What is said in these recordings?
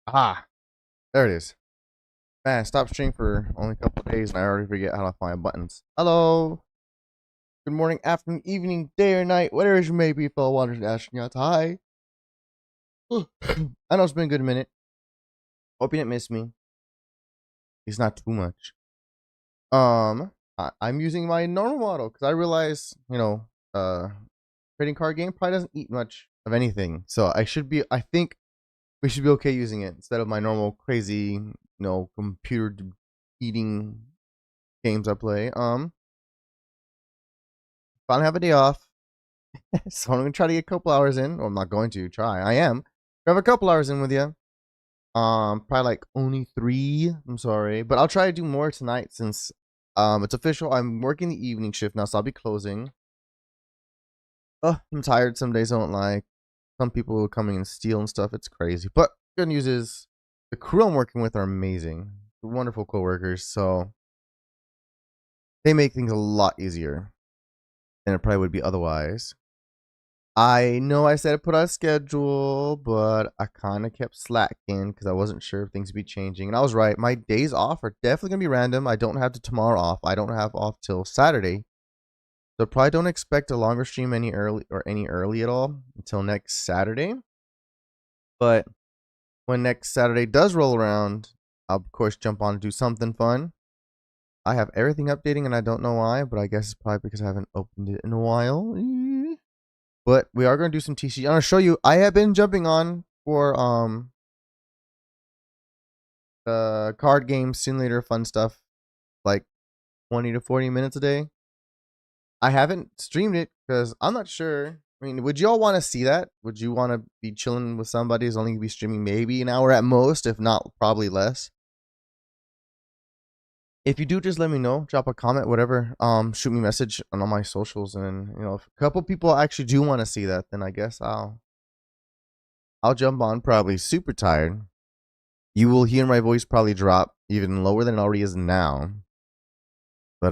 Ah, there it is. Man, stop streaming for only a couple of days and I already forget how to find buttons. Hello. Good morning, afternoon, evening, day or night, whatever you may be, fellow wanderers and astronauts. Hi. I know it's been a good minute. Hope you didn't miss me. It's not too much. I'm using my normal model because I realize, trading card game probably doesn't eat much of anything. So I think we should be okay using it instead of my normal crazy, computer eating games I play. Finally have a day off, so I'm gonna try to get a couple hours in. Well, I'm not going to try. I am. Have a couple hours in with you. Probably like only 3. I'm sorry, but I'll try to do more tonight since it's official. I'm working the evening shift now, so I'll be closing. Oh, I'm tired. Some days I don't like. Some people will come in and steal and stuff. It's crazy. But good news is the crew I'm working with are amazing. Wonderful coworkers. So they make things a lot easier than it probably would be otherwise. I know I said I put on a schedule, but I kind of kept slacking because I wasn't sure if things would be changing. And I was right. My days off are definitely going to be random. I don't have the tomorrow off. I don't have off till Saturday. So probably don't expect a longer stream any early at all until next Saturday. But when next Saturday does roll around, I'll of course jump on and do something fun. I have everything updating and I don't know why, but I guess it's probably because I haven't opened it in a while. But we are going to do some TCG. I'm going to show you. I have been jumping on for the card game simulator fun stuff like 20 to 40 minutes a day. I haven't streamed it because I'm not sure. I mean, would you all want to see that? Would you want to be chilling with somebody who's only going to be streaming maybe an hour at most, if not probably less? If you do, just let me know. Drop a comment, whatever. Shoot me a message on all my socials, and if a couple people actually do want to see that, then I guess I'll jump on. Probably super tired. You will hear my voice probably drop even lower than it already is now. But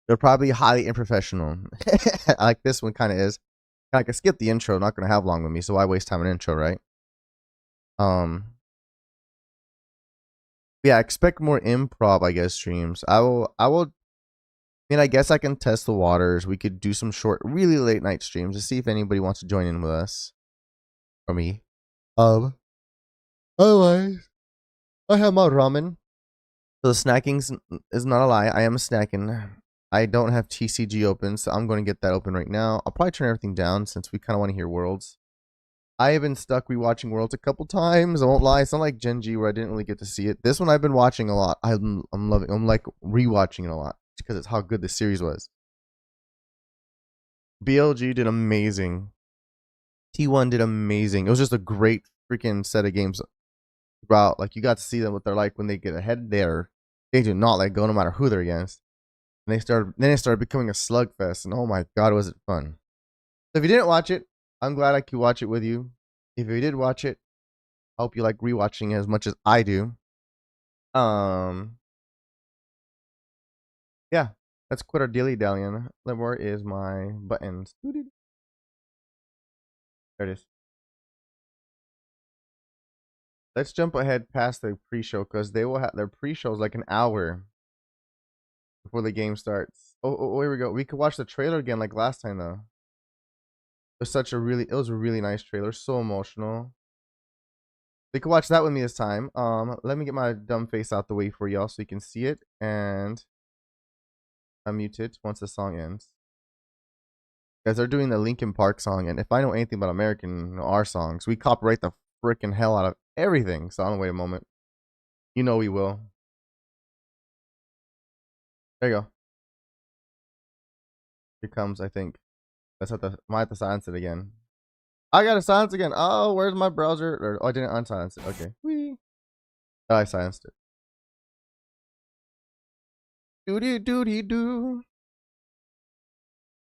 they're probably highly unprofessional. Like this one kind of is. I can skip the intro. Not gonna have long with me, so why waste time on intro, right? Um, yeah, expect more improv, I guess, streams. I will. I mean, I guess I can test the waters. We could do some short, really late night streams to see if anybody wants to join in with us or me. Um, Otherwise, I have my ramen. So the snacking is not a lie. I am snacking. I don't have TCG open, so I'm going to get that open right now. I'll probably turn everything down since we kind of want to hear Worlds. I have been stuck rewatching Worlds a couple times. I won't lie. It's not like Gen G where I didn't really get to see it. This one I've been watching a lot. I'm loving. I'm like rewatching it a lot because it's how good the series was. BLG did amazing. T1 did amazing. It was just a great freaking set of games throughout. Like you got to see them what they're like when they get ahead there. They do not let go no matter who they're against. And then it started becoming a slugfest, and oh my god, was it fun. So if you didn't watch it, I'm glad I could watch it with you. If you did watch it, I hope you like rewatching it as much as I do. Um yeah. Let's quit our dilly dallying. Where is my buttons? There it is. Let's jump ahead past the pre-show because they will have their pre-shows like an hour before the game starts. Oh, here we go. We could watch the trailer again like last time though. It was a really nice trailer, so emotional. You can watch that with me this time. Let me get my dumb face out the way for y'all so you can see it and unmute it once the song ends. Guys, they're doing the Linkin Park song, and if I know anything about American our songs, we copyright the freaking hell out of everything. So I'm gonna wait a moment. You know we will. There you go. Here comes, I think. Might have to silence it again. I gotta silence again. Oh, where's my browser? Oh, I didn't unsilence it. Okay. Whee. Oh, I silenced it. Doody doody doo.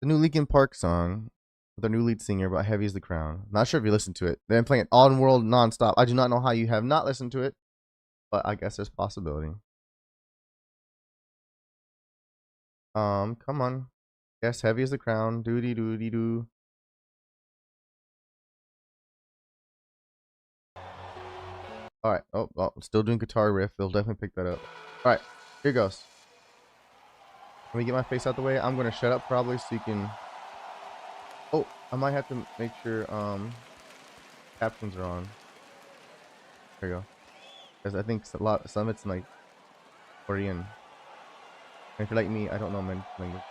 The new Linkin Park song with their new lead singer about Heavy is the Crown. Not sure if you listened to it. They've been playing it all in world nonstop. I do not know how you have not listened to it, but I guess there's possibility. Come on. Yes, Heavy is the Crown. Doody doody doo. All right. Oh, well, still doing guitar riff. They'll definitely pick that up. All right, here goes. Let me get my face out the way. I'm gonna shut up probably so you can. Oh, I might have to make sure captions are on. There you go. Because I think some of it's in like Korean. And if you're like me, I don't know many language.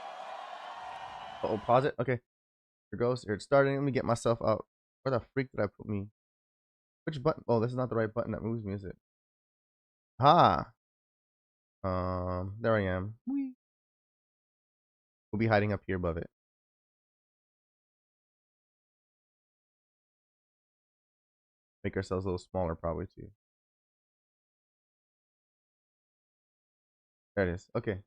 Oh, pause it. Okay. Here goes. Here it's starting. Let me get myself out. Where the freak did I put me? Which button? Oh, this is not the right button that moves me, is it? Ha! There I am. Whee. We'll be hiding up here above it. Make ourselves a little smaller, probably too. There it is. Okay.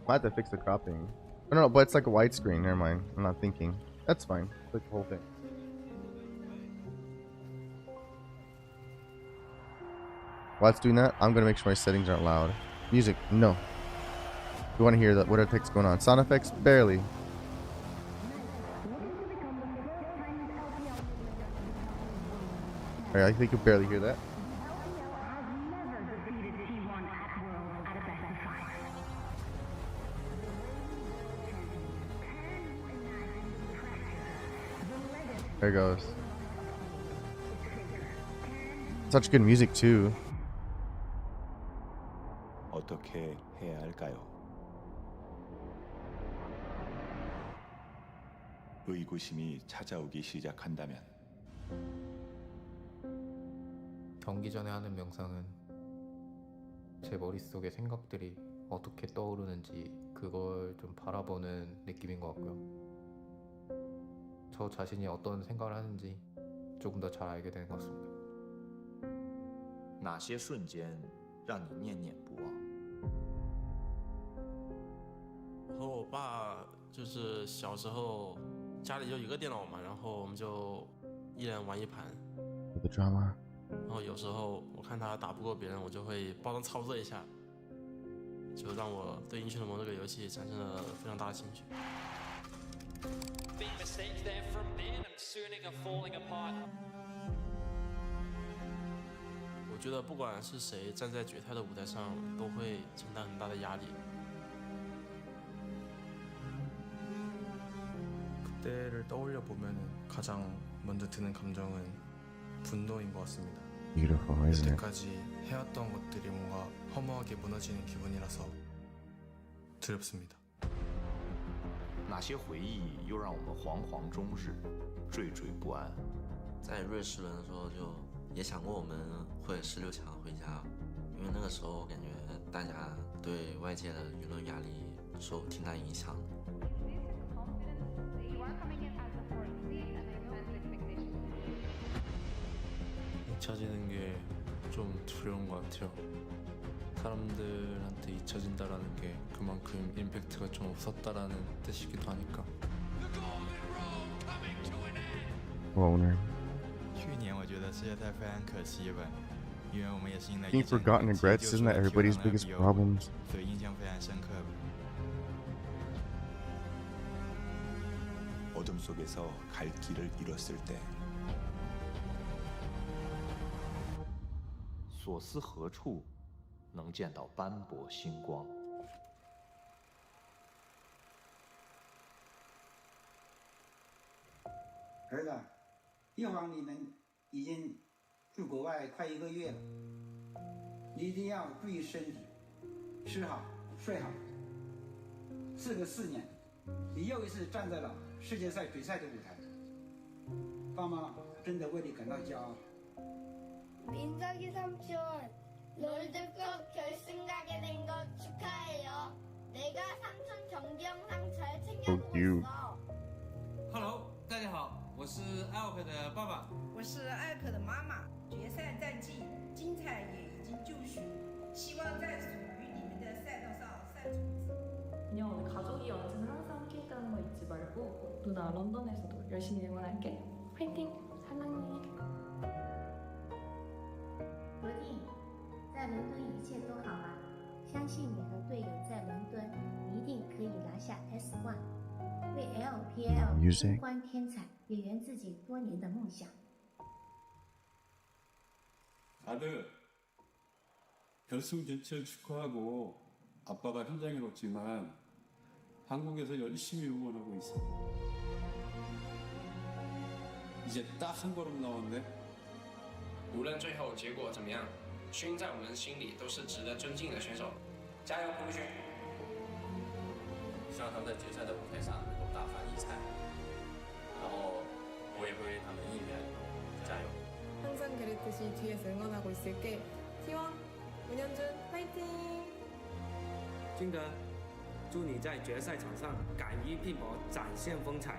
I have to fix the cropping. I don't know, but it's like a widescreen. Never mind. I'm not thinking. That's fine. Click the whole thing. While it's doing that, I'm gonna make sure my settings aren't loud. Music, no. You want to hear that? What are the text going on? Sound effects, barely. Alright, I think you barely hear that. There it goes. Such good music too. 어떻게 해야 할까요? 의구심이 찾아오기 시작한다면 경기 전에 하는 명상은 제 머릿속의 생각들이 어떻게 떠오르는지 그걸 좀 바라보는 느낌인 것 같고요. 저 자신이 어떤 생각을 하는지 조금 더 잘 알게 되는 것 같습니다. 哪些瞬间让你念念不忘？和我爸就是小时候家里就一个电脑嘛，然后我们就一人玩一盘。The drama. 然后有时候我看他打不过别人，我就会帮他操作一下，就让我对英雄联盟这个游戏产生了非常大的兴趣。我觉得不管是谁站在决赛的舞台上，都会承担很大的压力。 그때를 떠올려 보면 가장 먼저 드는 감정은 분노인 것 같습니다. Beautiful, isn't it? 여태까지 해왔던 것들이 뭔가 허무하게 무너지는 기분이라서 두렵습니다. 哪些回忆又让我们惶惶终日，惴惴不安？在瑞士轮的时候，就也想过我们会16强回家，因为那个时候感觉大家对外界的舆论压力受挺大影响的。 잊혀지는 게 좀 두려운 것 같아요. 사람들한테 잊혀진다라는 게 그만큼 임팩트가 좀 없었다라는 뜻이기도 하니까. Owner. 去年我觉得世界赛非常可惜吧，因为我们也是因为 Being forgotten and regrets isn't that everybody's biggest problems? 所以印象非常深刻。 어둠 속에서 갈 길을 잃었을 때 所思何处能见到斑驳星光？儿子，一晃你们已经去国外快1个月了，你一定要注意身体，吃好睡好。事隔4年，你又一次站在了世界赛决赛的舞台，爸妈真的为你感到骄傲。 민석이 삼촌, 롤드컵 결승 가게 된 거 축하해요. 내가 삼촌 경기 영상 잘 챙겨보고 Hello， 大家好，我是艾克的爸爸，我是艾克的妈妈。决赛战绩精彩也已经就绪，希望在属于你们的赛道上散种子。 그냥 오늘 가족이 언제나 항상 함께 있다는 거 잊지 말고 누나 런던에서도 열심히 응원할게. 화이팅! 사랑해. 罗弟，在伦敦一切都好吗？相信你和队友在伦敦一定可以拿下 S1，为 LPL 争冠添彩。也圆自己多年的梦想。 아들, 결승 진출 축하하고 아빠가 현장에 없지만 한국에서 열심히 응원하고 있어. 이제 딱 한 걸음 남았네. 无论最后结果怎么样，勋在我们心里都是值得尊敬的选手。加油，胡勋！希望他们在决赛的舞台上能够大放异彩，然后我也会为他们一年加油。 항상 그랬듯이 뒤에서 응원하고 있을게. T1 문현준 화이팅! 君德，祝你在决赛场上敢于拼搏，展现风采。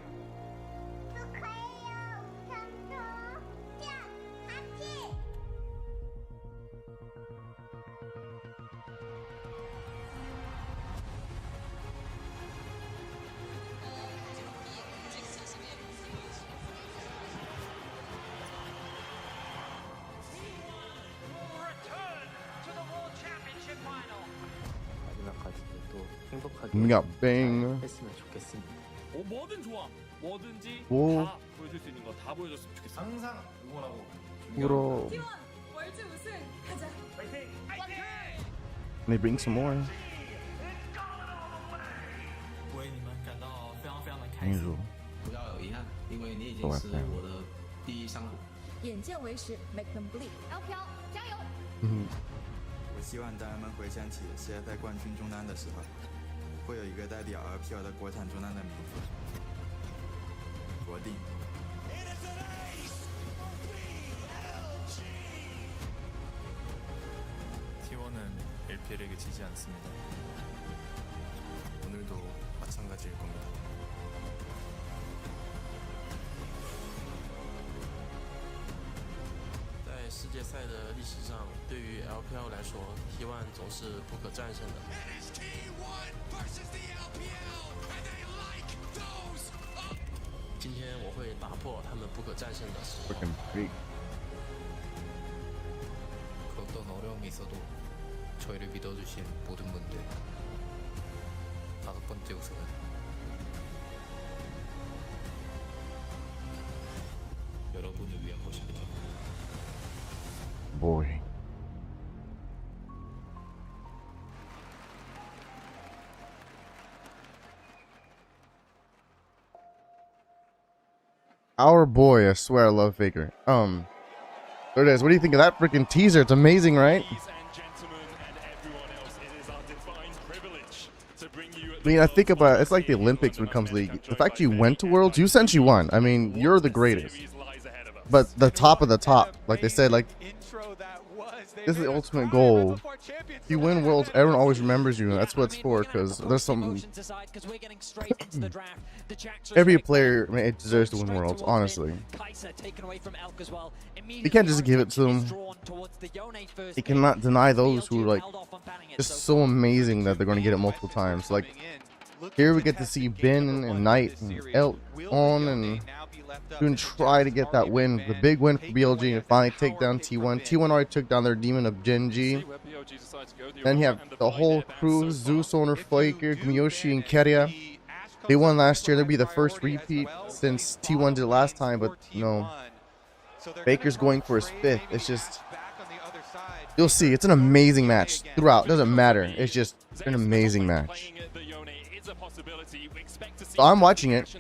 마지막까지도 또 행복하게 빙. 했으면 좋겠습니다. 뭐든 좋아. 뭐든지 오. 다 보여줄 수 있는 거 다 보여줬으면 좋겠어. 항상 응원하고 Bro. T1 월드 우승 가자. 파이팅! 파이팅! They bring some more. 为你们感到非常非常的开没心。错。不要有遗憾，因为你已经是我的第一上路。眼见为实 ，Make them believe。LPL 加油！我希望当人们回想起CFI冠军中单的时候，会有一个代表 LPL 的国产中单的名字，国定。 T1은 LPL에게 지지 않습니다. 오늘도 마찬가지일 겁니다. 在世界赛的历史上，对于 LPL 来说，T1 总是不可战胜的。今天我会打破他们不可战胜的时光。 그 어떤 어려움이 있어도 저희를 믿어주신 모든 분들 5번째 우승은 여러분을 위한 것입니다. Boy. Our boy, I swear I love Faker. There it is. What do you think of that freaking teaser? It's amazing, right? I mean, I think about it, it's like the Olympics when it comes to League. The fact you went to Worlds, you essentially won. I mean, you're the greatest. But the top of the top, like they said, like this is the ultimate goal. If you win Worlds, everyone always remembers you. That's what it's for, because there's some... Every player, I mean, it deserves to win Worlds, honestly. You can't just give it to them. You cannot deny those who are, like, just so amazing that they're going to get it multiple times. Like, here we get to see Ben and Knight and Elk on and even try to get that win. The big win for BLG and finally take down T1. T1 already took down their demon of Genji. Then you have the whole crew, Zeus, Owner, Faker, Miyoshi, and Keria. They won last year. They'll be the first repeat since T1 did last time, but no. Faker's going for his 5th. It's just... You'll see. It's an amazing match throughout. Doesn't matter. It's just an amazing match. So I'm watching it.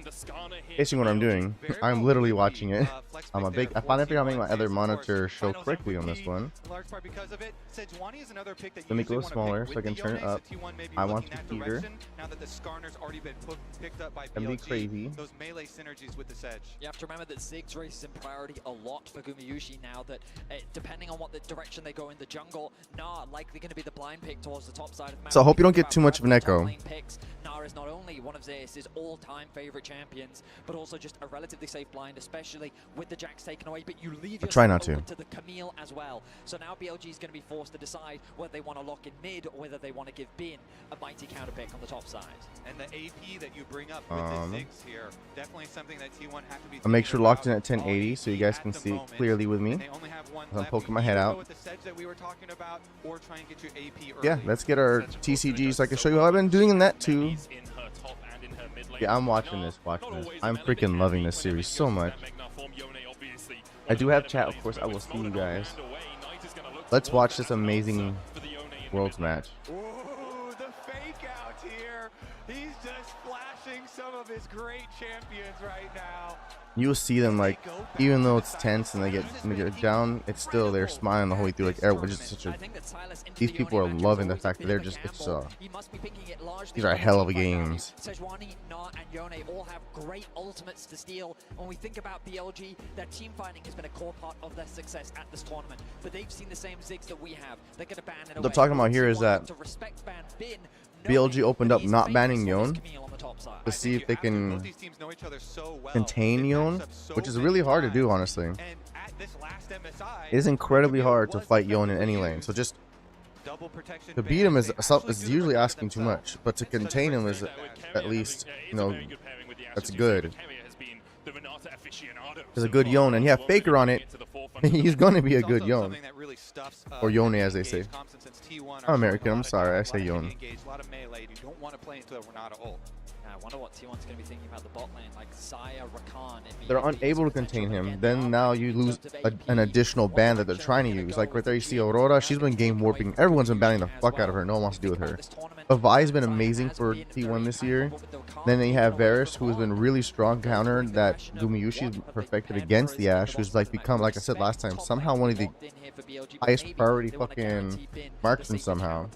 Guessing what I'm doing. I'm literally watching it. I'm a big... I finally figured out how to make my other monitor show correctly on this one. Let me go smaller so I can turn it up. I want to heater. And be crazy. You have to remember that Ziggs race is in priority a lot for Gumayushi now that depending on what the direction they go in the jungle, Nah likely going to be the blind pick towards the top side of the map. So I hope you don't get too much of an echo. Nah is not only one of Zeus' all-time favorite champions, but also just a relatively safe blind, especially with the Jacks taken away. But you leave try not yourself to. open to the Camille as well. So now BLG is going to be forced to decide whether they want to lock in mid or whether they want to give Bin a mighty counter pick on the top side. And the AP that you bring up with the Ziggs here, definitely something that T1 have to be. I'll make sure locked in at 1080 so you guys can see it clearly with me. I'm poking my head out. Yeah, let's get our TCG so I can show you how I've been doing in that too. Yeah, I'm watching this. I'm freaking loving this series so much. I do have chat, of course. I will see you guys. Let's watch this amazing Worlds match. Ooh, the fake out here. He's just flashing some of his great champions right now. You'll see them, like, even though it's tense and they get down, it's still they're smiling the whole way through. Like, everyone just such a. These people are loving the fact that they're just. These are hell of a games. Sejuani, Na, and Yone all have great ultimates to steal. When we think about BLG, their team fighting has been a core part of their success at this tournament. But they've seen the same zigs that we have. They're going to ban it away. What they're talking about here is that BLG opened up not banning Yone to see if they can contain Yone, which is really hard to do, honestly. It is incredibly hard to fight Yone in any lane. So just to beat him is usually asking too much, but to contain him is at least, you know, that's good. There's a good Yone, and you have Faker on it. He's going to be a good Yone. Or Yone, as they say. I'm American, I'm sorry, I say Yone. I wonder what T1's going to be thinking about the bot lane, like Saya, Rakan. They're unable to contain him. Then now you lose an additional ban that they're trying to use. Like right there, you see Aurora. She's been game warping. Everyone's been banning the fuck out of her. No one wants to deal with her. Avi's been amazing for T1 this year. Then they have Varus, who has been really strong counter that Gumayushi's perfected against the Ashe, who's like become, like I said last time, somehow one of the highest priority fucking marksmen somehow.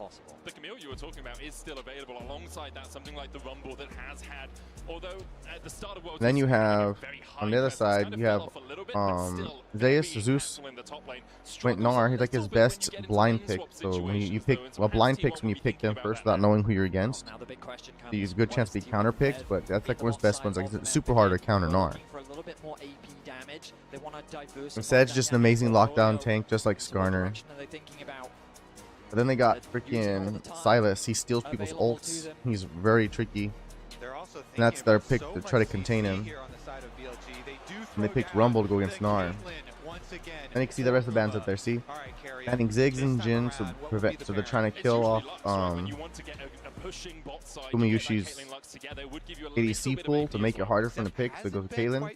The Camille you were talking about is still available alongside that, something like the Rumble that has had, although at the start of World Then you have, on the other side, you have Zeus, Zeus went Gnar. He's like his best blind pick. So when you pick, well, blind picks when you pick them first without knowing who you're against. He's a good chance to be counter picked, but that's like one of his best ones. Like it's super hard to counter Gnar. And Sedge just an amazing lockdown tank, just like Skarner. But then they got freaking Silas. He steals people's ults. He's very tricky. And that's their pick to try to contain him. And they picked Rumble to go against Gnar. And you can see the rest of the bands up there. See? Adding Ziggs and Jin to prevent. So they're trying to kill off Gumayushi's ADC pool to make it harder for him to pick. So go to Kaylin.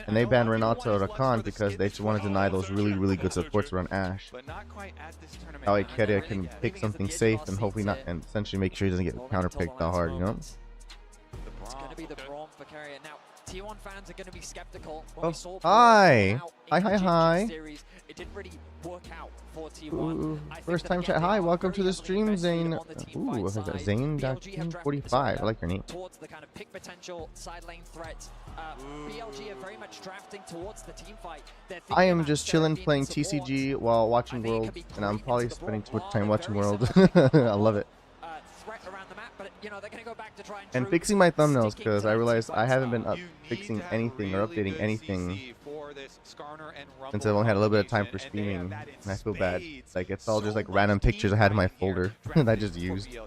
And they banned Renato Rakan because they just want to deny those really good supports around Ashe. How Ikeria can pick something safe and hopefully not, and essentially make sure he doesn't get counter picked that hard, you know? It's going to be the Braum for Carrier. Now, T1 fans are going to be skeptical. Oh, hi. Hi. It didn't really work out for T1. Ooh, first time chat. Hi, welcome to the stream, Zane. Ooh, what is that? Zane.45. I like your name. Towards the kind of pick potential side lane threats. BLG are very much drafting towards the team fight. I am just chilling playing TCG while watching World, and I'm probably spending too much time watching World. I love it. And fixing my thumbnails because I realized I haven't been fixing anything or updating anything since I've only had a little bit of time for streaming, and I feel bad. Like it's all just like random pictures I had in my folder that I just used. They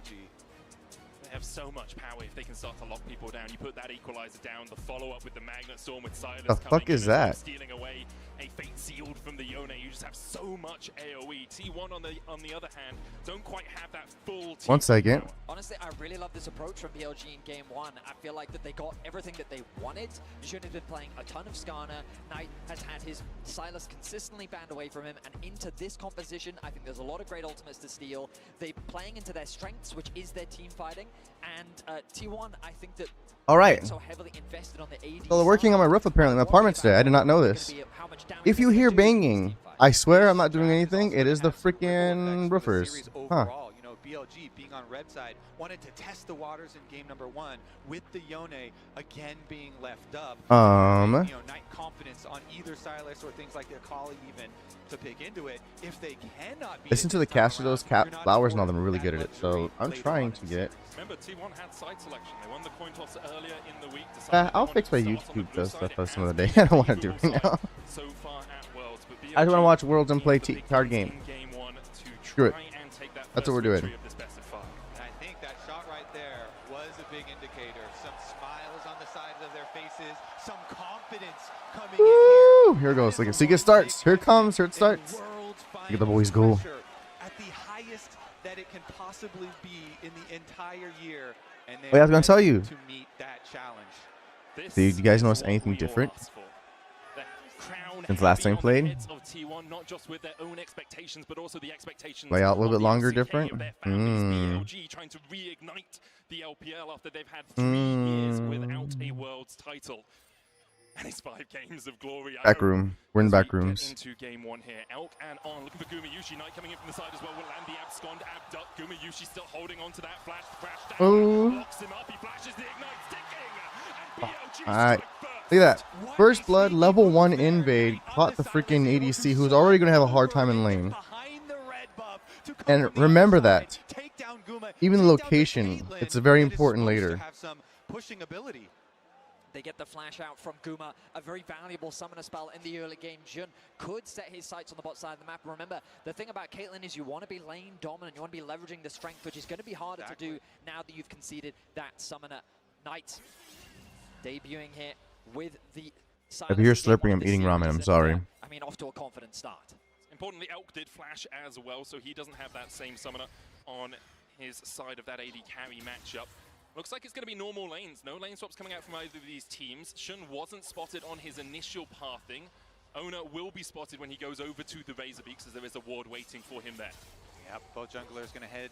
have so much power if they can start to lock people down. You put that equalizer down, the follow-up with the Magnet Storm with Silas. The fuck is that? Stealing away a fate sealed from the Yone. You just have so much AoE. T1 on the other hand don't quite have that full. 1 second. Honestly, I really love this approach from BLG in game 1. I feel like that they got everything that they wanted. Should have been playing a ton of Skarner. Knight has had his Silas consistently banned away from him, and into this composition, I think there's a lot of great ultimates to steal. They're playing into their strengths, which is their team fighting, and T1, I think that. All right. So heavily invested on the AD So they're working on my roof apparently in my apartment today. I did not know this. If you hear banging, I swear I'm not doing anything. It is the freaking roofers. Huh. You know, BLG being on red side wanted to test the waters in game number 1 with the Yone again being left up. You know, Knight confidence on either Silas or things like the Akali even to pick into it. If they cannot be listen to the cast of those flowers and all them are really good at it. So I'm trying to get. Remember, T1 had side selection. They won the coin toss earlier in the week. I'll fix my YouTube stuff some other day. I don't want to do it right now. So far at Worlds, but I just want to watch Worlds and play card game. Screw it. That's what we're doing. And I think that shot right there was a big indicator. Some smiles on the sides of their faces, some confidence coming Woo! Here it goes. Look at see, it starts. Here it comes. Here it starts. Look at the boys go. At the highest that it can possibly be in the entire year. And I was gonna tell you. To meet that challenge. Do you guys notice anything different since last time played? Play out a little bit longer different? BLG trying to reignite the LPL after they've had 3 years without a world's title. And it's 5 games of glory. Back room. We're in the back rooms. Into game 1 here. Elk and On looking for Gumayushi. Knight coming in from the side as well. Will land the abscond, abduct. Gumayushi still holding on to that flash. Crash down. Oh. Locks him up. He flashes the ignite ticking. And BLG Alright. Look at that. First blood, level 1 invade. Caught the freaking ADC who's already going to have a hard time in lane. And remember that. Even the location, it's very important later. Pushing ability. They get the flash out from Guma, a very valuable summoner spell in the early game. Jun could set his sights on the bot side of the map. Remember, the thing about Caitlyn is you want to be lane dominant, you want to be leveraging the strength, which is going to be harder to do now that you've conceded that summoner. Knight debuting here with the... If you're slurping, I'm eating ramen, I'm sorry. I mean, off to a confident start. Importantly, Elk did flash as well, so he doesn't have that same summoner on his side of that AD carry matchup. Looks like it's going to be normal lanes. No lane swaps coming out from either of these teams. Shun wasn't spotted on his initial pathing. Owner will be spotted when he goes over to the Razorbeaks, as there is a ward waiting for him there. Yep, both junglers going to head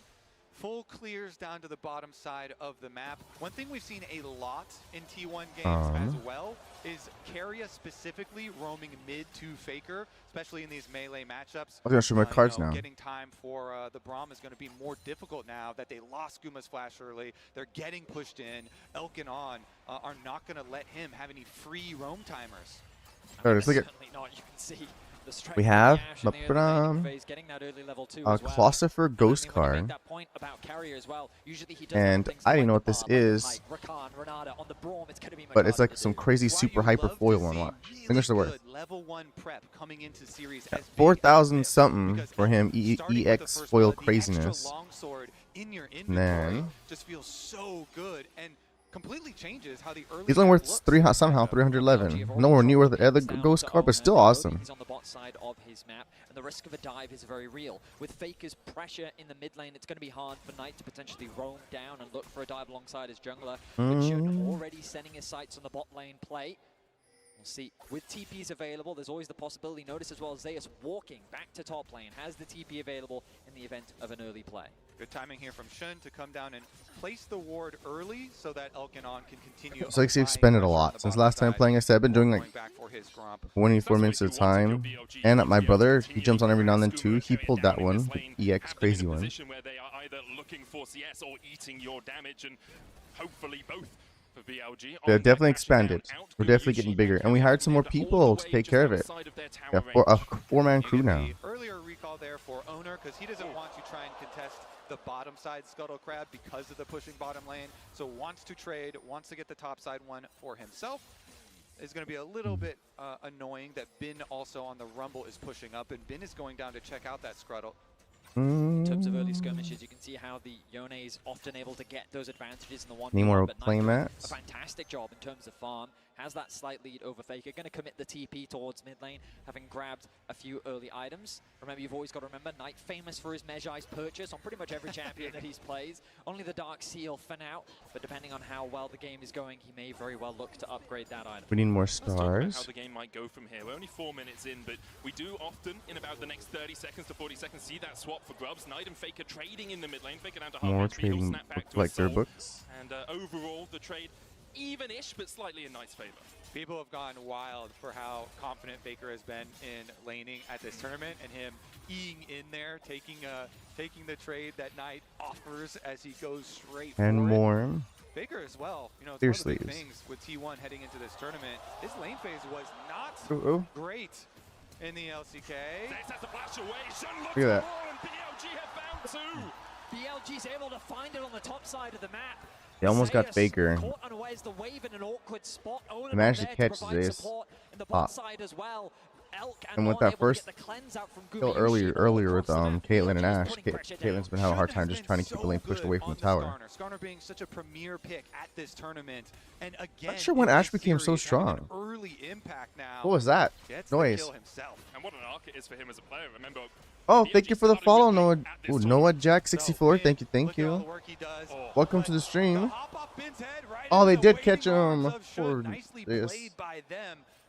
full clears down to the bottom side of the map. One thing we've seen a lot in T1 games as well is Keria specifically roaming mid to Faker, especially in these melee matchups. I'm going to show my cards now. Getting time for the Braum is going to be more difficult now that they lost Guma's flash early. They're getting pushed in. Elk and On are not going to let him have any free roam timers. Alright, let's look at... Not. You can see We have a Clossifer Ghost card, and I didn't know what this is, but it's like some crazy super hyper foil one. Watch. English the word. 4,000 something for him. EX foil craziness. And then just feels so good and completely changes how the early he's only worth somehow 311. Nowhere near worth the other Ghost card, but still awesome. He's on the bot side of his map, and the risk of a dive is very real. With Faker's pressure in the mid lane, it's going to be hard for Knight to potentially roam down and look for a dive alongside his jungler. But Shun already setting his sights on the bot lane play. We'll see. With TPs available, there's always the possibility. Notice as well, Zeus walking back to top lane, has the TP available in the event of an early play. Good timing here from Shun to come down and place the ward early so that Elkinon can continue. So like, he expended a lot. Since last time playing, I said I've been doing like 24 minutes at a time. And my brother, he jumps on every now and then too. He pulled that one, the EX crazy one. Where they are either looking for CS or eating your damage, and hopefully both. They're definitely expanded. We're definitely getting bigger, and we hired some more people to take care of it. Yeah, a 4-man crew now. Earlier recall there for Owner because he doesn't want to try and contest the bottom side Scuttle Crab because of the pushing bottom lane. So wants to trade, wants to get the top side one for himself. It's going to be a little bit annoying that Bin also on the Rumble is pushing up, and Bin is going down to check out that Scuttle. In terms of early skirmishes, you can see how the Yone is often able to get those advantages in the 1v1. Need more but play mats. A fantastic job in terms of farm. Has that slight lead over Faker. Going to commit the TP towards mid lane, having grabbed a few early items. Remember, you've always got to remember, Knight famous for his Mejai's purchase on pretty much every champion that he's plays. Only the Dark Seal for now, but depending on how well the game is going, he may very well look to upgrade that item. We need more Let's talk about how stars. the game might go from here. We're only 4 minutes in, but we do often, in about the next 30 seconds to 40 seconds, see that swap for Grubs. Knight and Faker trading in the mid lane. Faker down to half More HP, he'll trading snap back book, to like his their soul. books. And overall, the trade even-ish, but slightly in Knight's favor. People have gone wild for how confident Faker has been in laning at this tournament, and him eating in there, taking the trade that Knight offers as he goes straight And for more. it. Faker as well. You know, it's Fierce one of the big sleeves. things with T1 heading into this tournament. His lane phase was not Ooh. great in the LCK. Look at that. BLG's able to find it on the top side of the map. They almost got Faker. Caught unawares the wave in an awkward spot. They managed to catch Zeus. Zeus. In the bot side as well. And with that first kill earlier with Caitlyn and Ashe, Caitlyn's been having a hard time just trying to keep the lane pushed away from the tower. Skarner being such a premier pick at this tournament, and again, Not sure when Ashe became so strong. Early impact now. What was that noise? And what an arc it is for him as a player. Remember, Oh, thank you for the follow, Noah. Ooh, Noah Jack 64. Thank you. Welcome to the stream. Oh, they did catch him. Poor this.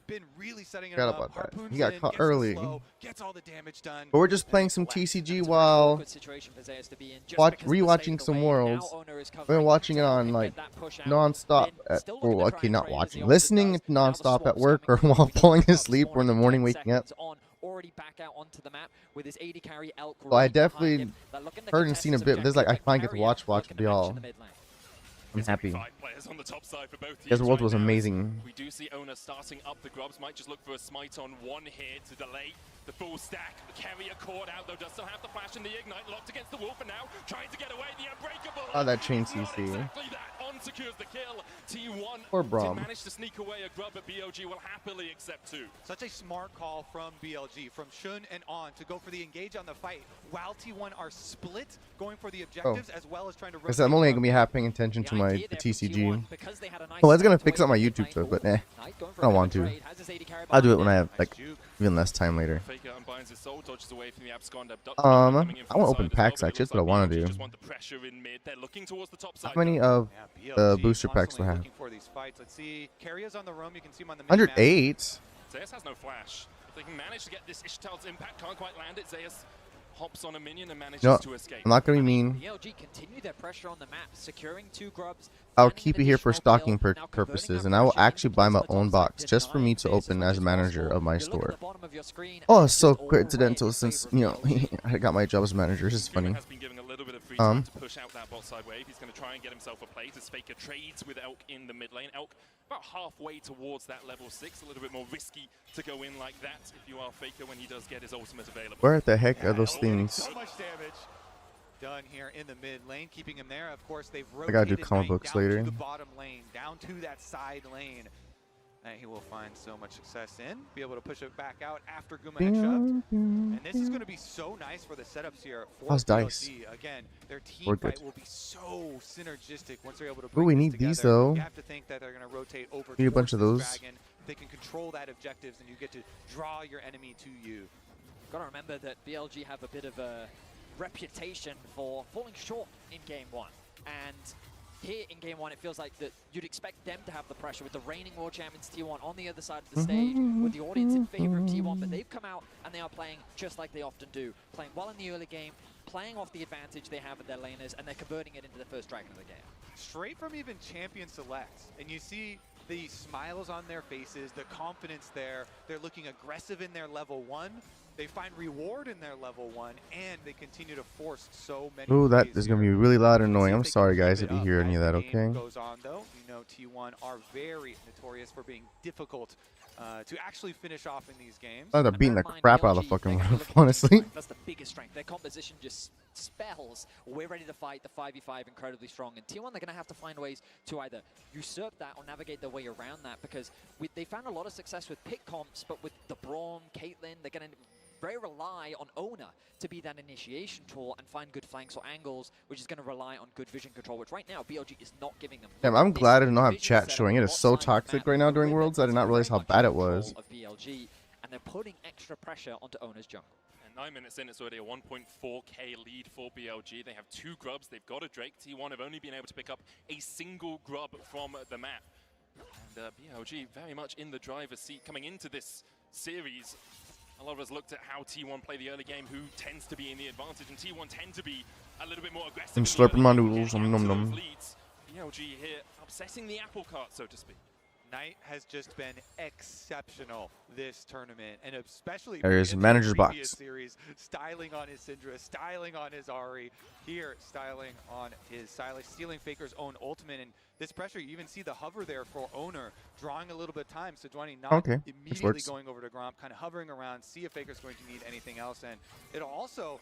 Been really setting Forgot about that. He got caught early. But we're just playing some TCG while rewatching some worlds. We're watching it on like non-stop. Well, okay, not watching, listening non-stop at work or while falling asleep or in the morning waking up. Already back out onto the map with his AD carry Elk. So I definitely heard and seen a bit. But this is like I finally get to watch with y'all. I'm happy. His world was amazing. We do see Ona starting up the grubs. Might just look for a smite on one here to delay the full stack. The carrier caught out though. Does still have the flash and the ignite locked against the wall for now. Trying to get away. The unbreakable. Oh, that chain CC. Exactly that. On secures the kill. T1 Poor Braum. did manage to sneak away a grub, but BLG will happily accept two. Such a smart call from BLG, from Shun and on, to go for the engage on the fight, while T1 are split, going for the objectives as well as trying to. Because I'm only gonna be paying attention to my TCG. Oh, it's gonna fix up my YouTube stuff, but I don't want to. I'll do it when I have like even less time later. I want to open packs actually. That's what I want to do. How many of the booster packs do I have? 108. Zeus has no flash. If they can manage to get this Ishtal's impact, can't quite land it. Zeus hops on a minion and manages to escape. I'm not gonna be mean. BLG continue their pressure on the map, securing two grubs. I'll keep it here for stocking purposes, and I will actually buy my own box just for me to open as a manager of my store. Oh, it's so coincidental since, you know, I got my job as manager. This is funny. To push out that bot side wave. He's going to try and get himself a plate as Faker trades with Elk in the mid lane. Elk about halfway towards that level 6, a little bit more risky to go in like that if you are Faker when he does get his ultimate available. Where the heck are those things? So much damage done here in the mid lane, keeping him there. Of course, they've I gotta do rotated comic Knight books down later. to the bottom lane, down to that side lane. And he will find so much success in, be able to push it back out after Guma had shoved. And this is going to be so nice for the setups here for How's dice? BLG. Again, their team fight will be so synergistic once they're able to bring Ooh, we this need together. these though. You have to think that they're going to rotate over Need a bunch of towards those. this dragon. They can control that objectives, and you get to draw your enemy to you. Got to remember that BLG have a bit of a reputation for falling short in Game 1. And here in Game 1, it feels like that you'd expect them to have the pressure with the reigning world champions T1 on the other side of the stage, with the audience in favor of T1, but they've come out and they are playing just like they often do, playing well in the early game, playing off the advantage they have with their laners, and they're converting it into the first dragon of the game. Straight from even champion selects, and you see the smiles on their faces, the confidence there. They're looking aggressive in their level 1. They find reward in their level 1, and they continue to force so many. Ooh, that is gonna be really loud and annoying. I'm sorry guys if you hear any of that. Okay. Goes on though, you know T1 are very notorious for being difficult to actually finish off in these games. They're beating the crap out of the fucking world, honestly. That's the biggest strength. Their composition just spells, we're ready to fight, the 5v5 incredibly strong. And T1, they're going to have to find ways to either usurp that or navigate their way around that, because they found a lot of success with pick comps, but with the Braum, Caitlyn, they're going to very rely on Ona to be that initiation tool and find good flanks or angles, which is going to rely on good vision control, which right now BLG is not giving them. Damn, I'm glad I did not have chat showing. It is so toxic right now during Worlds. I did not realize how bad it was. Of BLG, and they're putting extra pressure onto Ona's jungle. And 9 minutes in, it's already a 1.4k lead for BLG. They have 2 grubs. They've got a Drake. T1 have only been able to pick up a single grub from the map. And BLG very much in the driver's seat coming into this series. A lot of us looked at how T1 play the early game, who tends to be in the advantage, and T1 tend to be a little bit more aggressive. I'm slurping my noodles. Nom nom. BLG here upsetting the apple cart, so to speak. Knight has just been exceptional this tournament, and especially there's in manager's the previous box. series, styling on his Syndra, styling on his Ahri, here styling on his Sylas, stealing Faker's own ultimate, and this pressure, you even see the hover there for Owner, drawing a little bit of time, so Sejuani not immediately going over to Gromp, kind of hovering around, see if Faker's going to need anything else, and it'll also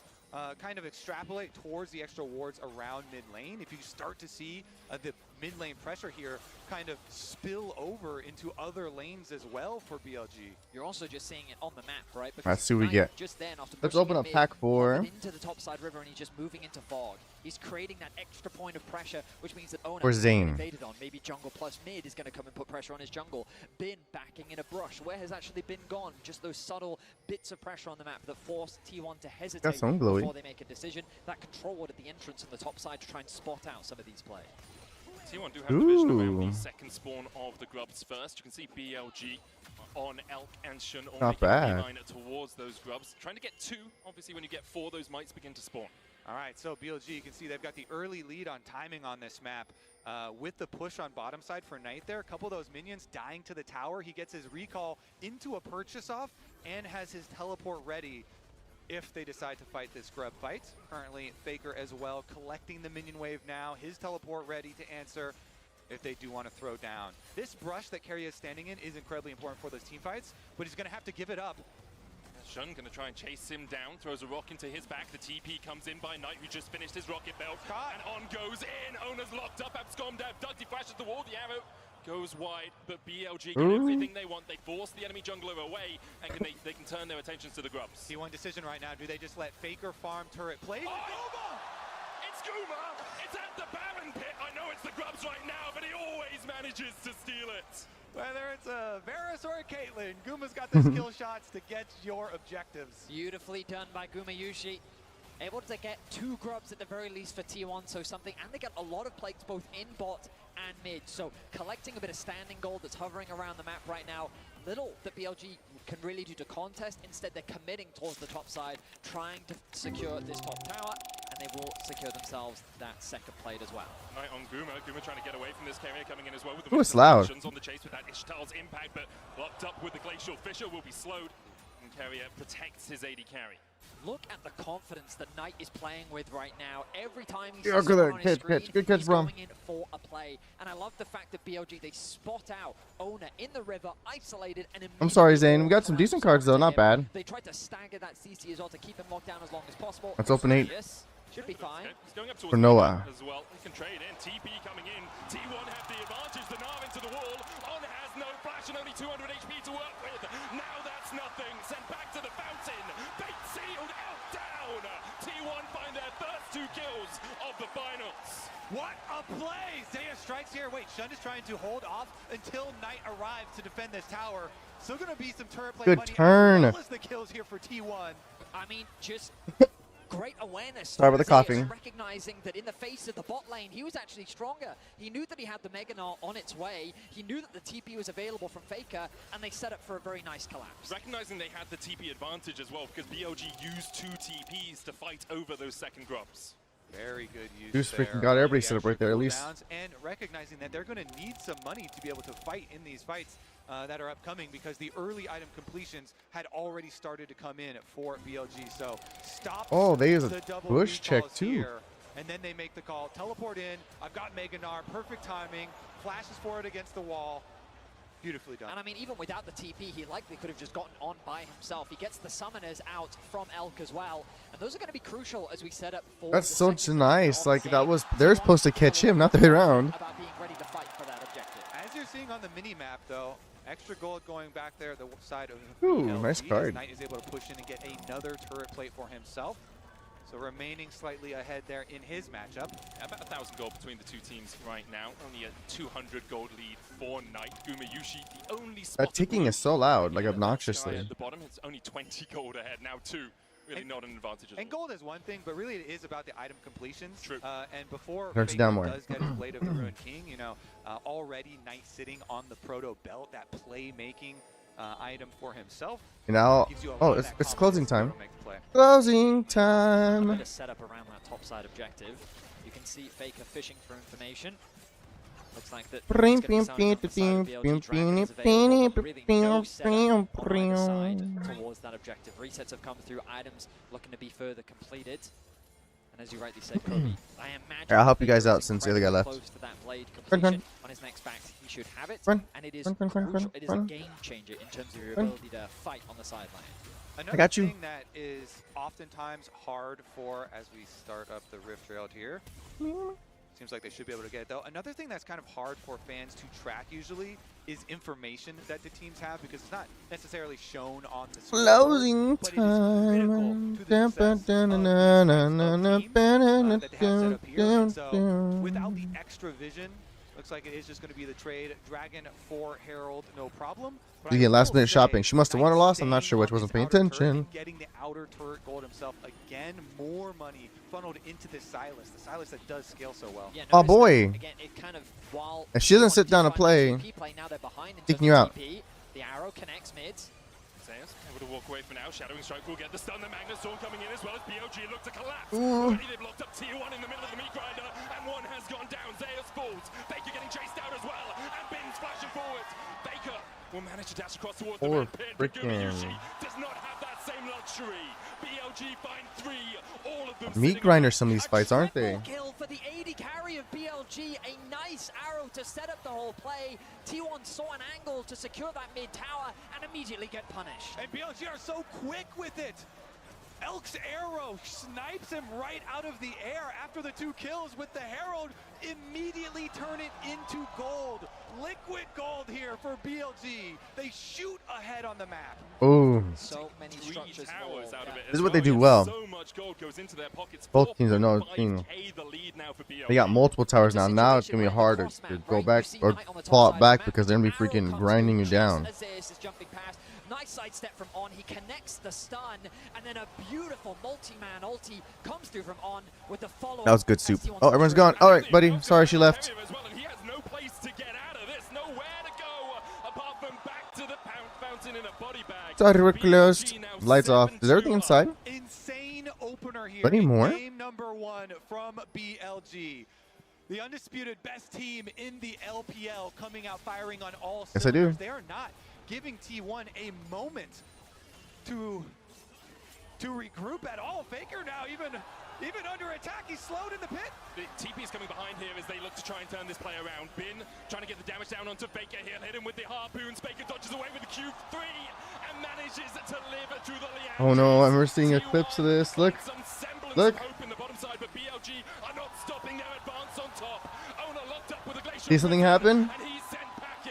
kind of extrapolate towards the extra wards around mid lane. If you start to see the mid lane pressure here kind of spill over into other lanes as well for BLG. You're also just seeing it on the map, right? Let's see what we get. Just then, after Let's pushing open it up mid, pack 4. hovered into the topside river, and he's just moving into fog. He's creating that extra point of pressure, which means that Ona Where's Zane? invaded on. Maybe jungle plus mid is going to come and put pressure on his jungle. Bin backing in a brush. Where has actually Bin gone? Just those subtle bits of pressure on the map that force T1 to hesitate Got some glowy. before they make a decision. That control at the entrance on the top side to try and spot out some of these plays. T1 do have the vision around the second spawn of the grubs first. You can see BLG on Elk and Shun all Not making a bad. line towards those grubs. Trying to get 2. Obviously, when you get 4, those mites begin to spawn. All right, so BLG, you can see they've got the early lead on timing on this map. With the push on bottom side for Knight there, a couple of those minions dying to the tower. He gets his recall into a purchase off and has his teleport ready if they decide to fight this grub fight. Currently, Faker as well collecting the minion wave now. His teleport ready to answer if they do want to throw down. This brush that Carry is standing in is incredibly important for those team fights, but he's going to have to give it up. Shun going to try and chase him down, throws a rock into his back. The TP comes in by Knight, who just finished his rocket belt. And on goes in. Ona's locked up. Abscommed out. Dugty flashes the wall. The arrow goes wide, but BLG get everything they want. They force the enemy jungler away, and they can turn their attentions to the grubs. T1 decision right now. Do they just let Faker farm turret play? It's Guma! It's at the Baron pit! I know it's the grubs right now, but he always manages to steal it! Whether it's a Varus or a Caitlyn, Guma's got the skill shots to get your objectives. Beautifully done by Gumayushi. Able to get 2 grubs at the very least for T1, so something, and they got a lot of plates both in bot and mid. So collecting a bit of standing gold that's hovering around the map right now. Little that BLG can really do to contest. Instead, they're committing towards the top side, trying to secure this top tower, and they will secure themselves that second plate as well. Right on Guma. Guma trying to get away from this carrier coming in as well. With the Ooh, it's loud. on the chase with that Ishtal's impact, but locked up with the Glacial Fissure will be slowed, and carrier protects his AD carry. Look at the confidence that Knight is playing with right now. Every time he Yeah, sees good someone on his catch, screen, catch. Good catch, he's bro. going in for a play. And I love the fact that BLG, they spot out Ona in the river, isolated, and I'm sorry, Zane. We got some decent cards, though. Not bad. they tried to stagger that CC as well to keep him locked down as long as possible. Let's open 8. Yes, should be fine. He's going up For towards Noah. as well. He can trade in. TP coming in. T1 have the advantage. The Nar into the wall. On has no flash and only 200 HP to work with. Now that's nothing. Sent back to the fountain. Bait sealed out down. T1 find their first 2 kills of the finals. What a play! Zaya strikes here. Wait, Shun is trying to hold off until Knight arrives to defend this tower. Still going to be some turret play Good money turn. as well as the kills here for T1. I mean, just great awareness. Sorry about the Zeus coughing. Recognizing that in the face of the bot lane, he was actually stronger. He knew that he had the Mega Gnar on its way. He knew that the TP was available from Faker, and they set up for a very nice collapse. Recognizing they had the TP advantage as well, because BLG used 2 TPs to fight over those second grubs. Very good use Deuce there freaking got on everybody the set up right there, at extra least. cooldowns, and recognizing that they're going to need some money to be able to fight in these fights that are upcoming, because the early item completions had already started to come in for BLG. So stop. Oh, they use a the double bush check, recalls too. here, and then they make the call. Teleport in. I've got Mega Gnar. Perfect timing. Flashes forward against the wall. Beautifully done. And I mean, even without the TP, he likely could have just gotten on by himself. He gets the summoners out from Elk as well. And those are going to be crucial as we set up for That's the so nice. Like, that was, they're supposed to catch him, not the way around. about being ready to fight for that objective. As you're seeing on the mini-map, though, extra gold going back there, the side of Ooh, BLG, nice card. as Knight is able to push in and get another turret plate for himself. So remaining slightly ahead there in his matchup. About 1,000 gold between the 2 teams right now. Only a 200 gold lead for Knight. Gumayushi, the only spot. That ticking is so loud, like Guy obnoxiously. at the bottom, it's only 20 gold ahead. Now 2. Really not an advantage at all. And gold is one thing, but really it is about the item completions. True. And before Turns Faker down more. does get his Blade of the Ruined King, you know, already Knight sitting on the Proto Belt, that play-making item for himself. And now, gives you a lot oh, of it's that closing confidence time. to make the play. Closing A time. bit of setup around that topside objective. You can see Faker fishing for information. Looks like that he's gonna be selling off the side of BLG. Dragon is available, but really no setup on either side towards that objective. Resets have come through, items looking to be further completed. And as you rightly said, Kobe, I imagine Here, I'll help you Faker guys is out since the other guy incredibly left. close to that blade Run, completion. run. On his next back, he should have it. Run, And it is run, run, run, crucial. run, It is a run. game changer in terms of your Run. ability to fight on the sideline. Another got you. thing that is oftentimes hard for, as we start up the Rift Railed here, Seems like they should be able to get it though. Another thing that's kind of hard for fans to track usually is information that the teams have, because it's not necessarily shown on the screen. Closing time. So without the extra vision, looks like it is just going to be the trade. Dragon for Herald, no problem. You get last minute shopping. She must have won or lost. I'm not sure which. Wasn't paying attention. Getting the outer turret gold himself again, more money funneled into this Silas. The Silas that does scale so well. Yeah, Oh boy! Again, it kind of, while If she doesn't sit down and play, now they're behind in taking terms you of out. TP. The arrow connects mid. Zeus able to walk away for now. Shadowing Strike will get the stun. The Magnus Storm coming in as well as BOG look to collapse. Ooh. Already they've locked up T1 in the middle of the meat grinder, and one has gone down. Zeus falls. Baker getting chased out as well, and Bin's flashing forwards. Baker will manage to dash across towards the red pit, but Gumayushi does not have that same luxury. BLG find 3, all of them Meat grinder some of these fights, aren't they? Kill for the AD carry of BLG. A nice arrow to set up the whole play. T1 saw an angle to secure that mid tower and immediately get punished. And BLG are so quick with it. Elk's arrow snipes him right out of the air after the 2 kills with the Herald. Immediately turn it into gold. Liquid gold here for BLG. They shoot ahead on the map. Ooh. So many structures towers out of it. This is what they do well. So much gold goes into their pockets. Both teams are no team. They got multiple towers now. Now it's gonna be harder to go back or claw it back because they're gonna be freaking grinding you down. Nice sidestep from On. He connects the stun, and then a beautiful multi-man ulti comes through from On with the follow-up. That was good soup. Oh, everyone's gone. All right, buddy. Sorry she left. He has no place to get out of this. Nowhere to go apart from back to the fountain in a body bag. Sorry, we're closed. Lights off. Is everything inside? Insane opener here. Any more? Game number 1 from BLG. The undisputed best team in the LPL coming out firing on all cylinders. Yes, I do. They are not giving T1 a moment to regroup at all. Faker now even under attack, he's slowed in the pit. The TP's coming behind here as they look to try and turn this play around. Bin trying to get the damage down onto Faker here. Hit him with the harpoons. Faker dodges away with the Q3 and manages to live through the Leanders. Oh no, I'm seeing a clips of this. Look. Look. In the bottom side, but BLG are not stopping their advance on top. Owner locked up with a glacial. See something happen?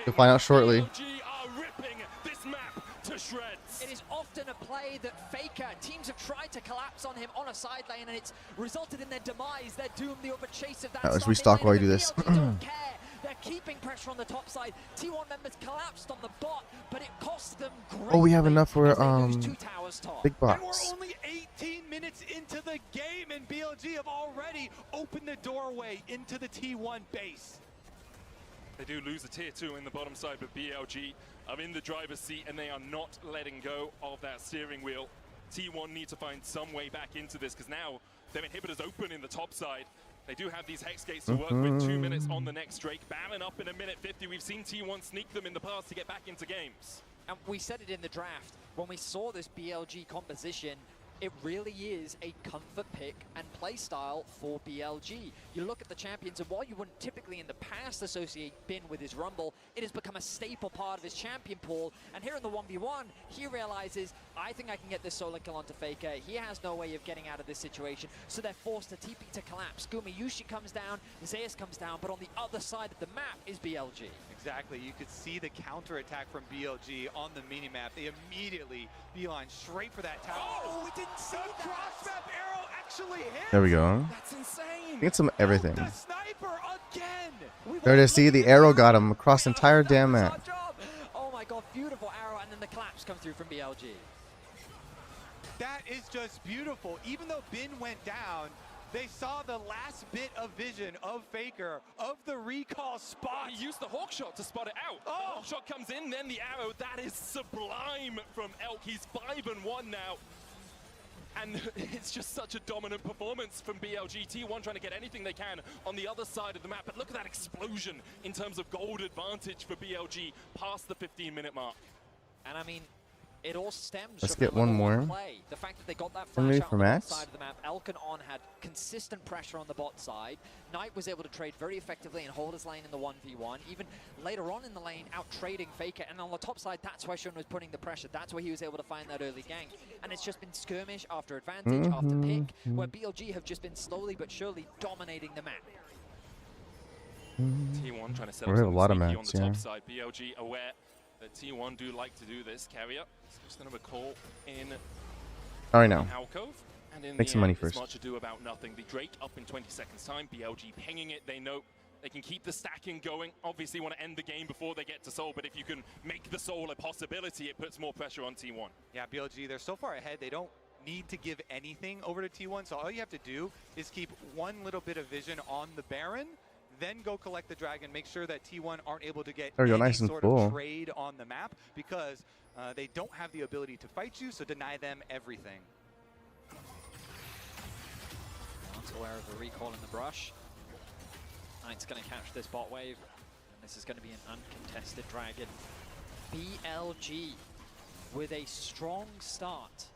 You'll find out shortly. BLG are ripping this map to shreds. It is often a play that Faker, teams have tried to collapse on him on a side lane, and it's resulted in their demise. They're doomed. The overchase of that. Let's restock while I do this. Don't care. They're keeping pressure on the top side. T1 members collapsed on the bot, but it cost them greatly. Oh, we have enough for big box. And we're only 18 minutes into the game, and BLG have already opened the doorway into the T1 base. They do lose a tier 2 in the bottom side, but BLG are in the driver's seat and they are not letting go of that steering wheel. T1 need to find some way back into this because now their inhibitors open in the top side. They do have these hex gates to work with. 2 minutes on the next Drake. Baron up in a minute 50. We've seen T1 sneak them in the past to get back into games. And we said it in the draft, when we saw this BLG composition, it really is a comfort pick and play style for BLG. You look at the champions, and while you wouldn't typically in the past associate Bin with his Rumble, it has become a staple part of his champion pool. And here in the 1v1, he realizes, I think I can get this solo kill onto Faker. He has no way of getting out of this situation, so they're forced to TP to collapse. Gumayushi comes down, Zeus comes down, but on the other side of the map is BLG. Exactly, you could see the counterattack from BLG on the minimap. They immediately beeline straight for that tower. Oh, we didn't see the cross-map arrow actually hit. There we go. That's insane. Get some everything. The sniper again. There to see the arrow got him across the entire damn map. Oh my god, beautiful arrow, and then the collapse comes through from BLG. That is just beautiful. Even though Bin went down, they saw the last bit of vision of Faker, of the recall spot. He used the hawk shot to spot it out. Oh. The hawk shot comes in, then the arrow. That is sublime from Elk. He's 5-1 now. And it's just such a dominant performance from BLG. T1 trying to get anything they can on the other side of the map. But look at that explosion in terms of gold advantage for BLG past the 15-minute mark. And I mean, it all stems Let's from get one more. Play. The fact that they got that Maybe flash out for on the Max? side of the map. Elk and On had consistent pressure on the bot side. Knight was able to trade very effectively and hold his lane in the 1v1. Even later on in the lane, out trading Faker. And on the top side, that's where Shun was putting the pressure. That's where he was able to find that early gank. And it's just been skirmish after advantage after pick, where BLG have just been slowly but surely dominating the map. T1 trying to set up We have a something lot of sneaky mats, on the yeah. top side. BLG aware that T1 do like to do this. Carrier is just going to recall in All right, now. the alcove. And in Make the some money end, first. It's much ado about nothing. The Drake up in 20 seconds time. BLG pinging it. They know they can keep the stacking going. Obviously want to end the game before they get to Soul, but if you can make the Soul a possibility, it puts more pressure on T1. Yeah, BLG, they're so far ahead, they don't need to give anything over to T1, so all you have to do is keep one little bit of vision on the Baron, then go collect the Dragon, make sure that T1 aren't able to get There we go, any nice and sort full. of trade on the map, because they don't have the ability to fight you, so deny them everything. Not aware of the recall in the brush. Knight's going to catch this bot wave, and this is going to be an uncontested Dragon. BLG with a strong start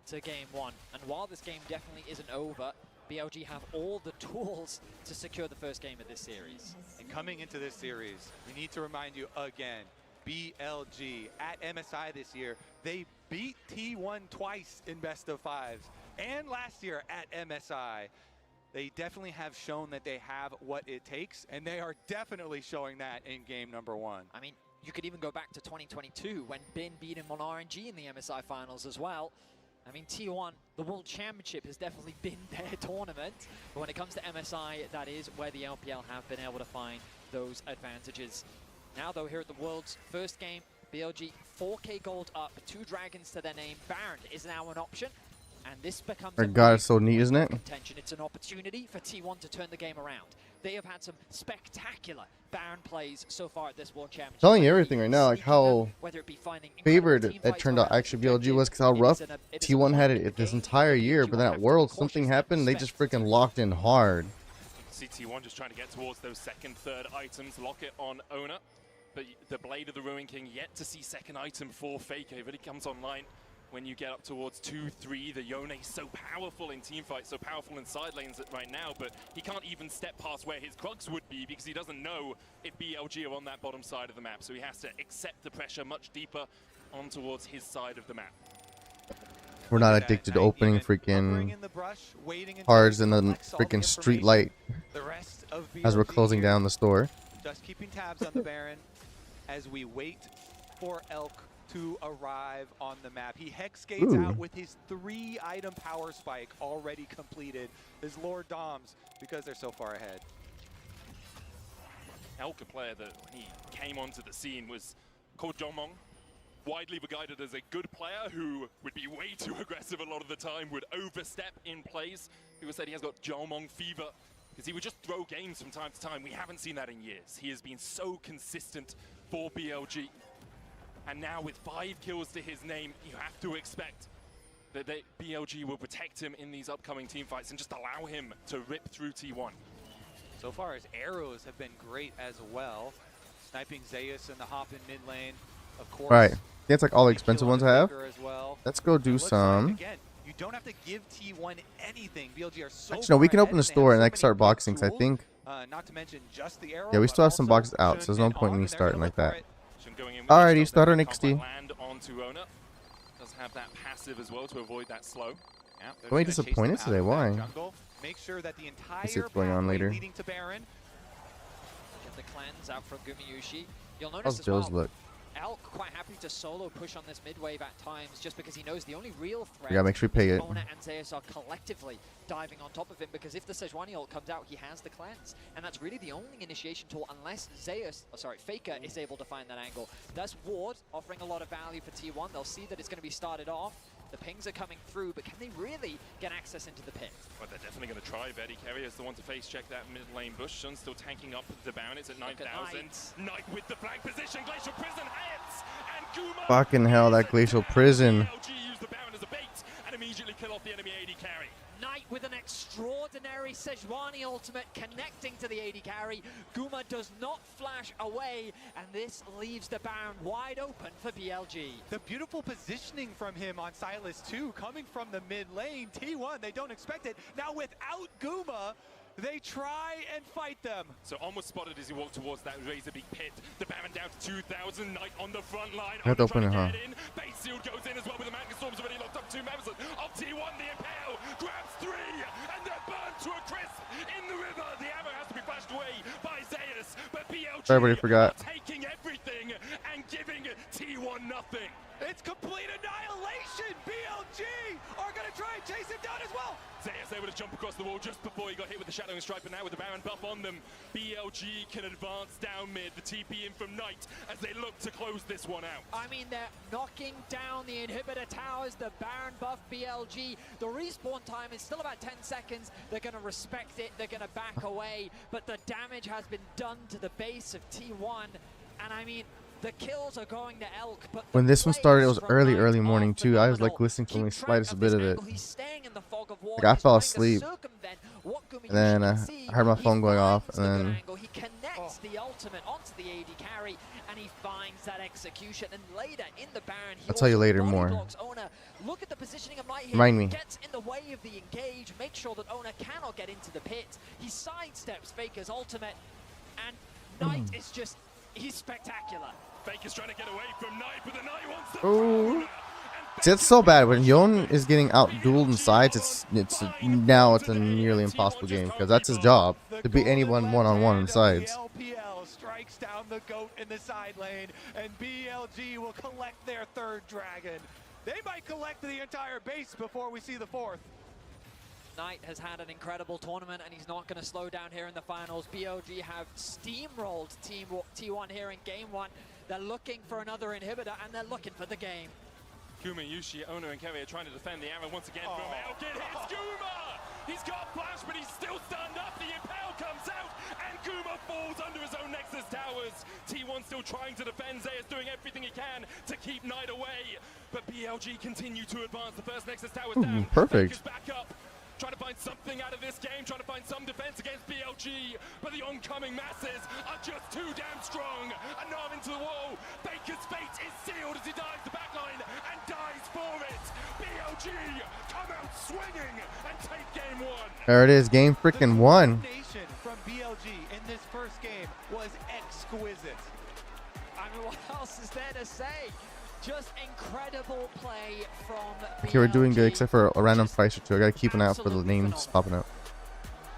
to game one, and while this game definitely isn't over, BLG have all the tools to secure the first game of this series. And coming into this series, we need to remind you again, BLG at MSI this year, they beat T1 twice in best of fives, and last year at MSI. They definitely have shown that they have what it takes, and they are definitely showing that in game number one. I mean, you could even go back to 2022 when Bin beat him on RNG in the MSI finals as well. I mean, T1, the World Championship has definitely been their tournament. But when it comes to MSI, that is where the LPL have been able to find those advantages. Now, though, here at the World's first game, BLG 4K gold up, 2 dragons to their name. Baron is now an option. And this becomes Oh God, it's so neat, isn't it? contention. It's an opportunity for T1 to turn the game around. They have had some spectacular Baron plays so far at this World Championship. Telling you everything right now, like how Whether it be finding favored it turned out actually BLG was, because how rough T1 had it this entire year, but then at Worlds something happened, they just freaking locked in hard. See T1 just trying to get towards those second, third items, lock it on Owner. But the Blade of the Ruin King yet to see second item for Faker. It really comes online when you get up towards 2-3. The Yone is so powerful in teamfights, so powerful in side lanes right now, but he can't even step past where his Krugs would be because he doesn't know if BLG are on that bottom side of the map. So he has to accept the pressure much deeper on towards his side of the map. We're not addicted to opening freaking cards in the freaking street light as we're closing down the store. Just keeping tabs on the Baron as we wait for Elk to arrive on the map. He hex skates out with his 3-item power spike already completed. His Lord Doms, because they're so far ahead. Elk, a player that when he came onto the scene was called Jomong. Widely regarded as a good player who would be way too aggressive a lot of the time, would overstep in plays. People said he has got Jomong fever because he would just throw games from time to time. We haven't seen that in years. He has been so consistent for BLG. And now with 5 kills to his name, you have to expect that BLG will protect him in these upcoming team fights and just allow him to rip through T1. So far, his arrows have been great as well. Sniping Zeus in the hop in mid lane, of course. Right. That's like all the expensive ones I have. Well. Let's go do some. Again, you don't have to give T1 anything. BLG are so Actually, no, we can open the store and I can start boxing, because I think... not to mention just the arrow, Yeah, we still have some boxes out, so there's no point in me starting like that. Alrighty, start our next D. Land onto Owner. Does have that passive as well to avoid that slow. Yeah, Am I disappointed today? Why? Make sure that the Let's see entire what's going on later. leading to Baron. Get the cleanse out from Gumayushi. You'll notice How's as Joe's well, look? Elk quite happy to solo push on this mid wave at times, just because he knows the only real threat We gotta make sure we pay is it. Owner and Zeus are collectively diving on top of him, because if the Sejuani ult comes out, he has the cleanse, and that's really the only initiation tool unless Faker is able to find that angle. That's Ward offering a lot of value for T1. They'll see that it's going to be started off. The pings are coming through, but can they really get access into the pit? Well, they're definitely going to try. Betty Carrier is the one to face check that mid lane bush. Shun still tanking up the Baron. It's at 9,000. Knight with the flank position. Glacial Prison hits! And Guma... Fucking hell, that Glacial Prison. BLG used the Baron as a bait and immediately kill off the enemy AD carry. Knight with an extraordinary Sejuani ultimate connecting to the AD carry. Guma does not flash away, and this leaves the Baron wide open for BLG. The beautiful positioning from him on Sylas 2, coming from the mid lane. T1, they don't expect it. Now without Guma, They try and fight them. So almost spotted as he walked towards that razor beak pit. The Baron down to 2,000. Knight on the front line. I have to open it, huh? Base sealed goes in as well with the Magnet Storm's already locked up 2 members of T1. The Impale grabs 3 and they're burned to a crisp in the river. The arrow has to be flashed away by Zeus, but BLG Everybody forgot. taking everything and giving T1 nothing. It's complete annihilation. BLG are going to try and chase him down as well. Zeus able to jump across the wall just before he got hit with the Shadowing Strike, but now with the Baron buff on them, BLG can advance down mid. The TP in from Knight as they look to close this one out. I mean, they're knocking down the inhibitor towers, the Baron buff BLG. The respawn time is still about 10 seconds. They're going to respect it. They're going to back away, but the damage has been done to the base of T1. And I mean, the kills are going to Elk, but when this one started, it was early morning too. I was like listening to only slightest bit of it. Like I fell asleep, and then I heard my phone going off, and then he connects the ultimate onto the AD carry, and he finds that execution. And later in the Baron, I'll tell you later more. Look at the positioning of Knight here. Remind me. Gets in the way of the engage, make sure that Ona cannot get into the pit. He sidesteps Faker's ultimate, and Knight is just, he's spectacular. Faker's trying to get away from Knight, but the Knight wants to. oh, see, it's so bad when Yon is getting out-dueled in sides. It's now it's a nearly impossible game because that's his job, to beat anyone one-on-one in sides. LPL strikes down the goat in the side lane, and BLG will collect their 3rd dragon. They might collect the entire base before we see the 4th. Knight has had an incredible tournament, and he's not going to slow down here in the finals. BLG have steamrolled T1 here in game 1. They're looking for another inhibitor, and they're looking for the game. Kuma, Yushi, Ona, and Kerry are trying to defend the arrow once again from Elk. It hits Kuma! He's got flash, but he's still stunned up. The Impale comes out, and Kuma falls under his own Nexus towers. T1 still trying to defend. Zeus doing everything he can to keep Knight away. But BLG continue to advance. The first Nexus tower's down. Perfect. Back up. Trying to find something out of this game, trying to find some defense against BLG, but the oncoming masses are just too damn strong. And now into the wall. Baker's fate is sealed as he dives the backline and dies for it. BLG come out swinging and take game 1. There it is, game freaking 1. From BLG in this first game was exquisite. I mean, what else is there to say? Just incredible play from BLG. Okay, we're doing good except for a random price or two. I gotta keep an eye out for the names popping up.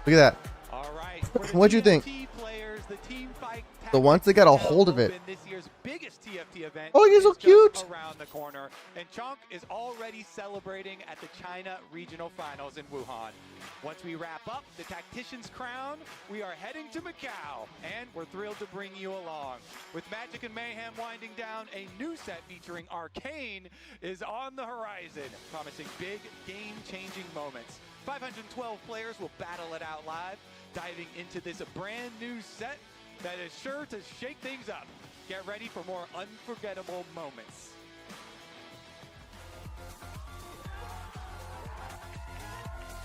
Look at that. All right. What'd you think? Players, the team fight The ones that got a hold of it. This year's biggest TFT event. Oh, you're so cute. Around the corner, and Chunk is already celebrating at the China Regional Finals in Wuhan. Once we wrap up the Tactician's Crown, we are heading to Macau, and we're thrilled to bring you along. With Magic and Mayhem winding down, a new set featuring Arcane is on the horizon, promising big game-changing moments. 512 players will battle it out live, diving into this brand new set that is sure to shake things up. Get ready for more unforgettable moments.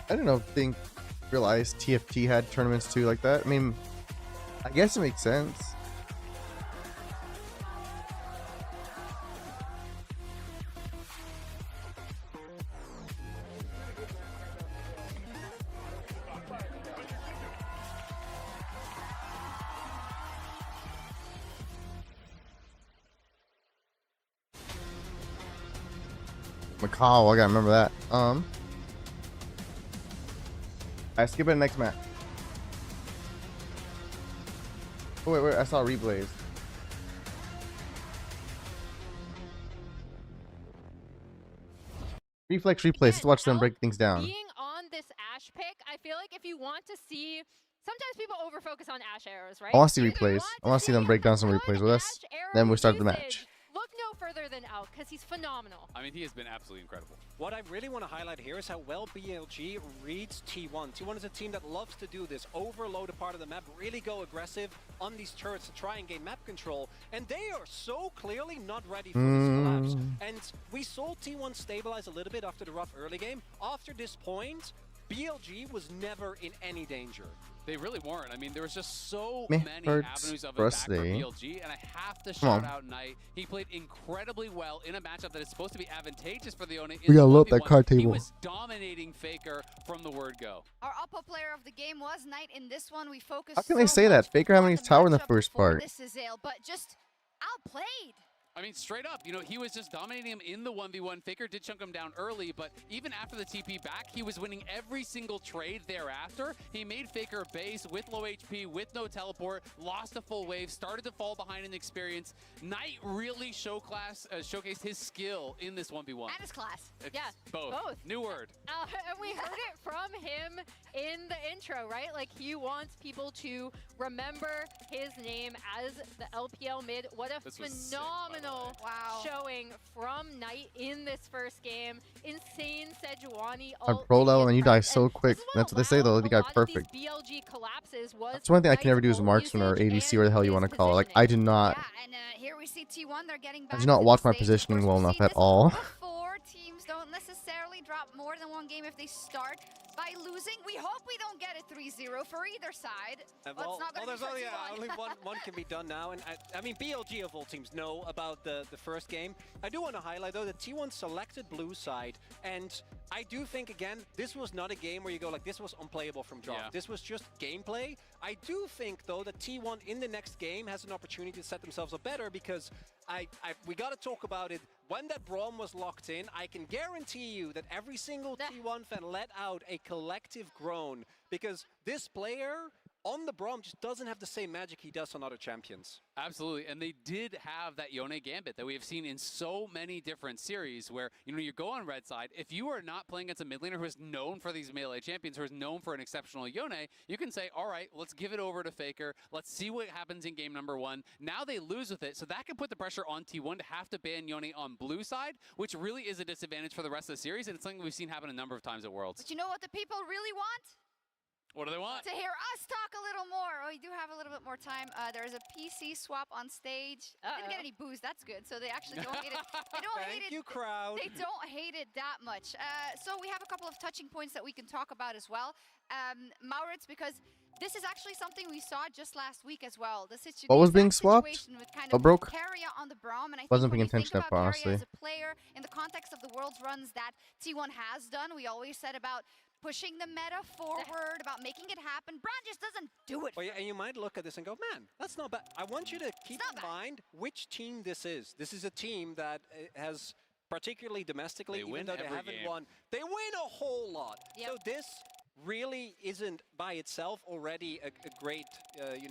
I don't realize TFT had tournaments too like that. I mean, I guess it makes sense. Macau, I gotta remember that. I skip it to next match. Oh wait, I saw replays. Reflex replays. Let's watch them break things down. Being on this Ashe pick, I feel like if you want to see, sometimes people overfocus on Ashe arrows, right? I want to see replays. I want to see them break down some replays with us. Then we start the match. Look no further than Elk, because he's phenomenal. I mean, he has been absolutely incredible. What I really want to highlight here is how well BLG reads T1. T1 is a team that loves to do this, overload a part of the map, really go aggressive on these turrets to try and gain map control, and they are so clearly not ready for this collapse. And we saw T1 stabilize a little bit after the rough early game. After this point, BLG was never in any danger. They really weren't. I mean, there was just so Meh, many hurts avenues of for attack us for today. BLG, and I have to Come shout on. out Knight. He played incredibly well in a matchup that is supposed to be advantageous for the Yone. We gotta load that 1v1. card He table. was dominating Faker from the word go. Our Oppo player of the game was Knight in this one. We focused How can they so say that? much Faker having on his the tower in the matchup first before part. This is Zale, but just outplayed. I mean, straight up, you know, he was just dominating him in the 1v1. Faker did chunk him down early, but even after the TP back, he was winning every single trade thereafter. He made Faker base with low HP, with no teleport, lost a full wave, started to fall behind in experience. Knight really showcased his skill in this 1v1. And his class. It's Yeah, both. New word. And we heard it from him in the intro, right? Like, he wants people to remember his name as the LPL mid. What a This was sick, phenomenal showing from Knight in this first game. Insane Sejuani. I pro level and you die so quick. That's what they say though. You got perfect. BLG collapses was That's one thing I can never do is marksman or ADC, or the hell you want to call it. Like I did not. And here we see T1. They're getting back. I did not watch my positioning well enough at all. Before teams don't necessarily drop more than one game if they start by losing. We hope we don't get a 3-0 for either side. Well, there's only one can be done now, and I mean BLG of all teams know about the first game. I do want to highlight though that T1 selected blue side, and I do think again this was not a game where you go like this was unplayable from drop. Yeah. This was just gameplay. I do think though that T1 in the next game has an opportunity to set themselves up better because we got to talk about it. When that Braum was locked in, I can guarantee you that every single T1 fan let out a collective groan because this player on the Braum just doesn't have the same magic he does on other champions. Absolutely, and they did have that Yone Gambit that we have seen in so many different series where, you know, you go on red side, if you are not playing against a mid laner who is known for these melee champions, who is known for an exceptional Yone, you can say, all right, let's give it over to Faker, let's see what happens in game number 1. Now they lose with it, so that can put the pressure on T1 to have to ban Yone on blue side, which really is a disadvantage for the rest of the series, and it's something we've seen happen a number of times at Worlds. But you know what the people really want? What do they want? To hear us talk a little more. Oh, you do have a little bit more time. There's a PC swap on stage. Didn't get any booze. That's good. So they actually don't hate it. They don't hate it. Thank you, crowd. They don't hate it that much. So we have a couple of touching points that we can talk about as well. Maurits, because this is actually something we saw just last week as well. What was being swapped? With kind Oh, broke. Carrier on the Braum, and I Wasn't think paying when you think attention to that, about honestly. Carrier as a player in the context of the World's runs that T1 has done, we always said about pushing the meta forward, about making it happen. Braum just doesn't do it. Well, yeah, and you might look at this and go, man, that's not bad. I want you to keep in mind which team this is. This is a team that has, particularly domestically, even though they haven't won, they win a whole lot. So this really isn't by itself already a great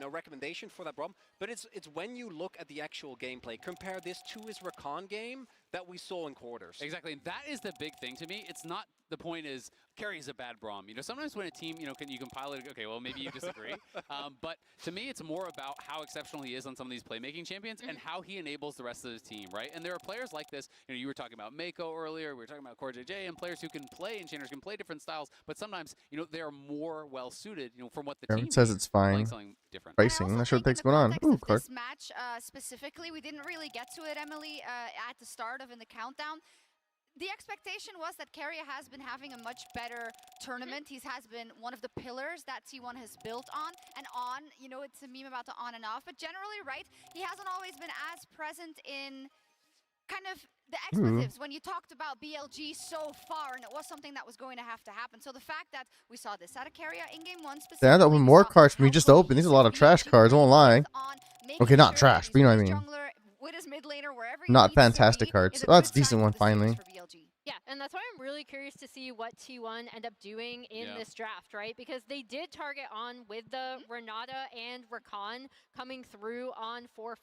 recommendation for that Braum, but it's when you look at the actual gameplay. Compare this to his Rakan game that we saw in quarters. Exactly, and that is the big thing to me. It's not, the point is, Carry's a bad Braum. You know, sometimes when a team, you can pilot, okay, well, maybe you disagree. But to me, it's more about how exceptional he is on some of these playmaking champions and how he enables the rest of his team, right? And there are players like this. You know, you were talking about Mako earlier, we were talking about Core JJ, and players who can play, Enchanters can play different styles, but sometimes, you know, they are more well-suited, you know, from what the team It says needs, it's fine. playing something different. Pricing. I'm not sure what thing's going on. Ooh, card. This match specifically, we didn't really get to it, Emily, at the start of in the countdown. The expectation was that Carrier has been having a much better tournament. He has been one of the pillars that T1 has built on and on. You know, it's a meme about the on and off, but generally, right, he hasn't always been as present in kind of the expletives when you talked about BLG so far, and it was something that was going to have to happen. So the fact that we saw this out of Carrier in game 1 specifically. They had to open more cards for me just to open. These are a lot of trash cards, I won't lie. Okay, not trash, but you know what I mean. With his mid laner, wherever Not fantastic cards. Oh, that's a decent one, finally. Yeah, and that's why I'm really curious to see what T1 end up doing in this draft, right? Because they did target on with the Renata and Rakan coming through on 4-5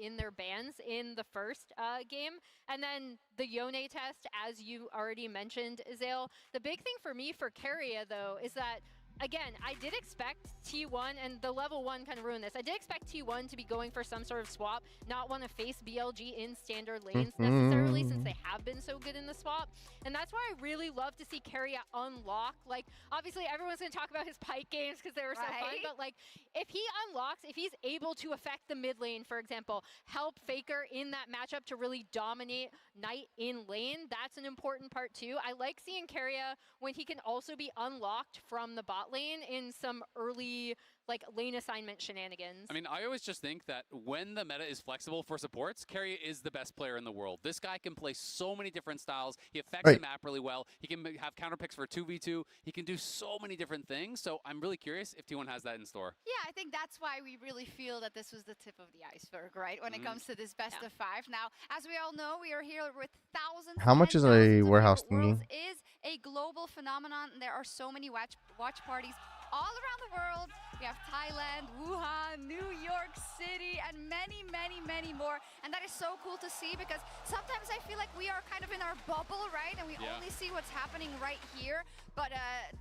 in their bans in the first game. And then the Yone test, as you already mentioned, Zale. The big thing for me for Carrier, though, is that again, I did expect T1, and the level 1 kind of ruined this. I did expect T1 to be going for some sort of swap, not want to face BLG in standard lanes necessarily, since they have been so good in the swap. And that's why I really love to see Carrier unlock. Like, obviously, everyone's going to talk about his Pike games because they were so fun, but like, if he unlocks, if he's able to affect the mid lane, for example, help Faker in that matchup to really dominate Knight in lane, that's an important part too. I like seeing Carrier when he can also be unlocked from the bot bot lane in some early like lane assignment shenanigans. I mean, I always just think that when the meta is flexible for supports, Carrier is the best player in the world. This guy can play so many different styles. He affects the map really well. He can have counter picks for 2v2. He can do so many different things. So I'm really curious if T1 has that in store. Yeah, I think that's why we really feel that this was the tip of the iceberg, right? When it comes to this best of 5. Now, as we all know, we are here with thousands. How much is a warehouse thingy? Is a global phenomenon. There are so many watch parties all around the world. We have Thailand, Wuhan, New York City, and many, many, many more. And that is so cool to see because sometimes I feel like we are kind of in our bubble, right? And we only see what's happening right here. But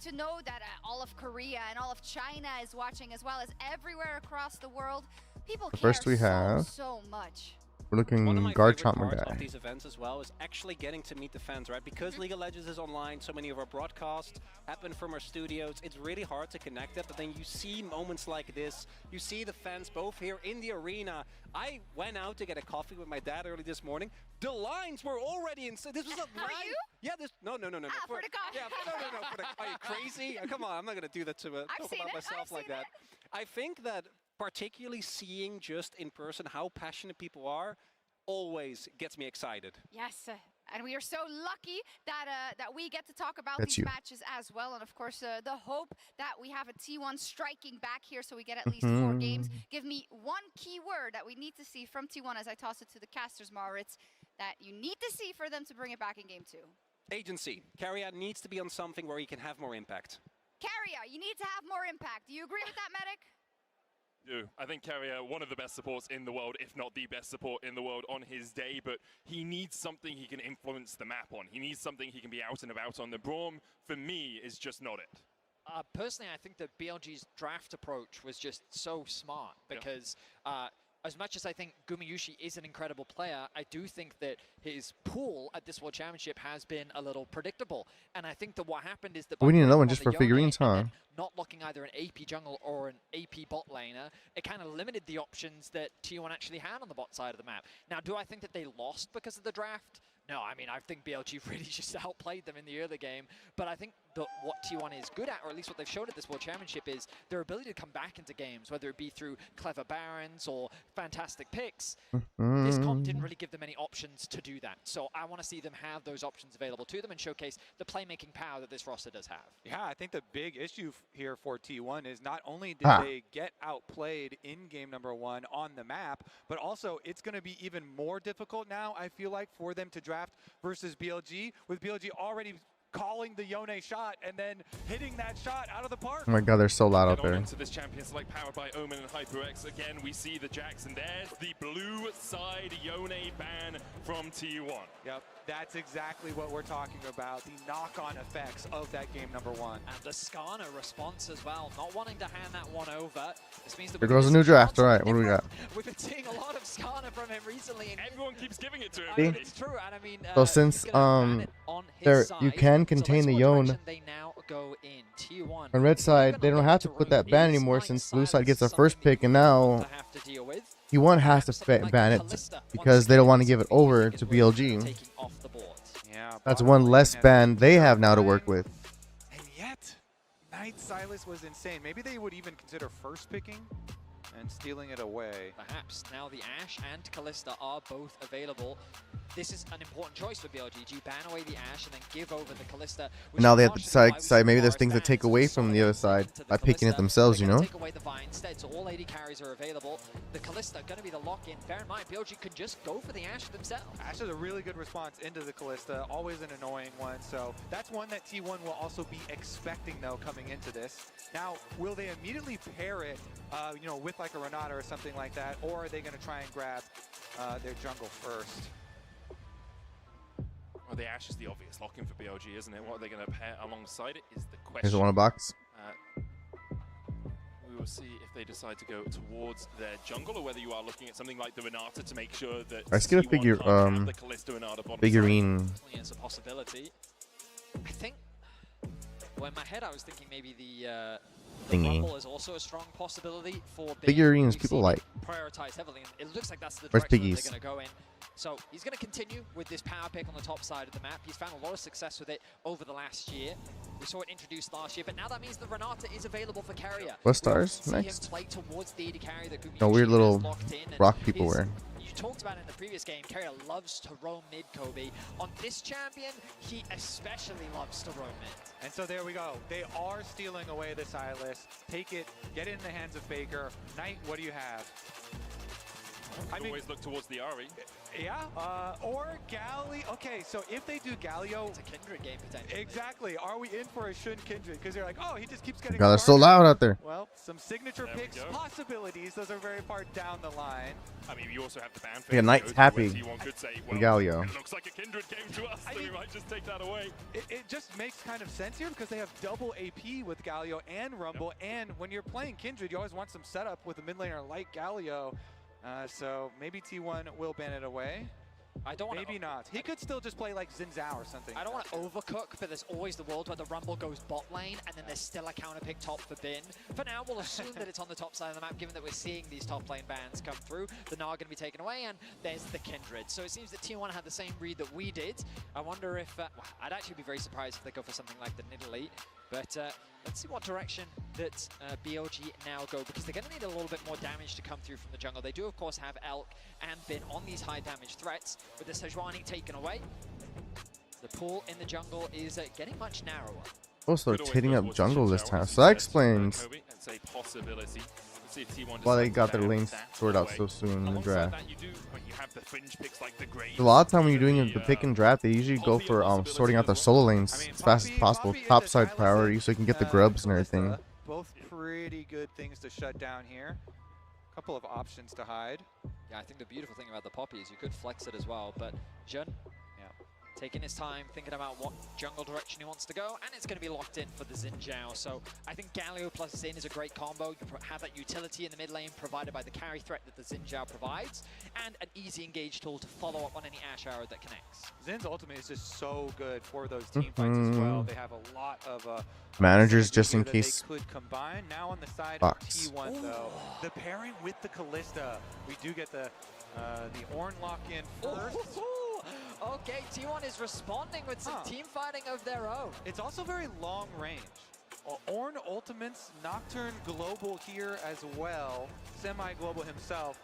to know that all of Korea and all of China is watching as well as everywhere across the world, people care First we have so much. We're looking guard chomper guy. Of these events as well is actually getting to meet the fans, right? Because League of Legends is online, so many of our broadcasts happen from our studios. It's really hard to connect that, but then you see moments like this. You see the fans both here in the arena. I went out to get a coffee with my dad early this morning. The lines were already in. This was a line. Are you? Yeah. This. No. For the coffee. Yeah. No. For the, are you crazy? Come on. I'm not gonna do that to talk about myself like that. I think that particularly seeing just in person how passionate people are always gets me excited. Yes, and we are so lucky that that we get to talk about these matches as well. And of course, the hope that we have a T1 striking back here so we get at least 4 games. Give me one key word that we need to see from T1 as I toss it to the casters, Maurits, that you need to see for them to bring it back in game 2. Agency. Carrier needs to be on something where he can have more impact. Carrier, you need to have more impact. Do you agree with that, Medic? I think Carrier, one of the best supports in the world, if not the best support in the world on his day, but he needs something he can influence the map on. He needs something he can be out and about on. The Braum, for me, is just not it. Personally, I think that BLG's draft approach was just so smart because as much as I think Gumayushi is an incredible player, I do think that his pool at this World Championship has been a little predictable. And I think that what happened is that we need another one just for figurines, huh? Not looking either an AP jungle or an AP bot laner, it kind of limited the options that T1 actually had on the bot side of the map. Now, do I think that they lost because of the draft? No, I mean, I think BLG really just outplayed them in the early game. But I think that what T1 is good at, or at least what they've shown at this World Championship, is their ability to come back into games, whether it be through clever barons or fantastic picks. This comp didn't really give them any options to do that. So I want to see them have those options available to them and showcase the playmaking power that this roster does have. Yeah, I think the big issue here for T1 is not only did they get outplayed in game number 1 on the map, but also it's going to be even more difficult now, I feel like, for them to draft versus BLG, with BLG already calling the Yone shot and then hitting that shot out of the park. Oh my god, they're so loud out there. Into this Champions Select powered by Omen and HyperX. Again, we see the Jax, and there's the blue side Yone ban from T1. Yep, that's exactly what we're talking about, the knock-on effects of that game number 1. And the Skarner response as well, not wanting to hand that one over. This means that there goes a new draft. All right, what do we got? We've been seeing a lot of Skarner from him recently. And everyone keeps giving it to him. See? It's true, and I mean, so since there you can contain the Yone on red side, they don't have to put that ban anymore since blue side gets the first pick, and now T1 has to ban it because they don't want to give it over to BLG. That's one less ban they have now to work with. And yet, Knight Silas was insane. Maybe they would even consider first picking and stealing it away. Perhaps. Now the Ashe and Kalista are both available. This is an important choice for BLG. Do you ban away the Ashe and then give over the Kalista? Now they have to decide maybe there's things to take away from the other side by picking it themselves, you know? Take away the Vine instead, so all AD carries are available. The Kalista going to be the lock-in. Bear in mind, BLG could just go for the Ashe themselves. Ashe is a really good response into the Kalista, always an annoying one, so that's one that T1 will also be expecting, though, coming into this. Now, will they immediately pair it, you know, with like a Renata or something like that, or are they going to try and grab their jungle first? Well, the Ashe is the obvious lock-in for BLG, isn't it? What are they going to pair alongside it is the question. Here's the one box. We will see if they decide to go towards their jungle, or whether you are looking at something like the Renata to make sure that let's get a figure, figurine. It's a possibility. I think, well, in my head I was thinking maybe the Rumble is also a strong possibility for figurines. People like prioritize heavily. And it looks like that's the where's direction Piggies? they're going to go in. So he's going to continue with this power pick on the top side of the map. He's found a lot of success with it over the last year. We saw it introduced last year, but now that means the Renata is available for carrier. What stars see next? him play towards the AD carry that Gumi No weird usually has little locked in, and rock people were. you talked about it in the previous game, Carrier loves to roam mid, Kobe. On this champion, he especially loves to roam mid. And so there we go. They are stealing away the Silas. Take it, get it in the hands of Faker. Knight, what do you have? I mean, always look towards the Ari. Yeah, or Galio. Okay, so if they do Galio, it's a Kindred game potentially. Exactly. Are we in for a Shun Kindred? Because they're like, oh, he just keeps getting. God, they're so loud out there. Well, some signature picks, possibilities. Those are very far down the line. I mean, you also have the ban. Yeah, Knight's happy. Well, Galio. It looks like a Kindred came to us, so we might just take that away. It just makes kind of sense here because they have double AP with Galio and Rumble, and when you're playing Kindred, you always want some setup with a mid laner like Galio. So maybe T1 will ban it away. I don't want maybe not. He could still just play like Xin Zhao or something. I don't want to overcook, but there's always the world where the Rumble goes bot lane and then there's still a counter pick top for Bin. For now, we'll assume that it's on the top side of the map, given that we're seeing these top lane bans come through. The Gnar going to be taken away, and there's the Kindred. So it seems that T1 had the same read that we did. I wonder if, well, I'd actually be very surprised if they go for something like the Nidalee. But let's see what direction that BLG now go, because they're going to need a little bit more damage to come through from the jungle. They do, of course, have Elk and Bin on these high damage threats, with the Sejuani taken away. The pool in the jungle is getting much narrower. Also, they're hitting up jungle this time, so that explains why they got their lanes sorted out so soon in the draft. A lot of time when you're doing the pick and draft, they usually go for sorting out their solo lanes as fast as possible, top side priority, so you can get the grubs and everything. Both pretty good things to shut down here. A couple of options to hide. Yeah, I think the beautiful thing about the Poppy is you could flex it as well, but Jun, taking his time, thinking about what jungle direction he wants to go, and it's going to be locked in for the Xin Zhao. So I think Galio plus Xin is a great combo. You have that utility in the mid lane provided by the carry threat that the Xin Zhao provides, and an easy engage tool to follow up on any Ash Arrow that connects. Xin's ultimate is just so good for those team fights as well. They have a lot of managers just in case. They could combine. Now on the side Box. of T1 though, the pairing with the Callista, we do get the Ornn lock in first. Okay, T1 is responding with some team fighting of their own. It's also very long range. Ornn ultimates Nocturne global here as well, semi-global himself.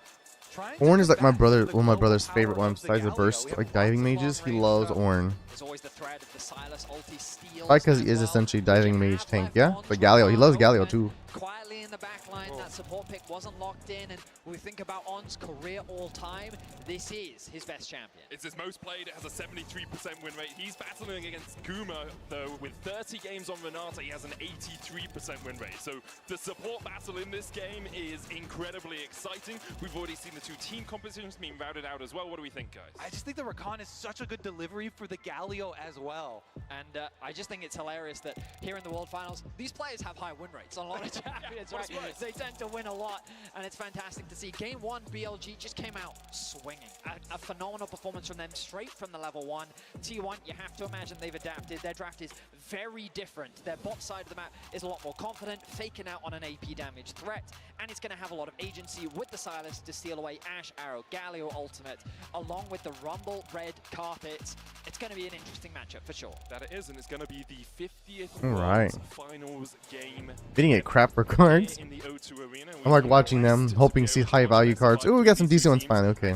Ornn is like my brother, one of my brother's favorite ones besides the burst, like diving mages. He loves Ornn. There's always the threat of the Silas ulti steals. Probably because he is essentially diving mage tank, yeah. But Galio, he loves Galio too. Quietly in the back line, that support pick wasn't locked in, and when we think about Ornn's career all time, this is his best champion. It's his most played, it has a 73% win rate. He's battling against Guma, though, with 30 games on Renata, he has an 83% win rate. So the support battle in this game is incredibly exciting. We've already seen the two team compositions being routed out as well. What do we think, guys? I just think the Rakan is such a good delivery for the Galio as well. And I just think it's hilarious that here in the World Finals, these players have high win rates on a lot of champions, right? They tend to win a lot, and it's fantastic to see. Game 1, BLG just came out swinging. A phenomenal performance from them straight from the level 1. T1, you have to imagine they've adapted. Their draft is very different. Their bot side of the map is a lot more confident, faking out on an AP damage threat, and it's going to have a lot of agency with the Silas to steal away Ash Arrow, Galio ultimate, along with the Rumble red carpet. It's going to be an interesting matchup for sure. That it is, and it's going to be the 50th World Finals game. Getting it crap for cards. In the O2 arena. I'm like watching them, hoping to see high value cards. Ooh, we got some decent ones finally. Okay,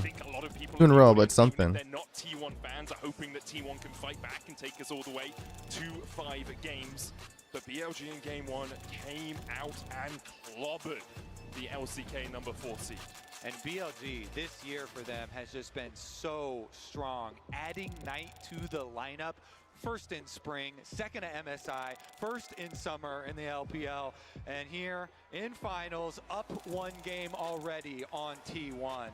2 in a row, but something. They're not T1 fans, are hoping that T1 can fight back and take us all the way to 5 games. But BLG in game 1 came out and clobbered the LCK number 4 seed. And BLG this year for them has just been so strong, adding Knight to the lineup. First in spring, second at MSI, first in summer in the LPL, and here in finals, up 1 game already on T1.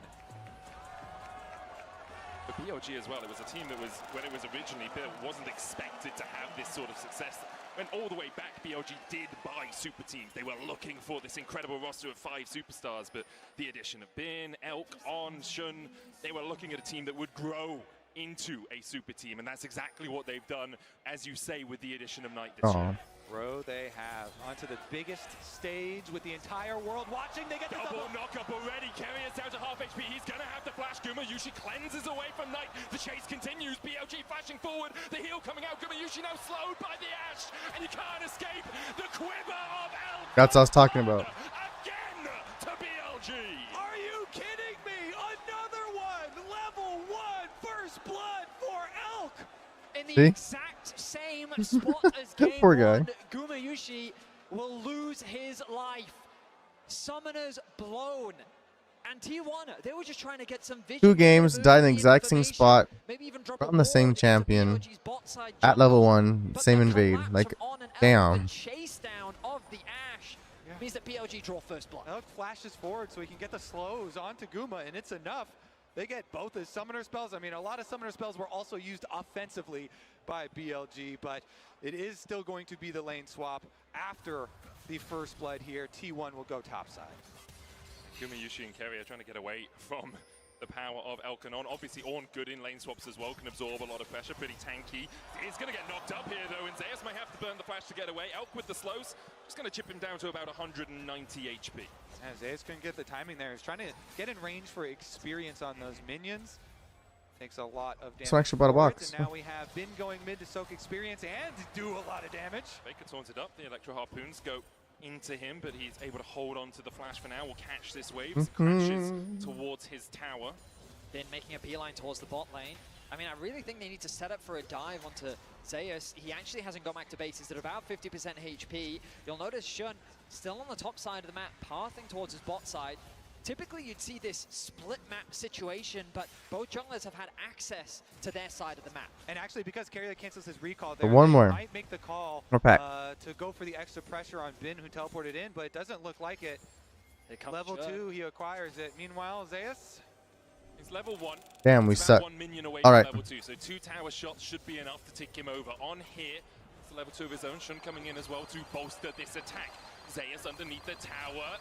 For BLG as well, it was a team that was, when it was originally built, wasn't expected to have this sort of success. Went all the way back, BLG did buy super teams. They were looking for this incredible roster of 5 superstars, but the addition of Bin, Elk, On, Shun, they were looking at a team that would grow into a super team, and that's exactly what they've done, as you say, with the addition of Knight this year. row they have. Onto the biggest stage with the entire world watching. They get the double knock-up already. Carrier's down to half HP. He's going to have to flash. Gumayushi cleanses away from Knight. The chase continues. BLG flashing forward. The heal coming out. Gumayushi now slowed by the Ash. And you can't escape the quiver of Elk. That's what I was talking about. Again to BLG. Are you kidding me? Another one. Level 1 first blood for Elk. In the See? exact same spot as game Poor guy. 1, Gumayushi will lose his life. Summoners blown. And T1, they were just trying to get some vision. 2 games, died in the exact same spot. From the same champion. At level 1, same invade. Like, damn. Chase down of the Ash means that BLG draw first blood. Elk flashes forward so he can get the slows onto Guma, and it's enough. They get both his summoner spells. I mean, a lot of summoner spells were also used offensively by BLG, but it is still going to be the lane swap after the first blood here. T1 will go topside. Gumayushi and Kerry are trying to get away from the power of Elkanon. Obviously, Ornn good in lane swaps as well, can absorb a lot of pressure, pretty tanky. He's going to get knocked up here, though, and Zeus may have to burn the flash to get away. Elk with the slows, just going to chip him down to about 190 HP. And Zeus couldn't get the timing there. He's trying to get in range for experience on those minions. Takes a lot of damage. So I actually bought a box. And now we have Bin going mid to soak experience and do a lot of damage. Baker taunted up, the Electro Harpoons go into him, but he's able to hold on to the flash for now. Will catch this wave, crashes towards his tower. Bin making a beeline towards the bot lane. I mean, I really think they need to set up for a dive onto Zeus. He actually hasn't got back to base. He's at about 50% HP. You'll notice Shun still on the top side of the map, pathing towards his bot side. Typically, you'd see this split map situation, but both junglers have had access to their side of the map. And actually, because Carrier cancels his recall there, one more. might make the call pack. to go for the extra pressure on Bin, who teleported in, but it doesn't look like it. Level 2, he acquires it. Meanwhile, Zeus? He's level 1. Damn, we About suck. 1 minion away All from right. level 2, so 2 tower shots should be enough to tick him over. On here, it's level 2 of his own. Shun coming in as well to bolster this attack. Zeus underneath the tower.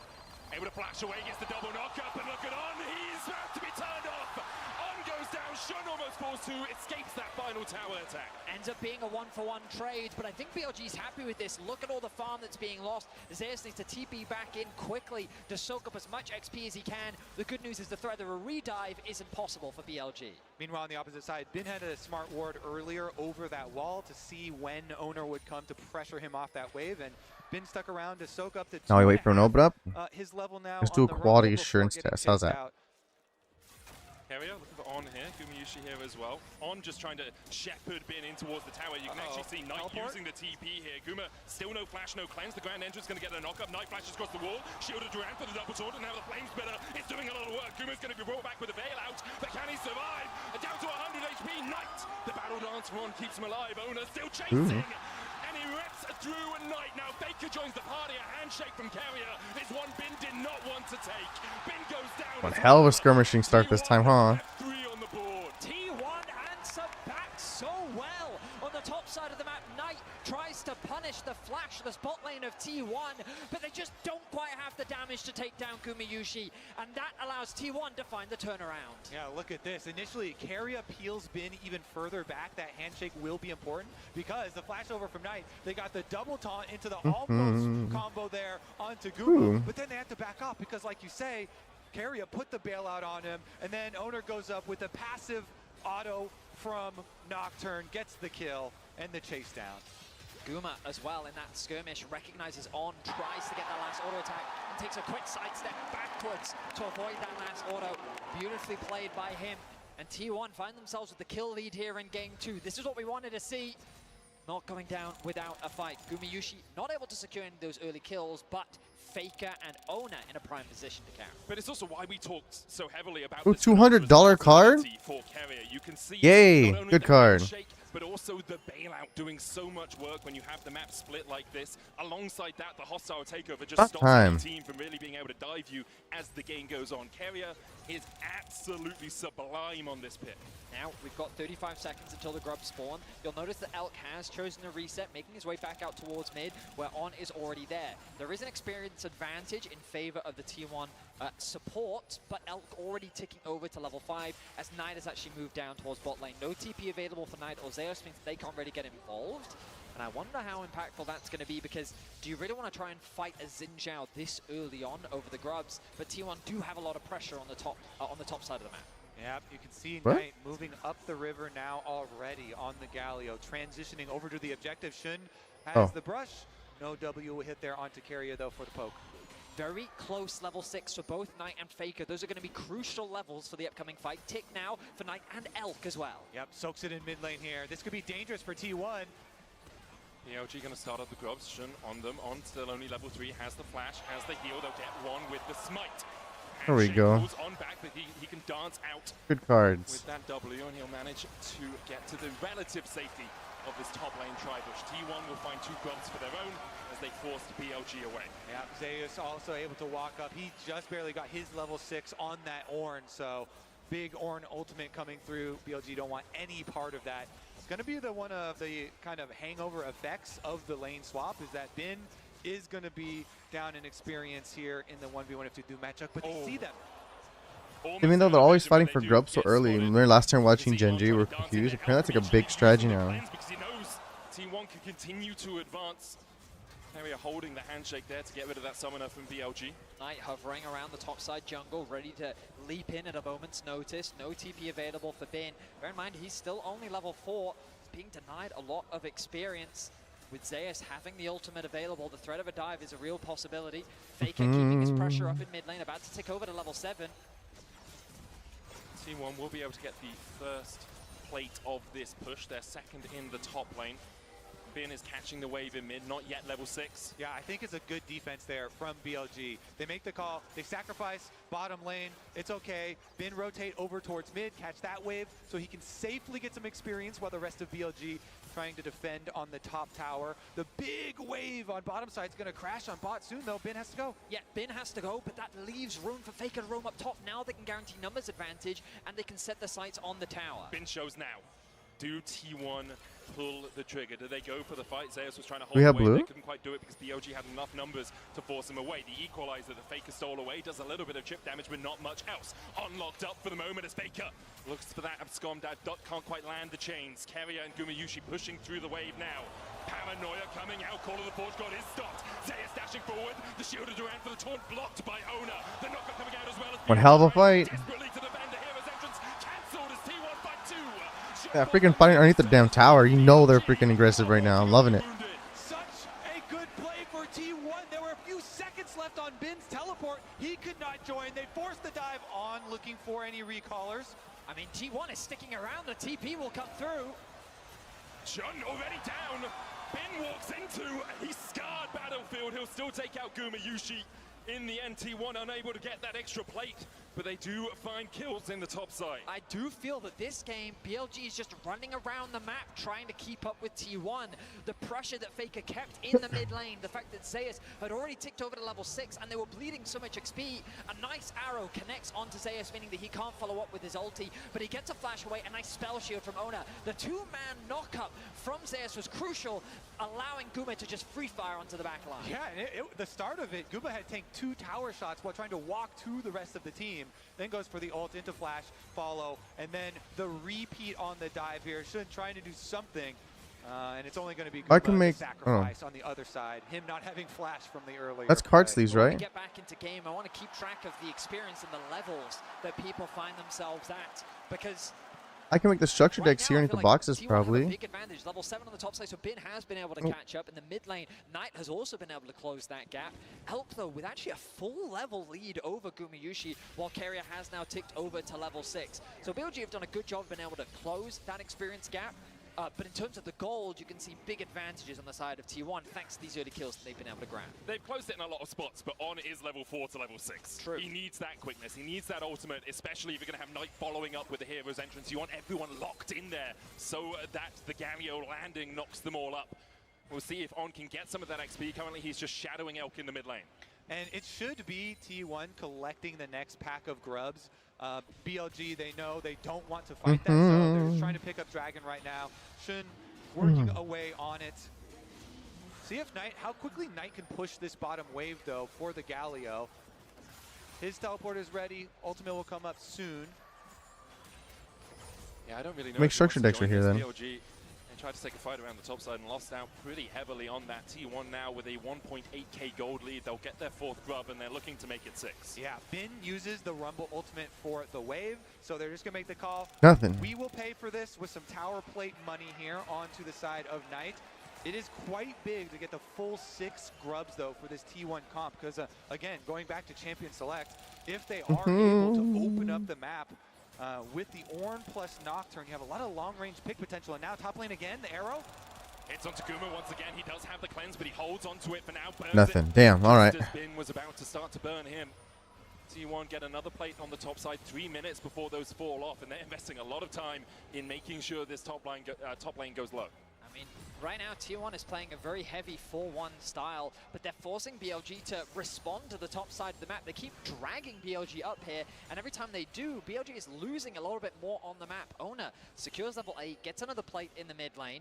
Able to flash away, gets the double knock-up, and look at On, he's about to be turned off! On goes down, Shun almost falls to, escapes that final tower attack. Ends up being a 1-for-1 trade, but I think BLG's happy with this. Look at all the farm that's being lost. Zeus needs to TP back in quickly to soak up as much XP as he can. The good news is the threat of a redive isn't possible for BLG. Meanwhile, on the opposite side, Bin had a smart ward earlier over that wall to see when Owner would come to pressure him off that wave, and Bin stuck around to soak up the Now we wait for an open up. his level now. Let's do a quality assurance test. How's that? Carrier looking for On here, Gumayushi here as well. On just trying to shepherd Bin in towards the tower. You can actually see Knight using the TP here. Guma still no flash, no cleanse. The Grand Entrance going to get a knock-up. Knight flashes across the wall. Shielded Duran for the double sword, and now the Flame Spitter is doing a lot of work. Guma's going to be brought back with a veil out, but can he survive? Down to 100 HP. Knight, the battle dance for On keeps him alive. Owner still chasing. And he rips through a Knight. Now Baker joins the party. A handshake from Carrier is one Bin did not want to take. Bin goes down. One hell of a skirmishing start this time, huh? T1 answer back so well on the top side of the map. Knight tries to punish the flash, the spot lane of T1, but they just don't quite have the damage to take down Gumayushi, and that allows T1 to find the turnaround. Yeah, look at this. Initially, Carrier peels Bin even further back. That handshake will be important because the flash over from Knight, they got the double taunt into the almost combo there onto Guma, but then they have to back up because, like you say, Carrier put the bailout on him, and then Owner goes up with a passive auto from Nocturne, gets the kill, and the chase down. Guma as well in that skirmish recognizes On, tries to get that last auto attack, and takes a quick sidestep backwards to avoid that last auto. Beautifully played by him. And T1 find themselves with the kill lead here in game 2. This is what we wanted to see. Not going down without a fight. Gumayushi not able to secure any of those early kills, but Faker and Owner in a prime position to carry. But it's also why we talked so heavily about Ooh, $200 card? For Carrier. You can see Yay, not only good the card. handshake, but also the bailout doing so much work when you have the map split like this. Alongside that, the hostile takeover just stops time. the team from really being able to dive you as the game goes on. Carrier is absolutely sublime on this pit. Now we've got 35 seconds until the grubs spawn. You'll notice that Elk has chosen to reset, making his way back out towards mid, where On is already there. There is an experience advantage in favor of the T1 support, but Elk already ticking over to level 5 as Knight has actually moved down towards bot lane. No TP available for Knight or Zeus means they can't really get involved. And And I wonder how impactful that's going to be, because do you really want to try and fight a Xin Zhao this early on over the grubs? But T1 do have a lot of pressure on the top side of the map. Yep, you can see What? Knight moving up the river now already on the Galio, transitioning over to the objective. Shun has the brush. No W will hit there onto Keria though for the poke. Very close level 6 for both Knight and Faker. Those are going to be crucial levels for the upcoming fight. Tick now for Knight and Elk as well. Yep, soaks it in mid lane here. This could be dangerous for T1. PLG going to start up the grubs. Shun on them. On still only level 3. Has the flash, has the heal. They'll get one with the smite. There we go. Goes on back, but he can dance out Good cards. with that W, and he'll manage to get to the relative safety of this top lane tri-bush. T1 will find 2 grubs for their own as they force the PLG away. Yeah, Zeus also able to walk up. He just barely got his level 6 on that Ornn, so big Ornn ultimate coming through. BLG don't want any part of that. It's going to be the one of the kind of hangover effects of the lane swap, is that Bin is going to be down in experience here in the 1v1 if they do matchup, but they see them. Even though they're always fighting for grubs so early, when we were last time watching Genji, we're confused. Apparently that's like a big strategy now. Because he knows T1 can continue to advance. Carrier holding the handshake there to get rid of that summoner from BLG. Knight hovering around the top side jungle, ready to leap in at a moment's notice. No TP available for Bin. Bear in mind, he's still only level 4. He's being denied a lot of experience. With Zeus having the ultimate available, the threat of a dive is a real possibility. Faker keeping his pressure up in mid lane, about to tick over to level 7. T1 will be able to get the first plate of this push. They're second in the top lane. Bin is catching the wave in mid, not yet level 6. Yeah, I think it's a good defense there from BLG. They make the call, they sacrifice bottom lane, it's okay. Bin rotate over towards mid, catch that wave, so he can safely get some experience while the rest of BLG trying to defend on the top tower. The big wave on bottom side is going to crash on bot soon though. Bin has to go. Yeah, Bin has to go, but that leaves room for Faker to roam up top. Now they can guarantee numbers advantage, and they can set their sights on the tower. Bin shows now. Do T1 pull the trigger? Do they go for the fight? Zeus was trying to hold We have away. blue? They couldn't quite do it because BLG had enough numbers to force him away. The equalizer, the Faker stole away, does a little bit of chip damage, but not much else. Unlocked up for the moment as Faker looks for that abscond. That dot can't quite land the chains. Keria and Gumayushi pushing through the wave now. Paranoia coming out. Call of the Forge God is stopped. Zeus dashing forward. The shield of Durant for the taunt blocked by Ona. The knocker coming out as well as One hell of a fight. desperately to defend the hero's entrance. Cancelled as T1 by 2. Yeah, freaking fighting underneath the damn tower. You know they're freaking aggressive right now. I'm loving it. Such a good play for T1. There were a few seconds left on Bin's teleport. He could not join. They forced the dive on, looking for any recallers. I mean, T1 is sticking around. The TP will come through. Shun already down. Bin walks into a scarred battlefield. He'll still take out Gumayushi. In the end, T1 unable to get that extra plate, but they do find kills in the top side. I do feel that this game, BLG is just running around the map trying to keep up with T1. The pressure that Faker kept in the mid lane, the fact that Zeus had already ticked over to level 6 and they were bleeding so much XP, a nice arrow connects onto Zeus, meaning that he can't follow up with his ulti, but he gets a flash away, a nice spell shield from Ona. The 2-man knock-up from Zeus was crucial, allowing Guma to just free fire onto the back line. Yeah, and the start of it, Guma had tanked 2 tower shots while trying to walk to the rest of the team. Then goes for the ult into flash, follow, and then the repeat on the dive here. Shun trying to do something, and it's only going to be I can make sacrifice on the other side. Him not having flash from the earlier. That's card play. sleeves, When right? we get back into game, I want to keep track of the experience and the levels that people find themselves at, because I can make the structure decks here I underneath feel the like boxes T1 have a probably. big advantage. Level 7 on the top side, so Bin has been able to catch up in the mid lane. Knight has also been able to close that gap. Elk, though, with actually a full level lead over Gumayushi, while Keria has now ticked over to level 6. So BLG have done a good job of being able to close that experience gap. But in terms of the gold, you can see big advantages on the side of T1 thanks to these early kills that they've been able to grab. They've closed it in a lot of spots, but On is level 4 to level 6. True. He needs that quickness. He needs that ultimate, especially if you're going to have Knight following up with the hero's entrance. You want everyone locked in there so that the Gamio landing knocks them all up. We'll see if On can get some of that XP. Currently, he's just shadowing Elk in the mid lane. And it should be T1 collecting the next pack of grubs. BLG, they know they don't want to fight that, so they're just trying to pick up Dragon right now. Shun working away on it. See if Knight, how quickly Knight can push this bottom wave though for the Galio. His teleport is ready. Ultimate will come up soon. Yeah, I don't really know. Make if he wants structure to decks join right here this then. BLG tried to take a fight around the top side and lost out pretty heavily on that. T1 now with a 1.8k gold lead. They'll get their 4th grub and they're looking to make it 6. Yeah, Bin uses the Rumble ultimate for the wave, so they're just going to make the call. Nothing. We will pay for this with some tower plate money here onto the side of Knight. It is quite big to get the full 6 grubs, though, for this T1 comp, because, again, going back to Champion Select, if they are able to open up the map with the Ornn plus Nocturne, you have a lot of long-range pick potential. And now top lane again, the arrow. Hits onto Guma once again. He does have the cleanse, but he holds onto it for now. Burns Nothing. it. Damn. All right. Bin was about to start to burn him. T1 get another plate on the top side 3 minutes before those fall off, and they're investing a lot of time in making sure this top lane goes low. I mean, right now T1 is playing a very heavy 4-1 style, but they're forcing BLG to respond to the top side of the map. They keep dragging BLG up here, and every time they do, BLG is losing a little bit more on the map. Ona secures level 8, gets another plate in the mid lane,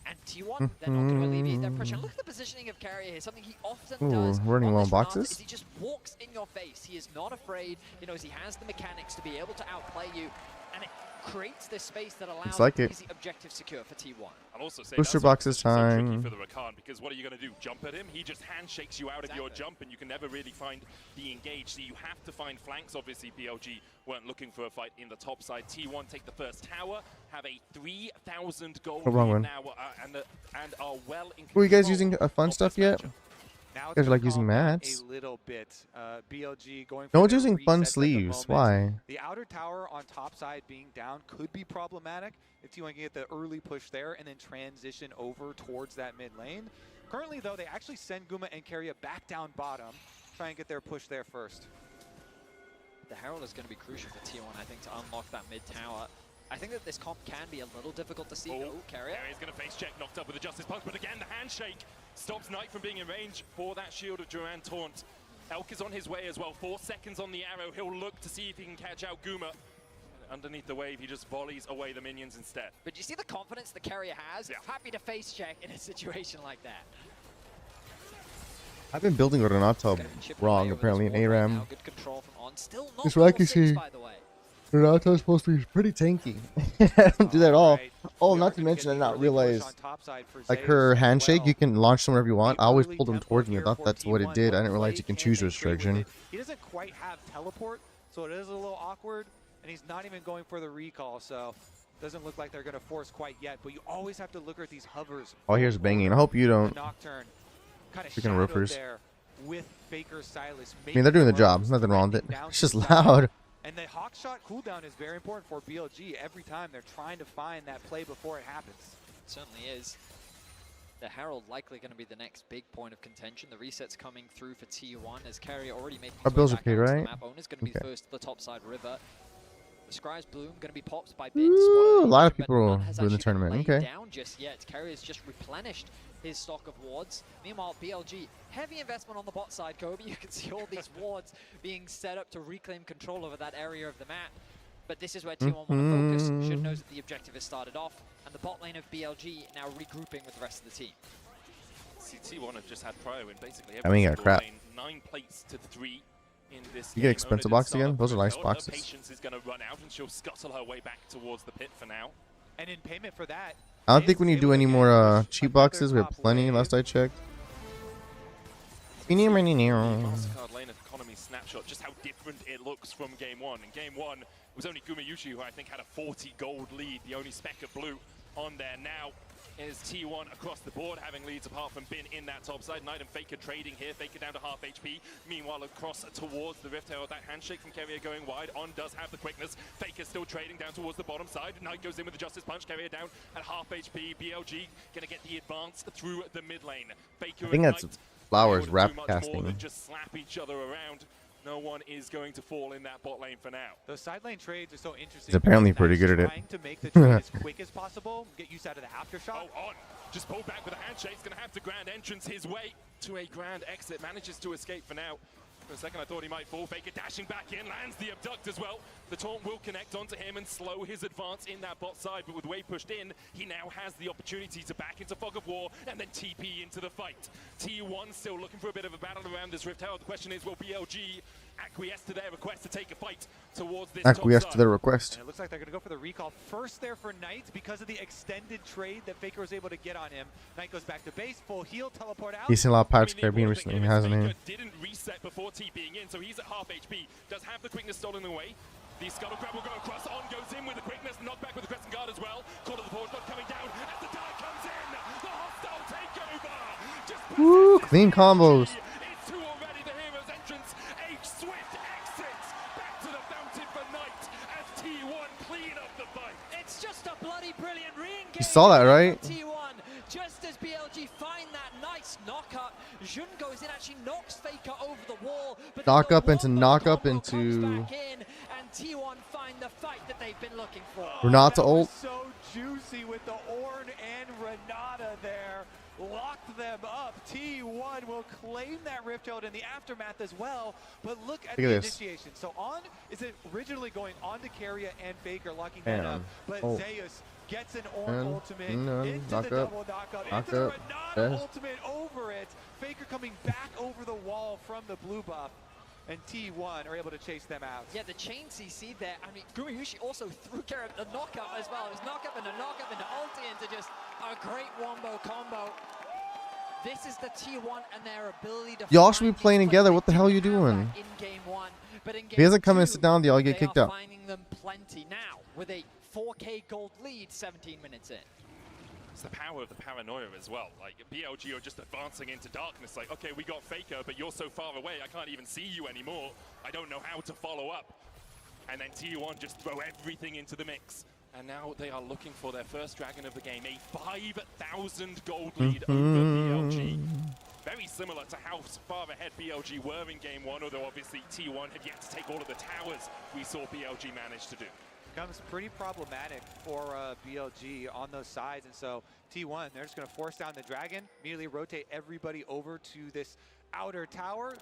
and T1, they're not going to alleviate their pressure. Look at the positioning of Carrier here, something he often does. Running low on boxes? Is he just walks in your face. He is not afraid. He knows he has the mechanics to be able to outplay you, and it creates this space that allows easy objective secure for T1. I'll also say Booster that's boxes so time. tricky for the Rakan, because what are you going to do? Jump at him? He just handshakes you out of your jump, and you can never really find the engage. So you have to find flanks. Obviously, BLG weren't looking for a fight in the top side. T1 take the first tower, have a 3,000 gold lead now, and are well in control. Are you guys using fun stuff yet? Now You guys are like using mats. A little bit. BLG going No for one's their using fun resets at the sleeves. moment. Why? The outer tower on top side being down could be problematic if T1 can get the early push there and then transition over towards that mid lane. Currently, though, they actually send Guma and Keria back down bottom, try and get their push there first. The Herald is going to be crucial for T1, I think, to unlock that mid tower. I think that this comp can be a little difficult to see. Carrier. Carrier's going to face check, knocked up with a Justice Punch, but again, the handshake stops Knight from being in range for that Shield of Duran taunt. Elk is on his way as well, 4 seconds on the arrow. He'll look to see if he can catch out Guma. Underneath the wave, he just volleys away the minions instead. But you see the confidence the Carrier has? Yeah. Happy to face check in a situation like that. I've been building Renato wrong, apparently, in ARAM. Now, good control from On. Still not It's what I can level 6, see. by the way. Renato's supposed to be pretty tanky. I don't do that at all. Oh, not to mention I did not realize, like her handshake, you can launch them wherever you want. I always pulled them towards me. I thought that's what it did. I didn't realize you can choose restriction. He doesn't quite have teleport, so it is a little awkward, and he's not even going for the recall, so doesn't look like they're going to force quite yet, but you always have to look at these hovers. Oh, here's banging. I hope you don't. Nocturne kind of Freaking roofers. there with Faker Silas. I mean, they're doing the job. Nothing wrong with it. It's just loud. And the hawk shot cooldown is very important for BLG. Every time they're trying to find that play before it happens. It certainly is. The Herald likely going to be the next big point of contention. The resets coming through for T1 as Carrier already making Our his way bills are back paid, onto the right? map. Owner's going to be Okay. first to the top side river. The Scry's Bloom going to be popped by Bin. Ooh, a lot of but people none has doing the actually tournament. laid Okay. down just yet. Carrier's just replenished his stock of wards. Meanwhile, BLG, heavy investment on the bot side, Kobe. You can see all these wards being set up to reclaim control over that area of the map. But this is where T1 want to focus. Should knows that the objective has started off, and the bot lane of BLG now regrouping with the rest of the team. T1 have just had prio in basically I mean, every yeah, crap. lane. 9 plates to 3 in this You get game. expensive Ona box did start again? off Those are with nice her boxes. patience is going to run out, and she'll scuttle her way back towards the pit for now. And in payment for that, I don't think we need to do any more cheap boxes. We have plenty last I checked. Mastercard lane economy snapshot, just how different it looks from game 1. In game 1, it was only Gumayushi who I think had a 40 gold lead, the only speck of blue on there. Now is T1 across the board having leads apart from Bin in that top side. Knight and Faker trading here. Faker down to half HP. Meanwhile, across towards the Rift Herald, that handshake from Carrier going wide. On does have the quickness. Faker still trading down towards the bottom side. Knight goes in with the Justice Punch. Carrier down at half HP. BLG gonna get the advance through the mid lane. Faker I think and that's Knight Flowers able to do much more rapcasting. than just slap each other around. No one is going to fall in that bot lane for now. those side lane trades are so interesting. He's apparently because pretty Knight's good at it. trying to make the trade as quick as possible, get use out of the aftershock. Oh, on. Just pulled back with a handshake. He's going to have to grand entrance his way to a grand exit. Manages to escape for now. For a second, I thought he might fall. Faker dashing back in, lands the abduct as well. The taunt will connect onto him and slow his advance in that bot side, but with Wave pushed in, he now has the opportunity to back into Fog of War and then TP into the fight. T1 still looking for a bit of a battle around this Rift Herald. The question is, will BLG acquiesce to their request to take a fight towards this Acquiesce top to their side. request. And it looks like they're going to go for the recall first there for Knight because of the extended trade that Faker was able to get on him. Knight goes back to base, full heal, teleport out. He's seen a lot of Pirates of the Caribbean recently, hasn't he? Didn't reset before TPing in, so he's at half HP. Does have the quickness stolen away. The scuttle grab will go across. On goes in with the quickness. Knockback with the crescent guard as well. Call to the forge, not coming down. As the die comes in, the hostile takeover. Just Woo, clean combos. it's two already. The hero's entrance. A swift exit back to the fountain for Knight as T1 clean up the fight. It's just a bloody brilliant re-engage. You saw that, right? T1, just as BLG find that nice knock-up, Jun goes in, actually knocks Faker over the wall. But Knock up into knock up into. and T1 find the fight that they've been looking for. Renata ult. So juicy with the Ornn and Renata there. Locked them up. T1 will claim that Rift Herald in the aftermath as well. But look at the initiation. So On is it originally going on to Keria and Faker, locking that up. But Zeus gets an Ornn ultimate into the double knockup, into the Renata ultimate over it. Faker coming back over the wall from the blue buff. And T1 are able to chase them out. Yeah, the chain CC there. I mean, Gumayushi also threw care of the knockup as well. It was knockup into ulti into just a great wombo combo. This is the T1 and their ability to. Y'all should be playing together. What the hell are you doing? In game one, but in game If he doesn't come two, and sit down, y'all get kicked they are out. finding them plenty now with a 4K gold lead 17 minutes in. It's the power of the paranoia as well. Like, BLG are just advancing into darkness. Like, okay, we got Faker, but you're so far away, I can't even see you anymore. I don't know how to follow up. And then T1 just throw everything into the mix. And now they are looking for their first dragon of the game, a 5,000 gold lead over BLG. Very similar to how far ahead BLG were in game one, although obviously T1 had yet to take all of the towers we saw BLG manage to do. Becomes pretty problematic for BLG on those sides, and so T1, they're just going to force down the dragon, immediately rotate everybody over to this outer tower.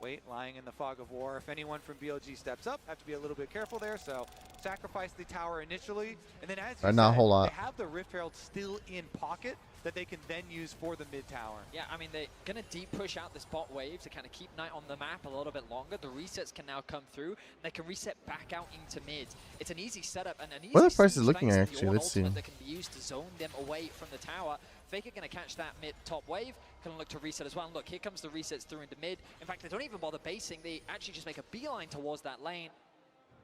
Wait, lying in the fog of war. If anyone from BLG steps up, have to be a little bit careful there, so sacrifice the tower initially, and then as you said, not a whole lot. They have the Rift Herald still in pocket that they can then use for the mid tower. Yeah, I mean, they're going to deep push out this bot wave to kind of keep Knight on the map a little bit longer. The resets can now come through, and they can reset back out into mid. It's an easy setup and an easy What are the prices siege looking thanks at, to the actually? Ornn Let's see. ultimate that can be used to zone them away from the tower. Faker going to catch that mid top wave, going to look to reset as well. And look, here comes the resets through into mid. In fact, they don't even bother basing. They actually just make a beeline towards that lane.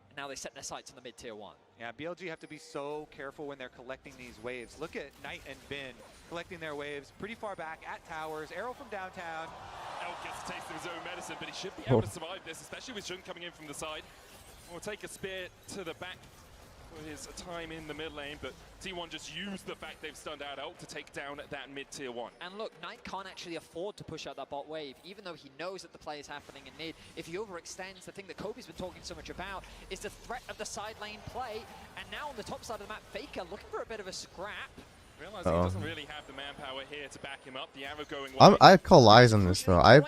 And now they set their sights on the mid tier 1. Yeah, BLG have to be so careful when they're collecting these waves. Look at Knight and Bin collecting their waves pretty far back at towers. Arrow from downtown. Elk gets a taste of his own medicine, but he should be able to survive this, especially with Jun coming in from the side. We'll take a spear to the back for his time in the mid lane, but T1 just used the fact they've stunned out Elk to take down that mid tier 1. And look, Knight can't actually afford to push out that bot wave, even though he knows that the play is happening in mid. If he overextends, the thing that Kobe's been talking so much about is the threat of the side lane play. And now on the top side of the map, Faker looking for a bit of a scrap. Realizing he doesn't really have the manpower here to back him up. The arrow going wide. I call lies on this though. I've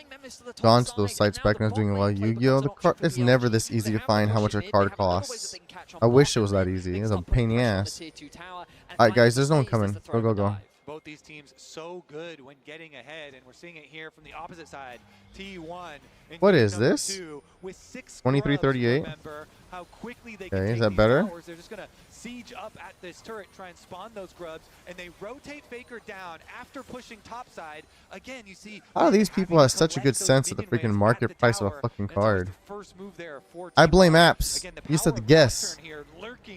gone to those sites back when I was doing a lot of Yu-Gi-Oh. The card, it's never this easy to find how much a card costs. I wish it was that easy. It's a pain in the ass. Alright guys, there's no one coming. Go, go, go. Both these teams so good when getting ahead, and we're seeing it here from the opposite side. T1. What is this? 2338. How quickly they Okay, can is take that these better? towers. They're just going to siege up at this turret, try and spawn those grubs, and they rotate Faker down after pushing topside. Again, you see. How do these people have such a good sense of the freaking market price of a fucking card? I blame apps. You just have to guess.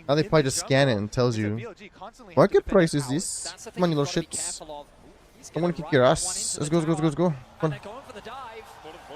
Now they probably just scan it and tells you market price is this. Come on, you little shits. I want to kick your ass. Let's go, let's go, let's go, let's go. Come on.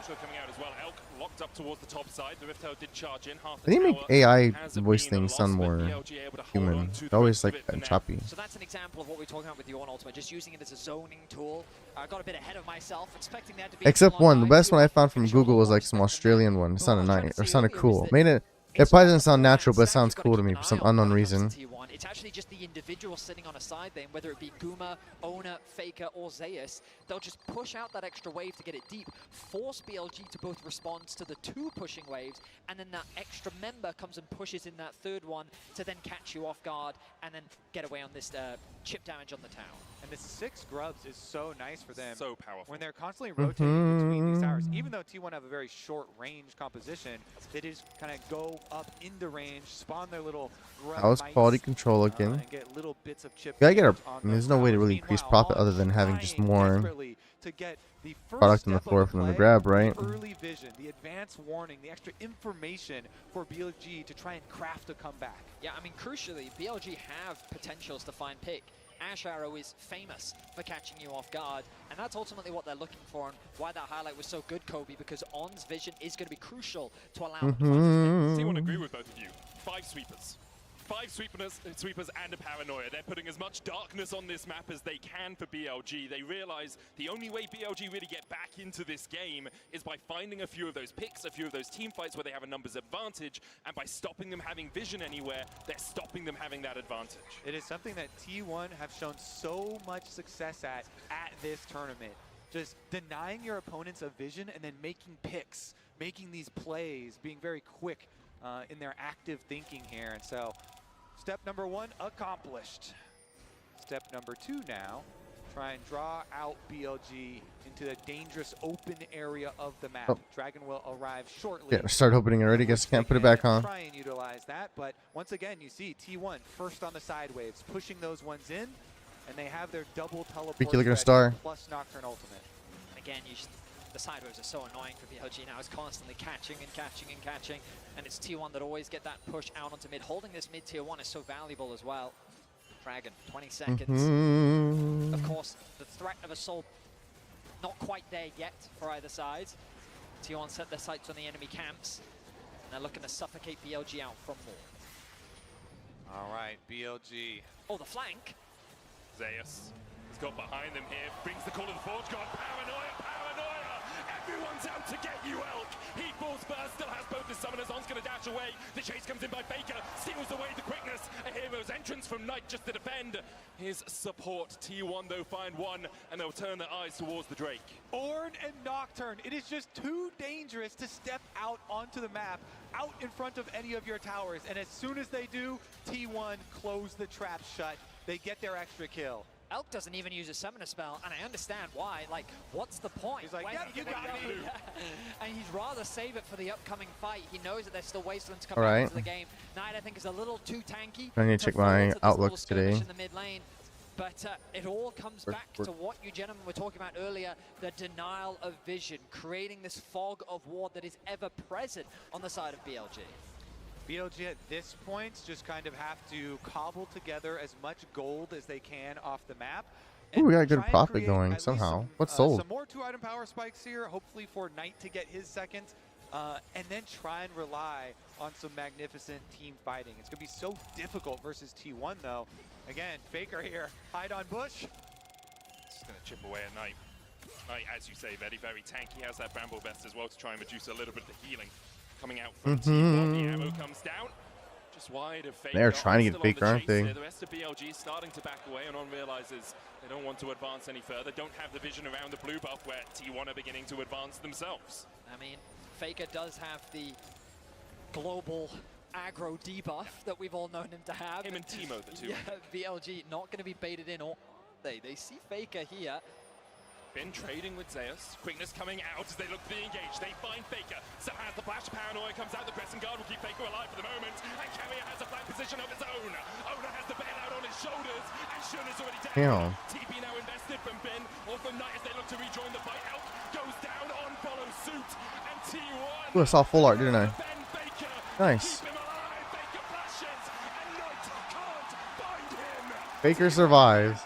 Coming out as well. Elk locked up towards the top side. The Rift Herald did charge in. Half the They make tower AI has voice been things lost, sound but more BLG able to hold human. on to the They're always rest of like it for now. choppy. So that's an example of what we're talking about with the Ornn ultimate, just using it as a zoning tool. I got a bit ahead of myself, expecting there to be Except one. The best one I found from Google was like some Australian one. It sounded nice. Or sounded cool. Made it. It probably doesn't sound natural, but it sounds cool to me for some unknown reason. It's actually just the individual sitting on a side lane, whether it be Guma, Ona, Faker, or Zeus. They'll just push out that extra wave to get it deep, force BLG to both respond to the 2 pushing waves, and then that extra member comes and pushes in that 3rd one to then catch you off guard and then get away on this chip damage on the tower. And the 6 grubs is so nice for them. So powerful. When they're constantly rotating between these towers. Even though T1 have a very short range composition, they just kind of go up into range, spawn their little grub That was mites, quality control again. and get little bits of chip. You gotta get damage a. on I mean, there's those no way to towers. really increase Meanwhile, profit On other than having just trying more desperately to get the first product on the step floor of for them to play, grab, right? The early vision, the advanced warning, the extra information for BLG to try and craft a comeback. Yeah, I mean, crucially, BLG have potentials to find pick. Ash Arrow is famous for catching you off guard, and that's ultimately what they're looking for, and why that highlight was so good, Kobe, because On's vision is going to be crucial to allow them to find his pick. I agree with both of you. 5 sweepers. 5 sweepers and a paranoia. They're putting as much darkness on this map as they can for BLG. They realize the only way BLG really get back into this game is by finding a few of those picks, a few of those team fights where they have a numbers advantage, and by stopping them having vision anywhere, they're stopping them having that advantage. It is something that T1 have shown so much success at this tournament. Just denying your opponents a vision and then making picks, making these plays, being very quick in their active thinking here. And so step number 1 accomplished. Step number 2 now, try and draw out BLG into the dangerous open area of the map. Oh. Dragon will arrive shortly. Yeah, start opening already. Guess can't put it back on. Try and utilize that, but once again, you see T1 first on the side waves, pushing those ones in, and they have their double teleport Freaky looking ready, star. plus Nocturne ultimate. Again, the sideways are so annoying for BLG now. It's constantly catching and catching and catching, and it's T1 that always get that push out onto mid. Holding this mid tier 1 is so valuable as well. Dragon, 20 seconds. Of course, the threat of a soul not quite there yet for either side. T1 set their sights on the enemy camps, and they're looking to suffocate BLG out from more. All right, BLG. Oh, the flank. Zeus has got behind them here, brings the call of the Forge God. Paranoia, paranoia! Everyone's out to get you, Elk! He falls first, still has both his summoners. On's gonna dash away. The chase comes in by Faker, steals away the quickness. A hero's entrance from Knight just to defend. His support, T1 though find one, and they'll turn their eyes towards the Drake. Ornn and Nocturne, it is just too dangerous to step out onto the map, out in front of any of your towers. And as soon as they do, T1 close the trap shut. They get their extra kill. Elk doesn't even use a summoner spell, and I understand why. Like, what's the point? He's like, Where's yep, he you gonna got go? me. And he'd rather save it for the upcoming fight. He knows that there's still ways for them to come All back right. into the game. Knight, I think, is a little too tanky. I need to check fall my into this little outlooks skirmish today. in the mid lane. But it all comes back to what you gentlemen were talking about earlier, the denial of vision, creating this fog of war that is ever present on the side of BLG. BLG at this point just kind of have to cobble together as much gold as they can off the map. Ooh, we got a good try and profit create going at least somehow. some, What's sold? Some more 2-item power spikes here, hopefully for Knight to get his second, and then try and rely on some magnificent team fighting. It's going to be so difficult versus T1 though. Again, Faker here, hide on bush. Just going to chip away at Knight. Knight, as you say, very, very tanky. Has that Bramble Vest as well to try and reduce a little bit of the healing coming out from T1. The ammo comes down. Just wide of Faker. They're trying to get Still on Faker, the aren't chase they? here. The rest of BLG is starting to back away, and On realizes they don't want to advance any further. Don't have the vision around the blue buff where T1 are beginning to advance themselves. I mean, Faker does have the global aggro debuff that we've all known him to have. Him and Teemo, the two. Yeah, BLG not going to be baited in, or they see Faker here. Been trading with Zeus. Quickness coming out as they look to be engaged. They find Faker. So has the flash. Paranoia comes out. The Crescent Guard will keep Faker alive for the moment. And Carrier has a flank position of his own. Owner has the bailout on his shoulders. And Shun is already down. TP now invested from Bin. Or from Knight as they look to rejoin the fight. Elk goes down on follow suit. And T1. Ooh, I saw full art, didn't I? Nice. Faker flashes. And Knight can't find him. Faker survives.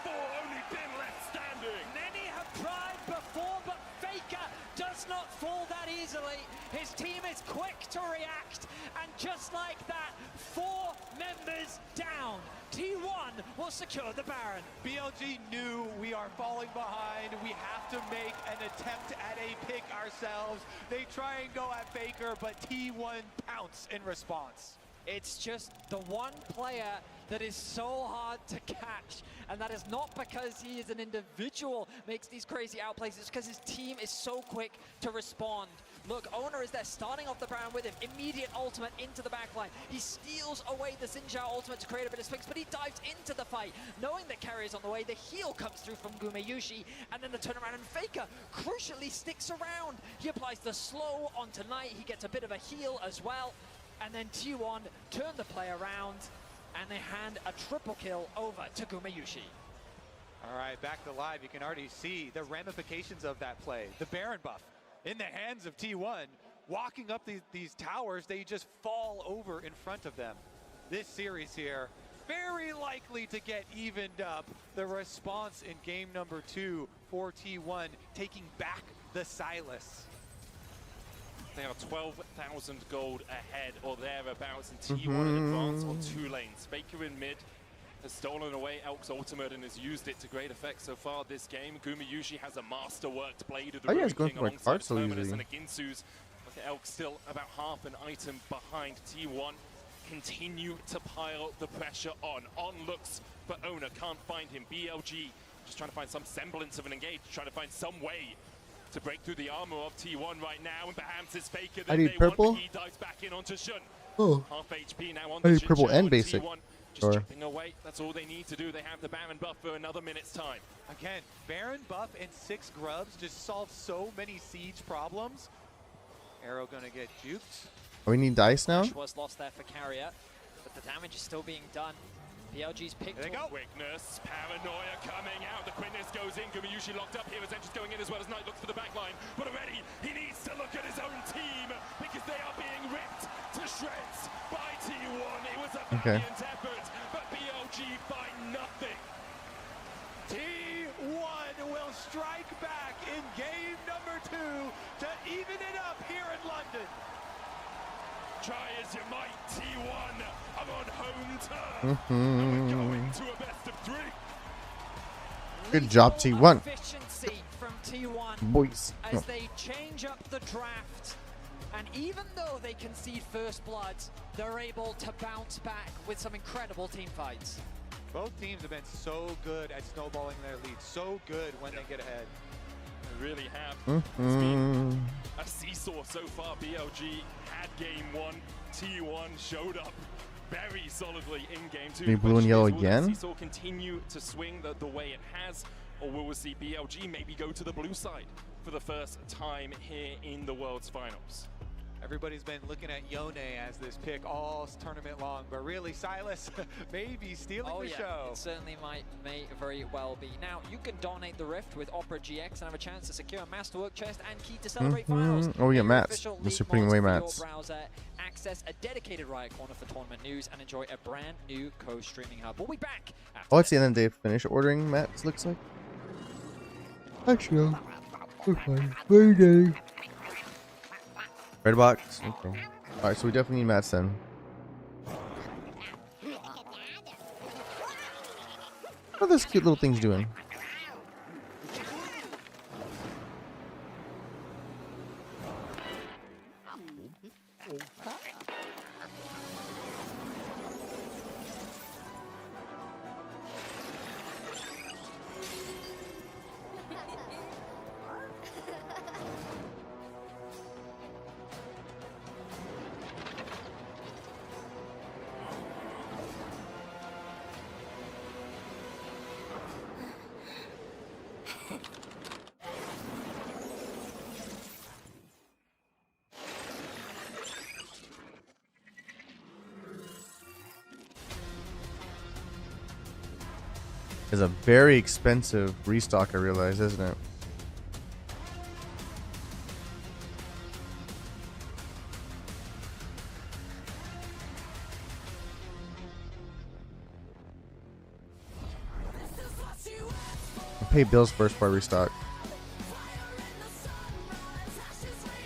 Many have tried before, but Faker does not fall that easily. His team is quick to react, and just like that, 4 members down. T1 will secure the Baron. BLG knew we are falling behind. We have to make an attempt at a pick ourselves. They try and go at Faker, but T1 pounce in response. It's just the one player that is so hard to catch, and that is not because he is an individual makes these crazy outplays, it's because his team is so quick to respond. Look, Owner is there starting off the Baron with him. Immediate ultimate into the backline. He steals away the Xinjiao ultimate to create a bit of space, but he dives into the fight. Knowing that carry is on the way, the heal comes through from Gumeyushi, and then the turnaround, and Faker crucially sticks around. He applies the slow onto Knight. He gets a bit of a heal as well. And then T1 turn the play around, and they hand a triple kill over to Gumeyushi. All right, back to live. You can already see the ramifications of that play. The Baron buff in the hands of T1, walking up these towers, they just fall over in front of them. This series here, very likely to get evened up. The response in game number 2 for T1, taking back the Silas. They are 12,000 gold ahead or thereabouts, and T1 in advance on 2 lanes. Faker in mid has stolen away Elk's ultimate and has used it to great effect so far this game. Gumeyushi has a masterworked blade of the Ruin King alongside Terminus and a Ginsu's. Look at Elk still about half an item behind. T1 continue to pile the pressure on. On looks for Owner, can't find him. BLG just trying to find some semblance of an engage, trying to find some way to break through the armor of T1 right now, and perhaps it's Faker that they want, but he dives back in onto Shun. Oh. Half HP now on I the need purple and basic. T1 just chipping away. That's all they need to do. They have the Baron buff for another minute's time. Again, Baron buff and 6 grubs just solve so many siege problems. Arrow gonna get juked. We need dice now? Was lost there for Carrier, but the damage is still being done. PLG's picked. There they go. Quickness, paranoia coming out. The quickness goes in. Gumeyushi locked up here as Entrance going in as well as Knight looks for the back line. But already he needs to look at his own team because they are being ripped to shreds by T1. It was a valiant effort, but BLG find nothing. T1 will strike back in game number 2 to even it up here in London. Try as you might, T1 are on home turf. And we're going to a best of 3. Good job, T1. Efficiency from T1 Boys. as they change up the draft. And even though they concede first blood, they're able to bounce back with some incredible team fights. Both teams have been so good at snowballing their lead, so good when they get ahead. They really have. It's been a seesaw so far. BLG had game 1. T1 showed up very solidly in game 2. Blue and yellow again? Will seesaw continue to swing the way it has, or will we see BLG maybe go to the blue side for the first time here in the World's Finals? Everybody's been looking at Yone as this pick all tournament long, but really Silas may be stealing the show. It certainly may very well be. Now, you can dominate the Rift with Opera GX and have a chance to secure a Masterwork chest and key to celebrate finals. Oh, we got mats. Just putting away mats. Browser, access a dedicated Riot Corner for tournament news, and enjoy a brand new co-streaming hub. We'll be back. Oh, it's the end of the day. Finish ordering mats, looks like. Actually, okay. Red box. Okay. Alright, so we definitely need mats then. What are those cute little things doing? Is a very expensive restock, I realize, isn't it? I'll pay bills first before I restock.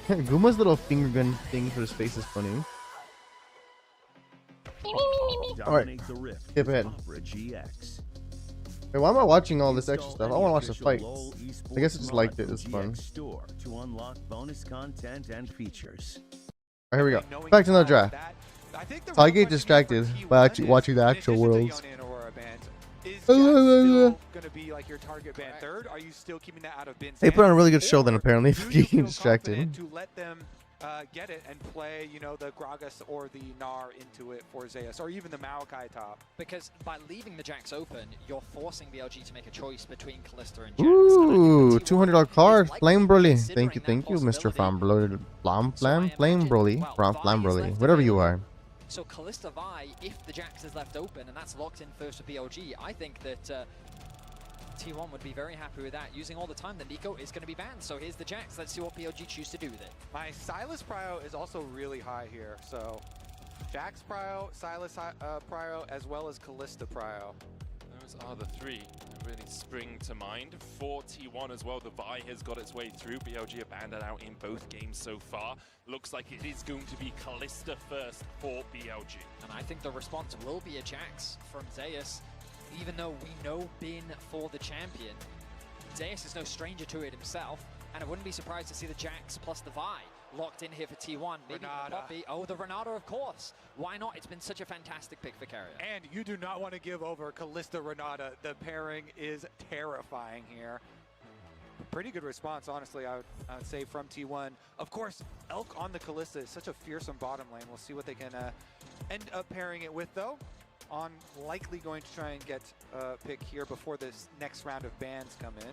Guma's little finger gun thing for his face is funny. Alright, skip ahead. Hey, why am I watching all this extra stuff? I want to watch the fights. I guess I just liked it. It's fun. To unlock bonus content and features. Alright, here we go. Back to another draft. So I get distracted by actually watching the actual worlds. Is Is Jax still going to be like your target ban third? Are you still keeping that out of Bin's They hand? put on a really good show then, apparently, Do for you getting feel distracted. confident to let them get it and play, you know, the Gragas or the Gnar into it for Zeus, or even the Maokai top? Because by leaving the Jax open, you're forcing BLG to make a choice between Callista and Jax. Ooh, $200 card, Flame Broly. Thank you, Mr. Flame Broly, Flame Broly, whatever you are. So Callista Vi, if the Jax is left open, and that's locked in first for BLG, I think that T1 would be very happy with that. Using all the time, the Nico is going to be banned. So here's the Jax. Let's see what BLG choose to do with it. My Silas prio is also really high here. So Jax prio, Silas prio, as well as Callista prio. Those are the three that really spring to mind. For T1 as well, the Vi has got its way through. BLG abandoned out in both games so far. Looks like it is going to be Callista first for BLG. And I think the response will be a Jax from Zeus. Even though we know Bin for the champion, Zeus is no stranger to it himself, and I wouldn't be surprised to see the Jax plus the Vi locked in here for T1. Maybe the Poppy. Oh, the Renata, of course. Why not? It's been such a fantastic pick for Carrier. And you do not want to give over Callista Renata. The pairing is terrifying here. Pretty good response, honestly, I would say, from T1. Of course, Elk on the Callista is such a fearsome bottom lane. We'll see what they can end up pairing it with, though. On likely going to try and get a pick here before this next round of bans come in.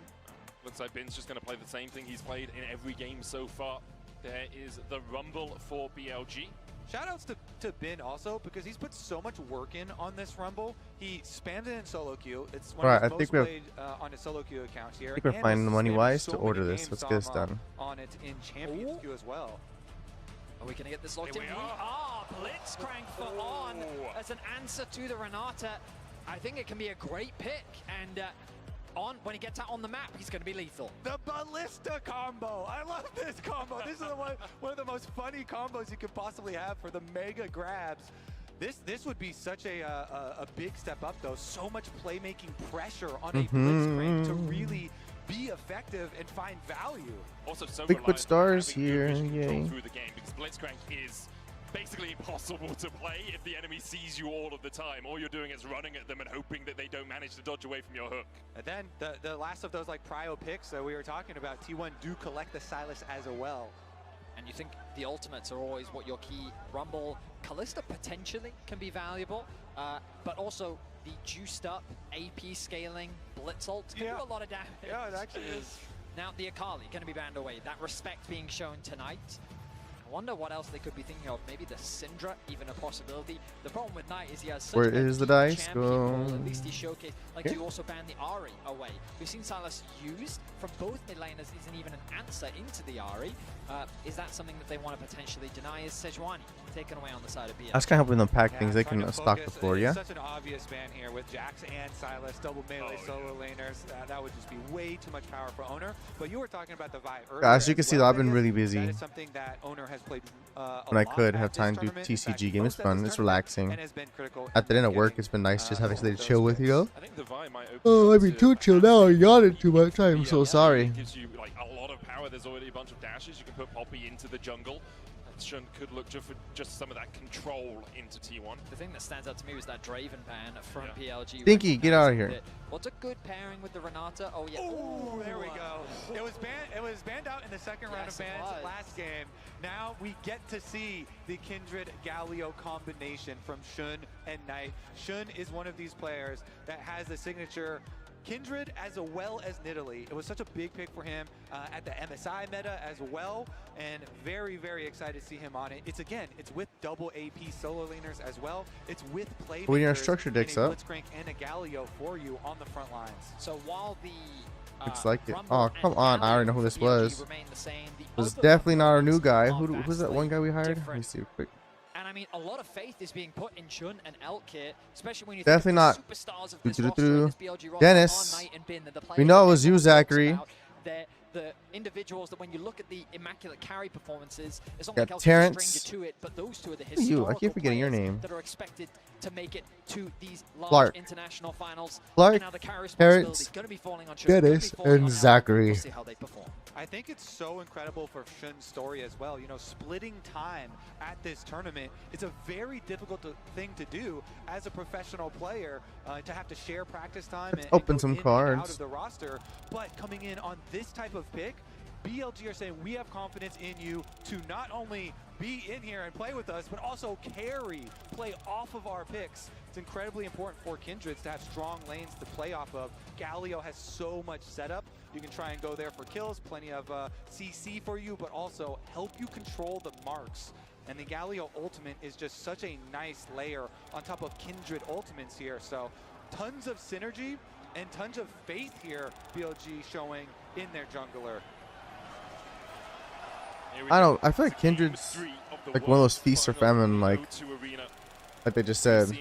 Looks like Bin's just going to play the same thing he's played in every game so far. There is the Rumble for BLG. Shoutouts to Bin also, because he's put so much work in on this Rumble. He spammed it in solo queue. It's one of his most played on his solo queue accounts here. I think we're finding the money wise to order this. Let's get this done. On it in Champions queue as well. Are we going to get this locked in? We are. Blitzcrank for On as an answer to the Renata. I think it can be a great pick. And On, when he gets out on the map, he's going to be lethal. The Ballista combo. I love this combo. This is one of the most funny combos you could possibly have for the mega grabs. This would be such a big step up, though. So much playmaking pressure on a Blitzcrank to really be effective and find value. Also, so Liquid Stars here, yay. Through the game, because Blitzcrank is basically impossible to play if the enemy sees you all of the time. All you're doing is running at them and hoping that they don't manage to dodge away from your hook. And then the last of those like prio picks that we were talking about, T1 do collect the Silas as well. And you think the ultimates are always what your key Rumble. Callista potentially can be valuable, but also the juiced up AP scaling Blitz ult can do a lot of damage. Yeah, it actually is. Now the Akali going to be banned away. That respect being shown tonight. I wonder what else they could be thinking of. Maybe the Syndra, even a possibility. The problem with Knight is he has such Where a is the dice? champion Go. role. At least he showcased. Like, Okay. do you also ban the Ahri away? We've seen Silas used from both mid laners. Isn't even an answer into the Ahri. Is that something that they want to potentially deny? Is Sejuani taken away on the side of BL? I was kind of helping them pack things. They can stock the floor, yeah? It's such an obvious ban here with Jax and Silas, double melee solo laners. That would just be way too much power for Owner. But you were talking about the Vi earlier. As you can see, though, I've been Vegas. really busy. That is something that Owner has played When I could have time to do TCG game. It's fun. It's relaxing. At the end of work, it's been nice just having something to chill with, you know? I think the Vi might open Oh, I've been too chill now. I got it too much. I'm so sorry. It gives you like a lot of power. There's already a bunch of dashes. You can put Poppy into the jungle. Shun could look for just some of that control into T1. The thing that stands out to me was that Draven ban from PLG. Stinky, get out of here. What's a good pairing with the Renata? Oh yeah. Ooh, there we go. It was banned out in the second round of bans last game. Now we get to see the Kindred Galio combination from Shun and Knight. Shun is one of these players that has the signature Kindred as well as Nidalee. It was such a big pick for him at the MSI meta as well, and very, very excited to see him on it. It's with double AP solo laners as well. It's with playmakers. We need our structure decks up. Blitzcrank and a Galio for you on the front lines. So while the Looks like it. Oh, come on. I already know who this was. It was definitely not our new guy. Who's that one guy we hired? Let me see quick. And I mean, a lot of faith is being put in Shun and Elk here, especially when you Definitely think of not. the superstars of this roster, this BLG roster, Dennis. on Knight and Bin, that the We know it was you, Zachary. the individuals that when you look at the immaculate carry performances, it's not Got like else Terrence. a stranger to it, but those two are the You, I historical keep forgetting your players name. that are expected to make it to these large Clark. international finals. Clark, And now the carry responsibility is Terrence, going to be falling on Shun, gonna be Dennis, falling on and Elk. Zachary. We'll see how they perform. I think it's so incredible for Shun's story as well. You know, splitting time at this tournament is a very difficult thing to do as a professional player, to have to share practice time and open go some in and cards. out of the roster. But coming in on this type of pick, BLG are saying we have confidence in you to not only be in here and play with us, but also play off of our picks. It's incredibly important for Kindreds to have strong lanes to play off of. Galio has so much setup. You can try and go there for kills, plenty of CC for you, but also help you control the marks. And the Galio ultimate is just such a nice layer on top of Kindred ultimates here. So tons of synergy and tons of faith here, BLG showing in their jungler. I feel like Kindred's like one of those feast or famine, like they just said.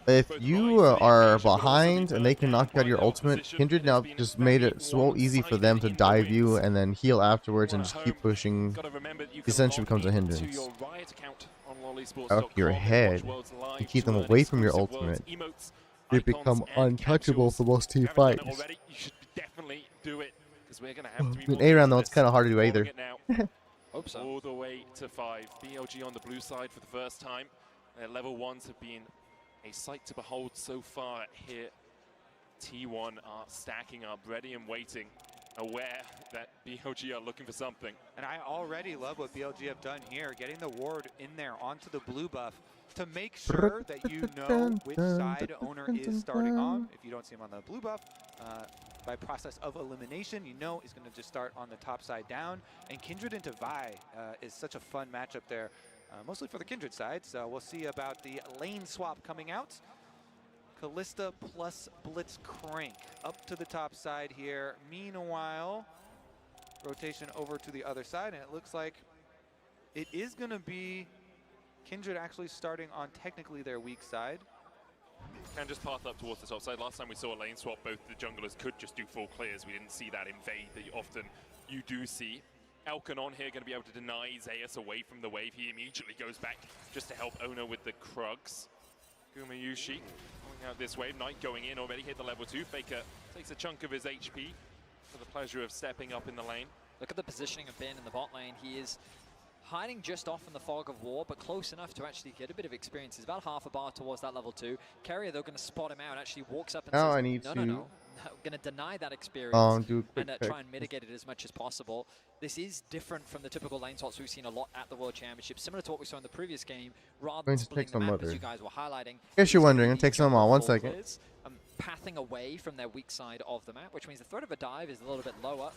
If you are behind and they can knock out your ultimate, Kindred now just made it so easy for them to dive you and then heal afterwards and just keep pushing. Essentially becomes a hindrance. Out your head, you keep them away from your ultimate. They become untouchable for most team fights. In A round though, it's kind of hard to do either. Hope so. All the way to 5. BLG on the blue side for the first time. Their level 1s have been a sight to behold so far here. T1 are stacking up, ready and waiting, aware that BLG are looking for something. And I already love what BLG have done here, getting the ward in there onto the blue buff to make sure that you know which side owner is starting on. If you don't see him on the blue buff, by process of elimination, you know he's going to just start on the top side down. And Kindred into Vi is such a fun matchup there, mostly for the Kindred side. So we'll see about the lane swap coming out. Kalista plus Blitzcrank up to the top side here. Meanwhile, rotation over to the other side, and it looks like it is going to be Kindred actually starting on technically their weak side. Can just path up towards the top side. Last time we saw a lane swap, both the junglers could just do full clears. We didn't see that invade that often you do see. Elkanon here going to be able to deny Zeus away from the wave. He immediately goes back just to help Ono with the Krugs. Gumayushi going out this wave. Knight going in already, hit the level 2. Faker takes a chunk of his HP for the pleasure of stepping up in the lane. Look at the positioning of Ben in the bot lane. He is hiding just off in the fog of war, but close enough to actually get a bit of experience. He's about half a bar towards that level 2. Carrier, though, going to spot him out, actually walks up and now says, I need no, to... no, no. Going to deny that experience do a quick and try and mitigate it as much as possible. This is different from the typical lane swaps we've seen a lot at the World Championship, similar to what we saw in the previous game, rather than splitting the map, as you guys were highlighting. Guess you're wondering, it takes them all 1 second. Pathing away from their weak side of the map, which means the threat of a dive is a little bit lower.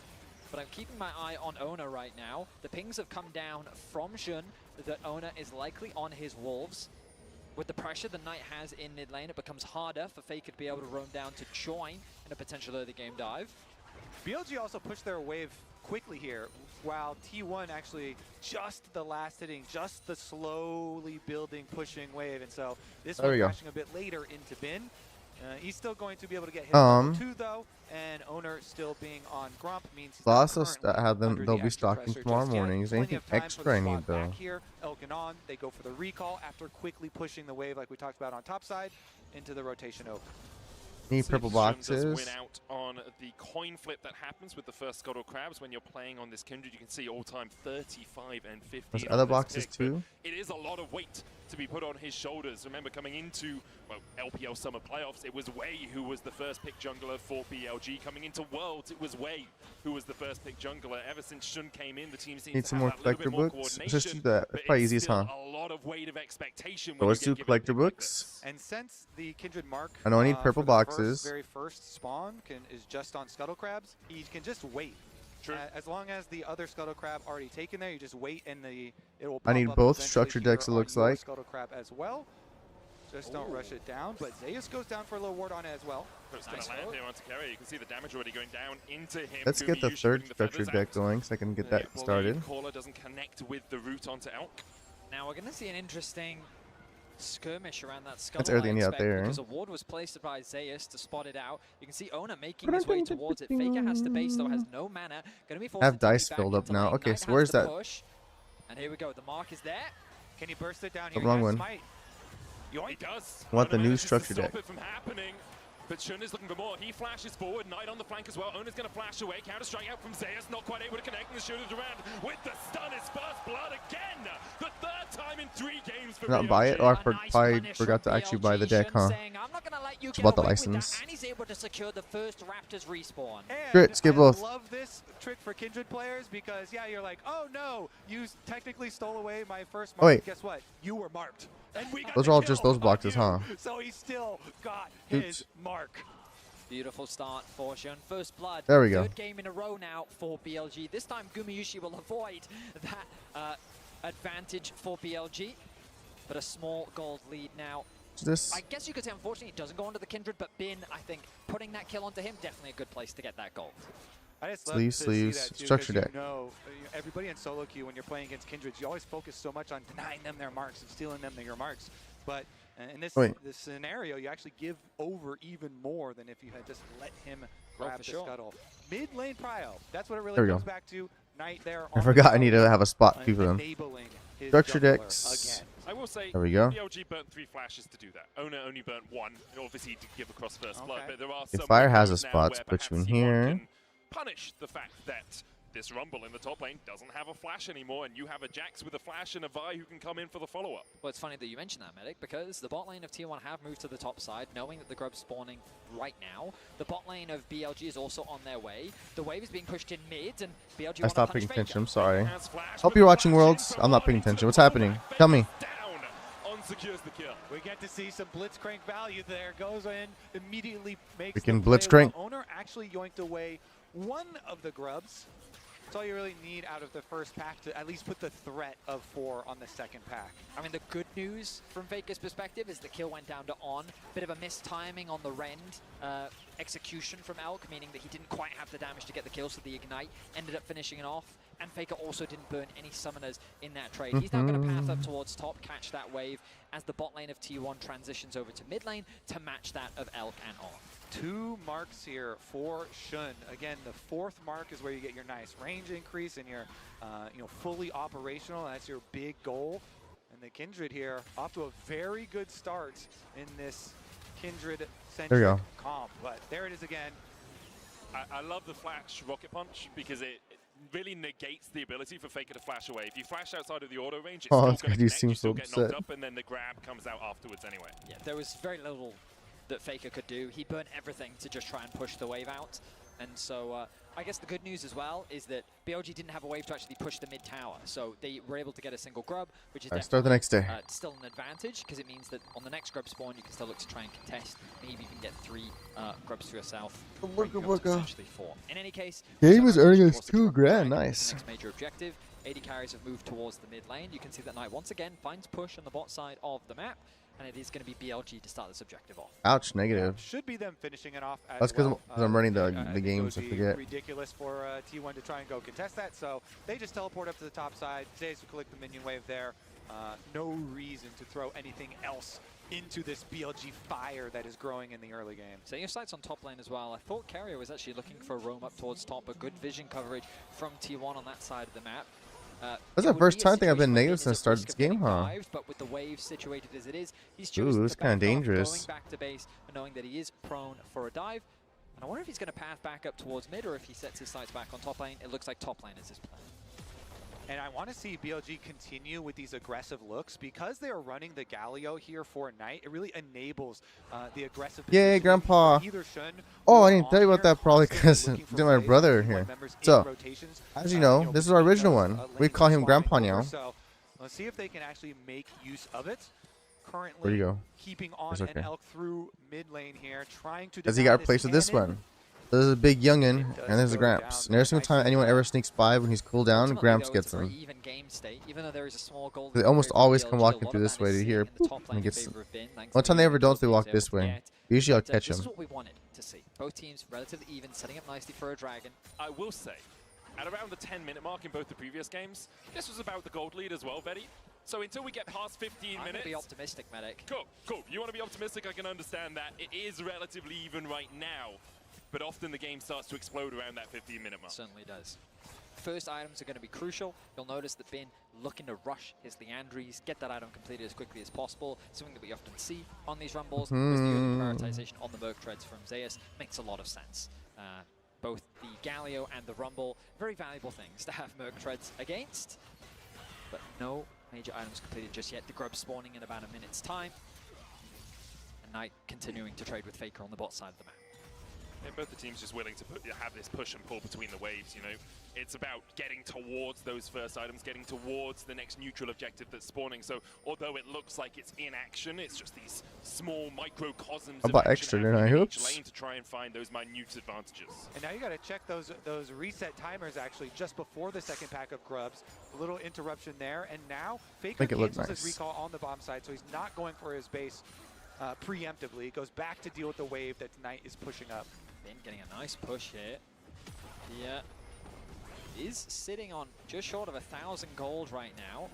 But I'm keeping my eye on Ona right now. The pings have come down from Shun that Ona is likely on his wolves. With the pressure the Knight has in mid lane, it becomes harder for Faker to be able to roam down to join in a potential early game dive. BLG also pushed their wave quickly here, while T1 actually just the last hitting, just the slowly building, pushing wave. And so this one crashing a bit later into Bin. He's still going to be able to get hit level 2 though, and Owner still being on Grump means he's also have them. They'll be stocking tomorrow morning. Is anything extra I need though? Here, Elkanon, they go for the recall after quickly pushing the wave like we talked about on top side into the rotation oak. Need purple boxes. Does win out on the coin flip that happens with the first Scuttle Crabs when you're playing on this Kindred. You can see all-time 35 and 50. There's other boxes too. It is a lot of weight to be put on his shoulders. Remember, coming into LPL Summer Playoffs, it was Wei who was the first pick jungler for BLG. Coming into Worlds, it was Wei who was the first pick jungler. Ever since Shun came in, the team seems need some to more have that collector little bit more books. Let's just do coordination, that. It's probably easiest, huh? a lot of weight of expectation. So let's do collector books. And since the Kindred mark, I know I need purple boxes. Very first spawn is just on Scuttle Crabs, he can just wait. As long as the other Scuttle Crab already taken there, you just wait and it will pop I need up both eventually structure here decks, it on looks your like. Scuttle Crab as well. Just don't rush it down, but Zeus goes down for a little ward on it as well. It's going to land here onto Carrier. You can see the damage already going down into him. Let's get the third structure deck going so I can get that started. Caller doesn't connect with the root onto Elk. Now we're going to see an interesting skirmish around that skull. That's everything out there. Because a ward was placed by Zeus to spot it out. You can see Ona making his way towards it. Faker has to base though, has no mana. Gonna be forced Have to dice back filled up into now. lane. Okay, Knight so has where's the that? push. And here we go. The mark is there. Can he burst it down The here? wrong He one. might. He does. Want the Ona new manages to structure stop deck. it from happening. But Shun is looking for more. He flashes forward. Knight on the flank as well. Ona's going to flash away. Counter strike out from Zeus. Not quite able to connect. And the shooter Durand with the stun. His first blood again. The third time in 3 games for Not buy it, or I forgot to actually buy the deck, huh? It's about the license. And he's able to secure the first Raptors respawn. Great, skip both. I love this trick for Kindred players because, yeah, you're like, oh no, you technically stole away my first mark. Oh, wait. Guess what? You were marked. And we got Those the are all kill just those on boxes, you. huh? So he still got Oops. his mark. Beautiful start for Shun. First blood. There we go. Third game in a row now for BLG. This time Gumayushi will avoid that advantage for BLG. But a small gold lead now. This? I guess you could say, unfortunately, it doesn't go onto the Kindred, but Bin, I think, putting that kill onto him, definitely a good place to get that gold. I just Sleeves, love to see sleeves, that too, structure 'cause deck. You know, everybody in solo queue, when you're playing against Kindreds, you always focus so much on denying them their marks and stealing them their marks. But in this scenario, you actually give over even more than if you had just let him grab the scuttle. Mid lane prio, that's what it really There we comes go. back to. Knight there. I forgot I need to have a spot too for them. Structure decks. I will say, There we go. BLG burnt 3 flashes to do that. Ona only burnt 1. Obviously, to give across first blood, but there are If some Fire has a windows now spot, where put you in perhaps T1 here. can punish the fact that this Rumble in the top lane doesn't have a flash anymore, and you have a Jax with a flash and a Vi who can come in for the follow-up. Well, it's funny that you mentioned that, Medic, because the bot lane of T1 have moved to the top side, knowing that the Grub's spawning right now. The bot lane of BLG is also on their way. The wave is being pushed in mid, and BLG I want to stopped punch paying Faker. attention. I'm sorry. Hope you're watching Worlds. I'm not paying attention. What's happening? Tell me. Secures the kill. We get to see some blitzcrank value there. Goes in, immediately makes We can the play. blitzcrank. Owner actually yoinked away one of the grubs. That's all you really need out of the first pack to at least put the threat of 4 on the second pack. I mean, the good news from Faker's perspective is the kill went down to On. Bit of a mistiming on the Rend execution from Elk, meaning that he didn't quite have the damage to get the kill, so the Ignite ended up finishing it off. And Faker also didn't burn any summoners in that trade. He's now going to path up towards top, catch that wave as the bot lane of T1 transitions over to mid lane to match that of Elk and On. 2 marks here for Shun. Again, the 4th mark is where you get your nice range increase and you're fully operational. That's your big goal. And the Kindred here off to a very good start in this Kindred-centric comp. But there it is again. I love the flash rocket punch because it really negates the ability for Faker to flash away. If you flash outside of the auto range, it's still going to connect, you still get knocked up, and then the grab comes out afterwards anyway. Yeah, there was very little that Faker could do. He burnt everything to just try and push the wave out. And so I guess the good news as well is that BLG didn't have a wave to actually push the mid tower. So they were able to get a single grub, which is Start the next day. Still an advantage because it means that on the next grub spawn, you can still look to try and contest. Maybe even get 3 grubs for yourself. Potentially 4. In any case, Game was earning us $2 grand. Nice. Next major objective. 80 carries have moved towards the mid lane. You can see that Knight once again finds push on the bot side of the map. And it is going to be BLG to start this objective off. Ouch, negative. Should be them finishing it off as That's because well. I'm running the games. It I would forget. be ridiculous for T1 to try and go contest that, so they just teleport up to the top side. Zeus will collect the minion wave there. No reason to throw anything else into this BLG fire that is growing in the early game. Setting your sights on top lane as well. I thought Carrier was actually looking for a roam up towards top, a good vision coverage from T1 on that side of the map. That's the first time I think I've been negative since I started this game, huh? But with the wave situated as it is, he's Ooh, chosen this to kind of back off, dangerous. going back to base and knowing that he is prone for a dive. And I wonder if he's going to path back up towards mid or if he sets his sights back on top lane. It looks like top lane is his plan. And I want to see BLG continue with these aggressive looks because they are running the Galio here for Knight. It really enables the aggressive. Yay, Grandpa! Either Shun Oh, I didn't tell you about that probably because did my brother here. So, as you know, this is our original one. We call him Grandpa now. So let's see if they can actually make use of it. Currently, Where'd you go? keeping on It's okay. and Elk through mid lane here, trying to. Because he got replaced with this one. This is a big youngin, and there's a Gramps. And every single time anyone ever sneaks by when he's cooled down, Gramps gets him. Even game state, even though there is a small goal. They almost always come walking through this way to here, and gets them. One time they ever don't, they walk this way. Usually I'll catch This him. is what we wanted to see. Both teams relatively even, setting up nicely for a dragon. I will say, at around the 10-minute mark in both the previous games, this was about the gold lead as well, Betty. So until we get past 15 I'm minutes... gonna be optimistic, Medic. Cool. You want to be optimistic, I can understand that. It is relatively even right now, but often the game starts to explode around that 15-minute mark. Certainly does. First items are going to be crucial. You'll notice that Bin looking to rush his Leandries, get that item completed as quickly as possible. Something that we often see on these rumbles. Because the early prioritization on the Merc Treads from Zeus makes a lot of sense. Both the Galio and the Rumble, very valuable things to have Merc Treads against. But no major items completed just yet. The Grub spawning in about a minute's time. And Knight continuing to trade with Faker on the bot side of the map. Yeah, both the teams just willing to have this push and pull between the waves, you know. It's about getting towards those first items, getting towards the next neutral objective that's spawning. So although it looks like it's in action, it's just these small microcosms of action happening in each lane to try and find those minute advantages. And now you got to check those reset timers actually just before the second pack of grubs. A little interruption there, and now Faker cancels his recall on the bomb side, so he's not going for his base preemptively. He goes back to deal with the wave that Knight is pushing up. Bin getting a nice push here. Is sitting on just short of 1,000 gold right now.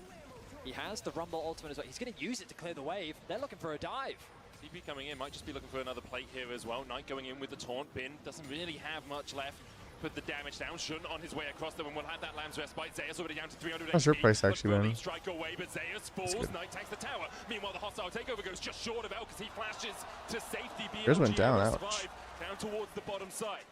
He has the Rumble ultimate as well. He's going to use it to clear the wave. They're looking for a dive. TP coming in, might just be looking for another plate here as well. Knight going in with the taunt. Bin doesn't really have much left. Put the damage down. Shun on his way across them, and we'll have that Lamb's Respite. Zeus already down to 300 How's your price actually, man? Strike away, but Zeus falls. Knight takes the tower. Meanwhile, the hostile takeover goes just short of Elk as he flashes to safety. Yours went down, BLG ouch. down towards the bottom side.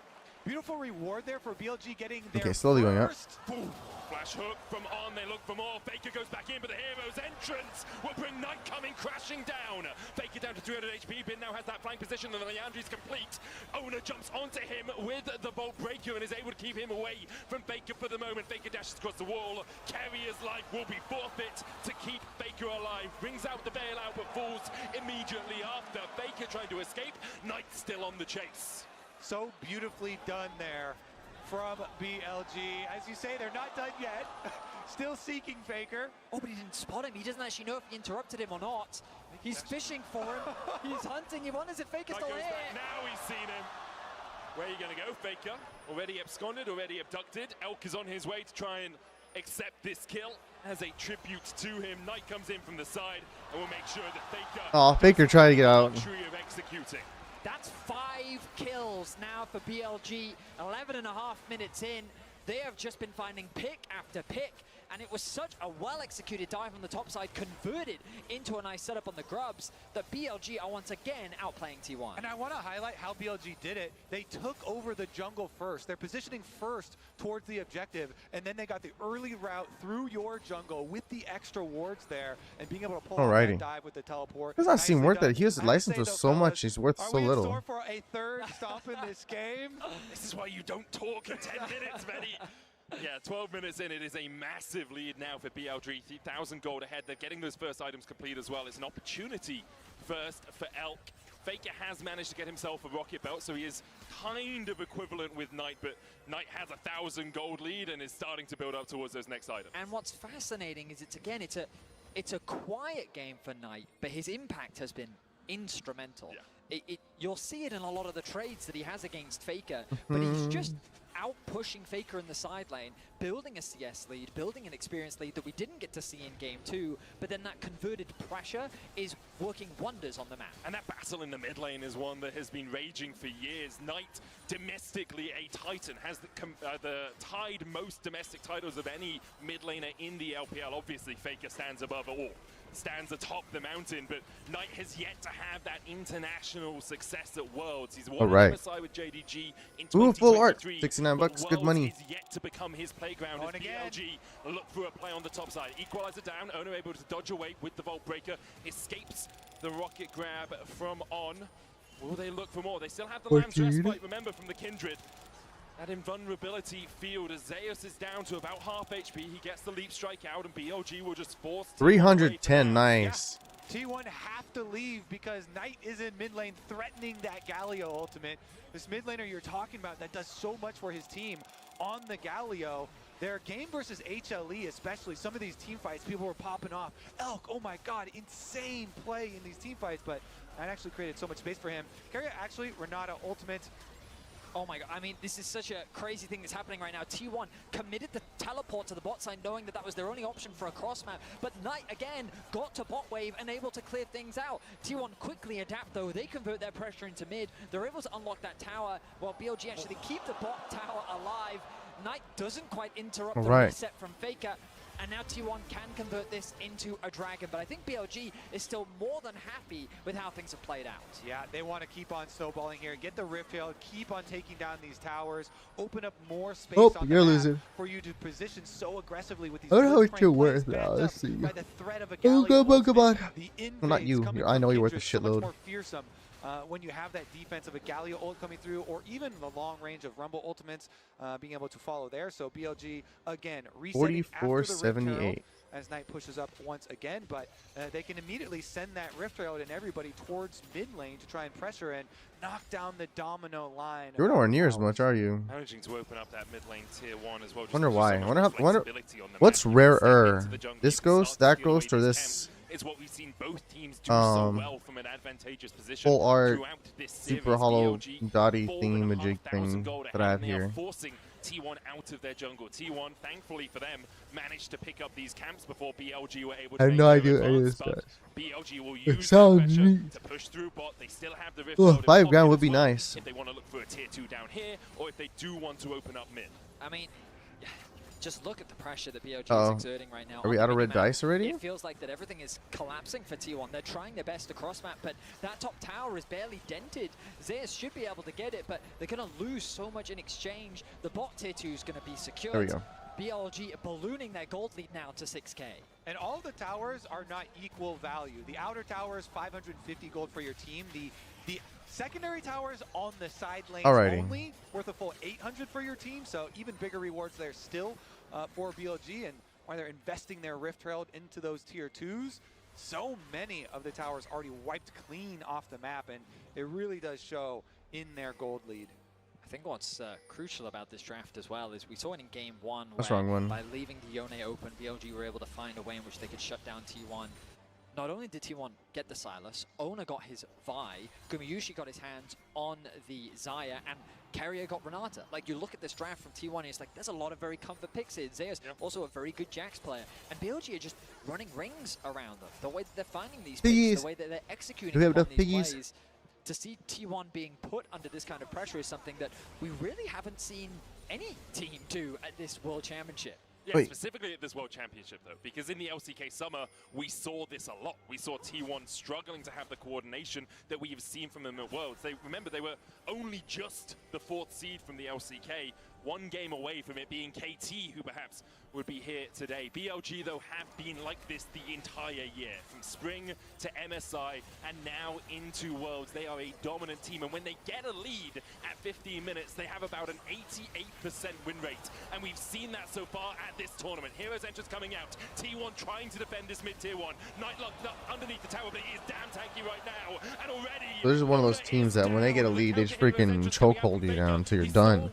Beautiful reward there for BLG getting there. Okay, slowly going up. Boom. Flash hook from on, they look for more. Faker goes back in, but the hero's entrance will bring Knight coming crashing down. Faker down to 300 HP. Bin now has that flank position, and the Leandry's complete. Owner jumps onto him with the Bolt Breaker and is able to keep him away from Faker for the moment. Faker dashes across the wall. Carrier's life will be forfeit to keep Faker alive. Brings out the bailout, but falls immediately after. Faker trying to escape. Knight still on the chase. So beautifully done there from BLG. As you say, they're not done yet. Still seeking Faker. Oh, but he didn't spot him. He doesn't actually know if he interrupted him or not. He's fishing for him. He's hunting. He wonders if Faker's still here. Now he's seen him. Where are you going to go, Faker? Already absconded, already abducted. Elk is on his way to try and accept this kill as a tribute to him. Knight comes in from the side and will make sure that Faker... Oh, Faker tried to get out. ...luxury of executing. That's 5 kills now for BLG. 11.5 minutes in. They have just been finding pick after pick. And it was such a well-executed dive on the top side, converted into a nice setup on the grubs, that BLG are once again outplaying T1. And I want to highlight how BLG did it. They took over the jungle first. They're positioning first towards the objective, and then they got the early route through your jungle with the extra wards there, and being able to pull off that dive with the teleport. Does not seem worth it. He was licensed with so much. He's worth so little. Are we in store for a third stop in this game? This is why you don't talk in 10 minutes, Benny. Yeah, 12 minutes in, it is a massive lead now for BLG. 3,000 gold ahead. They're getting those first items complete as well. It's an opportunity first for Elk. Faker has managed to get himself a rocket belt, so he is kind of equivalent with Knight, but Knight has 1,000 gold lead and is starting to build up towards those next items. And what's fascinating is it's a quiet game for Knight, but his impact has been instrumental. Yeah. You'll see it in a lot of the trades that he has against Faker, but he's just out pushing Faker in the side lane, building a CS lead, building an experience lead that we didn't get to see in Game 2, but then that converted pressure is working wonders on the map. And that battle in the mid lane is one that has been raging for years. Knight, domestically a Titan, has the tied most domestic titles of any mid laner in the LPL. Obviously, Faker stands above all. Stands atop the mountain, but Knight has yet to have that international success at Worlds. He's won an MSI with JDG in 2023. Full art, 69 bucks, good money. Is yet to become his playground as BLG look for a play on the top side. Equalizer down, Owner able to dodge away with the Vault Breaker, escapes the rocket grab from On. Will they look for more? They still have the Lamb's Respite, remember, from the Kindred. That invulnerability field as Zeus is down to about half HP. He gets the leap strike out, and BLG will just force 310, nice. Yeah. T1 have to leave because Knight is in mid lane threatening that Galio ultimate. This mid laner you're talking about that does so much for his team on the Galio. Their game versus HLE, especially some of these team fights, people were popping off. Elk, oh my god, insane play in these team fights, but that actually created so much space for him. Carrier actually, Renata ultimate. Oh my god, I mean, this is such a crazy thing that's happening right now. T1 committed the teleport to the bot side knowing that that was their only option for a cross map, but Knight again got to bot wave and able to clear things out. T1 quickly adapt though, they convert their pressure into mid, they're able to unlock that tower while BLG actually keep the bot tower alive. Knight doesn't quite interrupt the reset from Faker, and now T1 can convert this into a dragon, but I think BLG is still more than happy with how things have played out. Yeah, they want to keep on snowballing here, get the Rift Hill, keep on taking down these towers, open up more space on the map for you to position so aggressively with these. I don't know what you're worth now. Let's see. Oh, go Pokemon. Well, not you. I know you're worth a shitload. More fearsome. When you have that defense of a Galio ult coming through, or even the long range of Rumble ultimates being able to follow there. So BLG, again, resetting after the Rift Herald as Knight pushes up once again, but they can immediately send that Rift Herald and everybody towards mid lane to try and pressure and knock down the domino line. You're nowhere near as much, are you? Managing to open up that mid lane tier 1 as well. Wonder why. What's rarer? This ghost, that ghost, or this? It's what we've seen both teams do so well from an advantageous position full art, throughout this series. super hollow, dotty BLG, thingamajig thing that I have they are here. forcing T1 out of their jungle. T1, thankfully for them, managed to pick up these camps before BLG were able to I have no idea what it is, but BLG will use sounds pressure neat. to push through bot. They still have the Rift Oh, Herald 5 grand in would be as well, nice. if they want to look for a tier 2 down here, or if they do want to open up mid. I mean, just look at the pressure that BLG is exerting right now. Are we out of red dice already? It feels like that everything is collapsing for T1. They're trying their best to cross map, but that top tower is barely dented. Zeus should be able to get it, but they're going to lose so much in exchange. The bot tier 2 is going to be secured. There we go. BLG ballooning their gold lead now to 6k. And all the towers are not equal value. The outer tower is 550 gold for your team. The secondary towers on the side lanes only worth a full 800 for your team, so even bigger rewards there still for BLG. And while they're investing their Rift Herald into those tier 2s, so many of the towers already wiped clean off the map, and it really does show in their gold lead. I think what's crucial about this draft as well is we saw it in game 1 That's where wrong one. by leaving the Yone open, BLG were able to find a way in which they could shut down T1. Not only did T1 get the Sylas, Ona got his Vi, Gumayushi got his hands on the Xayah, and Carrier got Renata. Like, you look at this draft from T1, and it's like, there's a lot of very comfort picks here. Zeus, also a very good Jax player. And BLG are just running rings around them. The way that they're finding these picks, the way that they're executing upon these plays. To see T1 being put under this kind of pressure is something that we really haven't seen any team do at this World Championship. Yeah, specifically at this World Championship, though, because in the LCK Summer, we saw this a lot. We saw T1 struggling to have the coordination that we have seen from them at Worlds. Remember, they were only just the 4th seed from the LCK, one game away from it being KT, who perhaps would be here today. BLG, though, have been like this the entire year, from spring to MSI, and now into Worlds. They are a dominant team, and when they get a lead at 15 minutes, they have about an 88% win rate, and we've seen that so far at this tournament. Heroes Entrance coming out, T1 trying to defend this mid-tier 1. Knight locked up underneath the tower, but he is damn tanky right now, and already... So this is one of those teams that when they get a lead, they just freaking chokehold you down until you're done.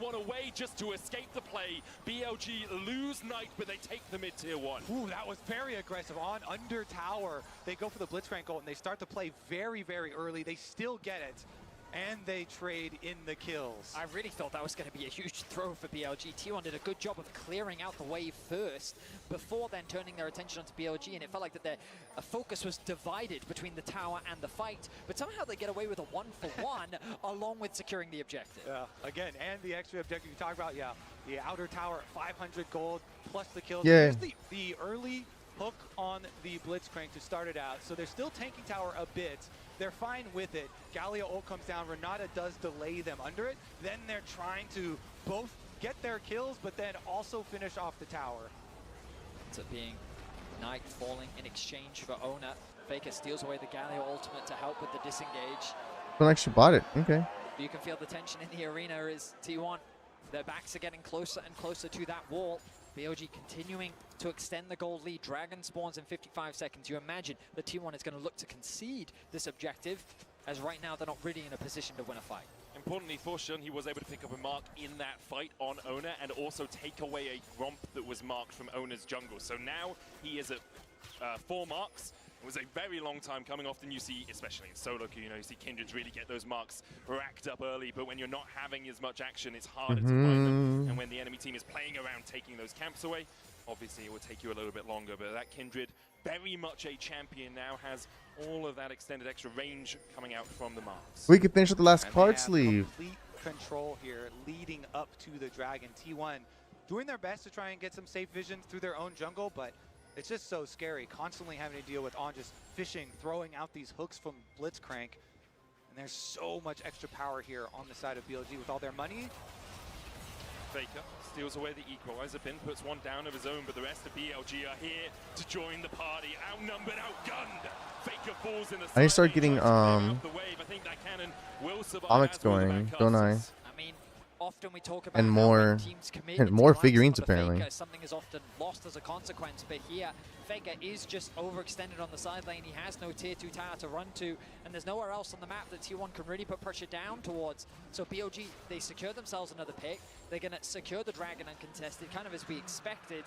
Just to escape the play. BLG lose Knight, but they take the mid-tier 1. Ooh, that was very aggressive. On under tower, they go for the Blitzcrank ult, and they start to play very, very early. They still get it, and they trade in the kills. I really thought that was going to be a huge throw for BLG. T1 did a good job of clearing out the wave first, before then turning their attention onto BLG, and it felt like that their focus was divided between the tower and the fight, but somehow they get away with a 1-for-1 along with securing the objective. Yeah, again, and the extra objective you talk about, yeah, the outer tower, 500 gold, plus the kills. Yeah. Here's the early hook on the Blitzcrank to start it out, so they're still tanking tower a bit. They're fine with it. Galio ult comes down, Renata does delay them under it, then they're trying to both get their kills, but then also finish off the tower. Ends up being Knight falling in exchange for Ona. Faker steals away the Galio ultimate to help with the disengage. Well, like she bought it. Okay. You can feel the tension in the arena as T1, their backs are getting closer and closer to that wall. BLG continuing to extend the gold lead. Dragon spawns in 55 seconds. You imagine that T1 is going to look to concede this objective, as right now they're not really in a position to win a fight. Importantly for Shun, he was able to pick up a mark in that fight on Ona and also take away a Gromp that was marked from Ona's jungle. So now he is at 4 marks. It was a very long time coming. Often you see, especially in solo queue, you see Kindreds really get those marks racked up early, but when you're not having as much action, it's harder to find them. And when the enemy team is playing around taking those camps away, obviously it will take you a little bit longer. But that Kindred, very much a champion now, has all of that extended extra range coming out from the marks. We could finish with the last card sleeve. Complete control here leading up to the Dragon. T1 doing their best to try and get some safe vision through their own jungle, but it's just so scary, constantly having to deal with On just fishing, throwing out these hooks from Blitzcrank. And there's so much extra power here on the side of BLG with all their money. Faker steals away the equalizer pin, puts one down of his own, but the rest of BLG are here to join the party. Outnumbered, outgunned. Faker falls in the I need to start getting comics going, don't I? Often we talk about And more figurines apparently. Something is often lost as a consequence, but here Faker is just overextended on the side lane. He has no tier 2 tower to run to, and there's nowhere else on the map that T1 can really put pressure down towards. So BLG, they secure themselves another pick. They're going to secure the Dragon uncontested, kind of as we expected.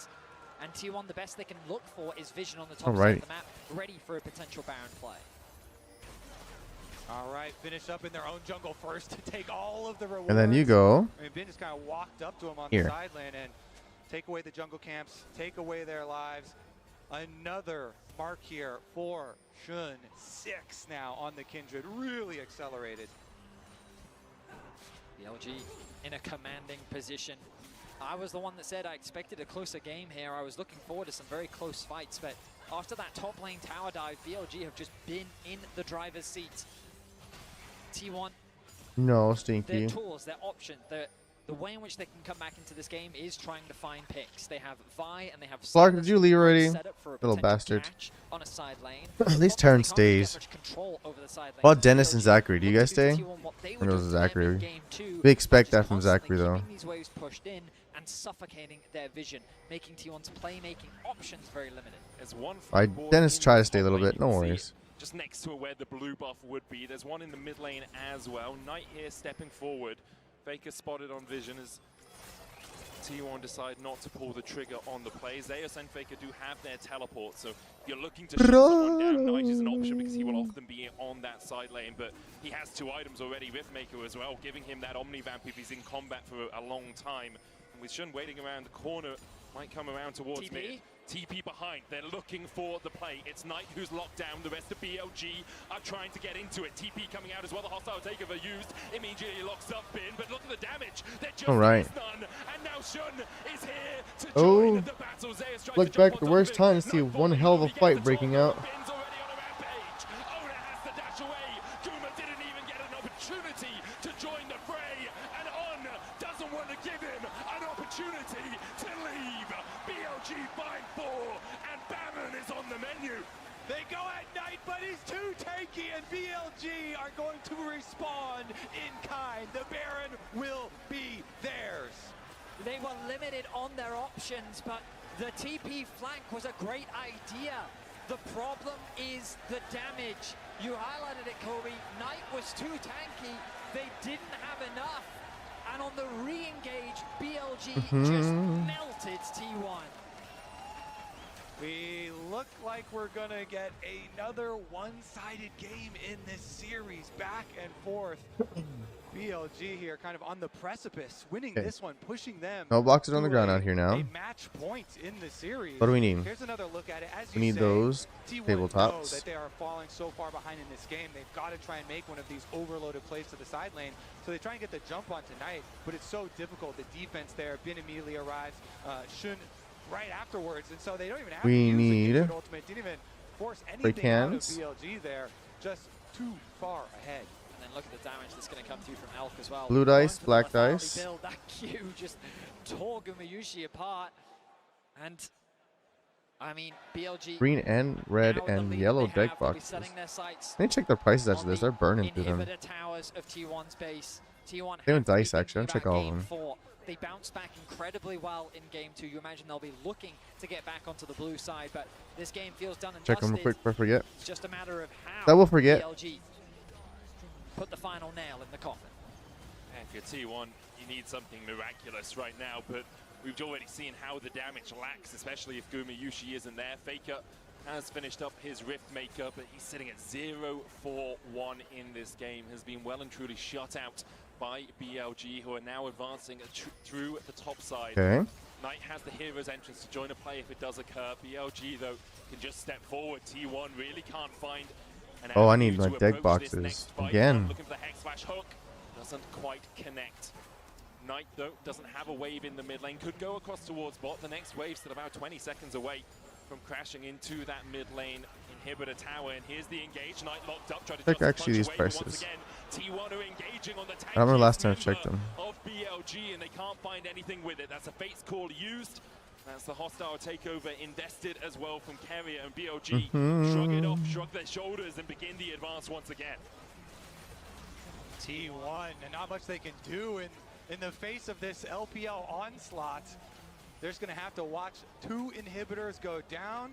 And T1, the best they can look for is vision on the top side of the map, ready for a potential Baron play. All right, finish up in their own jungle first to take all of the rewards. And then you go. I mean, Ben just kind of walked up to him on here. the side lane and take away the jungle camps, take away their lives. Another mark here for Shun. 6 now on the Kindred, really accelerated. BLG in a commanding position. I was the one that said I expected a closer game here. I was looking forward to some very close fights, but after that top lane tower dive, BLG have just been in the driver's seat. T1, No, Stinky. their tools, their option, the way in which they can come back into this game is trying to find picks. They have Vi and they have Clark, did you leave already? Little bastard. On a side lane. At least Terran stays. Well, Dennis and Zachary, do you guys stay? Or goes Zachary? We expect that from Zachary though. These waves pushed in and suffocating their vision, making T1's playmaking options very limited. There's one Dennis try to stay a little bit, no worries. Just next to where the blue buff would be. There's one in the mid lane as well. Knight here stepping forward. Faker spotted on vision as T1 decide not to pull the trigger on the play. Zeus and Faker do have their teleport, so if you're looking to shut someone down, Knight is an option because he will often be on that side lane, but he has 2 items already, Riftmaker as well, giving him that Omnivamp if he's in combat for a long time. And with Shun waiting around the corner, might come around towards mid. TP behind, they're looking for the play. It's Knight who's locked down, the rest of BLG are trying to get into it. TP coming out as well, the hostile takeover used, immediately locks up Bin, but look at the damage, there just is none, and now Shun is here to join the battle. Zeus tries Look to back, jump the on worst top of time to see one hell of a fight breaking out. Bin's already on a rampage. Oda has to dash away. Guma didn't even get an opportunity to join the fray, and On doesn't want to give him an opportunity to leave. BLG 5-4, and Baron is on the menu. They go at Knight, but he's too tanky, and BLG are going to respond in kind. The Baron will be theirs. They were limited on their options, but the TP flank was a great idea. The problem is the damage. You highlighted it, Kobe. Knight was too tanky. They didn't have enough. And on the re-engage, BLG just melted T1. We look like we're gonna get another one-sided game in this series, back and forth. BLG here kind of on the precipice, winning this one, pushing them. No blocks are on the ground out here now. A match point in the series. What do we need? Here's another look at it. As We you need say, those T1 tabletops. know that they are falling so far behind in this game. They've got to try and make one of these overloaded plays to the side lane. So they try and get the jump on tonight, but it's so difficult. The defense there, Bin immediately arrives. Shun right afterwards, and so they don't even have to use the ultimate. Didn't even force anything out of BLG there. Just too far ahead. And then look at the damage that's going to come through from Elk as well. Blue dice, black dice. Build. That Q just tore Gumayushi apart. And I mean, BLG Green and red and yellow deck boxes. Let me check their prices after this. They're burning through them. Towers of T1's base. T1 they have dice actually. I'll check all of them. They bounced back incredibly well in game 2. You imagine they'll be looking to get back onto the blue side, but this game feels done and Check them real quick before I forget. It's just a matter of how that will forget. BLG put the final nail in the coffin. And if you're T1, you need something miraculous right now, but we've already seen how the damage lacks, especially if Gumayushi isn't there. Faker has finished up his Rift Maker, but he's sitting at 0-4-1 in this game. Has been well and truly shut out by BLG, who are now advancing through the top side. Okay. Knight has the hero's entrance to join a play if it does occur. BLG, though, can just step forward. T1 really can't find an Oh, I need avenue my to deck approach this boxes next fight. again. Looking for the Hex Flash hook. Doesn't quite connect. Knight, though, doesn't have a wave in the mid lane. Could go across towards bot. The next wave's still about 20 seconds away from crashing into that mid lane inhibitor tower. And here's the engage. Knight locked up, trying to Check just actually punch these away, but once prices. again, T1 are engaging on the I don't remember last time I tankiest checked member them. of BLG, and they can't find anything with it. That's a Fate's Call used. That's the hostile takeover invested as well from Carrier, and BLG shrug it off, shrug their shoulders, and begin the advance once again. T1, and not much they can do in the face of this LPL onslaught. They're just going to have to watch 2 inhibitors go down,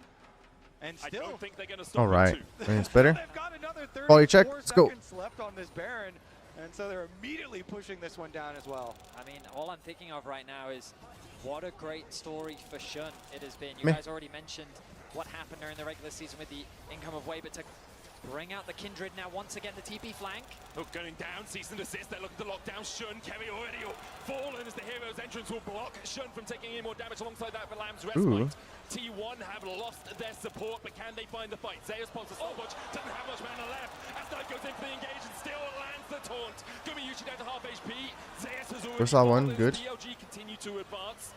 and still. I don't think they're going to stop. All right. I mean, it's better. They've got another 34 Quality check. Let's go. seconds left on this Baron, and so they're immediately pushing this one down as well. I mean, all I'm thinking of right now is what a great story for Shun it has been. You guys already mentioned what happened during the regular season with the income of Wei, but to bring out the Kindred now once again, the TP flank. Hook going down, cease and desist. They're looking to lock down Shun. Kerry already fallen as the hero's entrance will block Shun from taking any more damage alongside that for Lamb's Respite. T1 have lost their support, but can they find the fight? Zeus sponsors Stopwatch, doesn't have much mana left. As Knight goes in for the engage and still lands the taunt. Gumayushi down to half HP. Zeus has already First one, fallen. good. BLG continue to advance.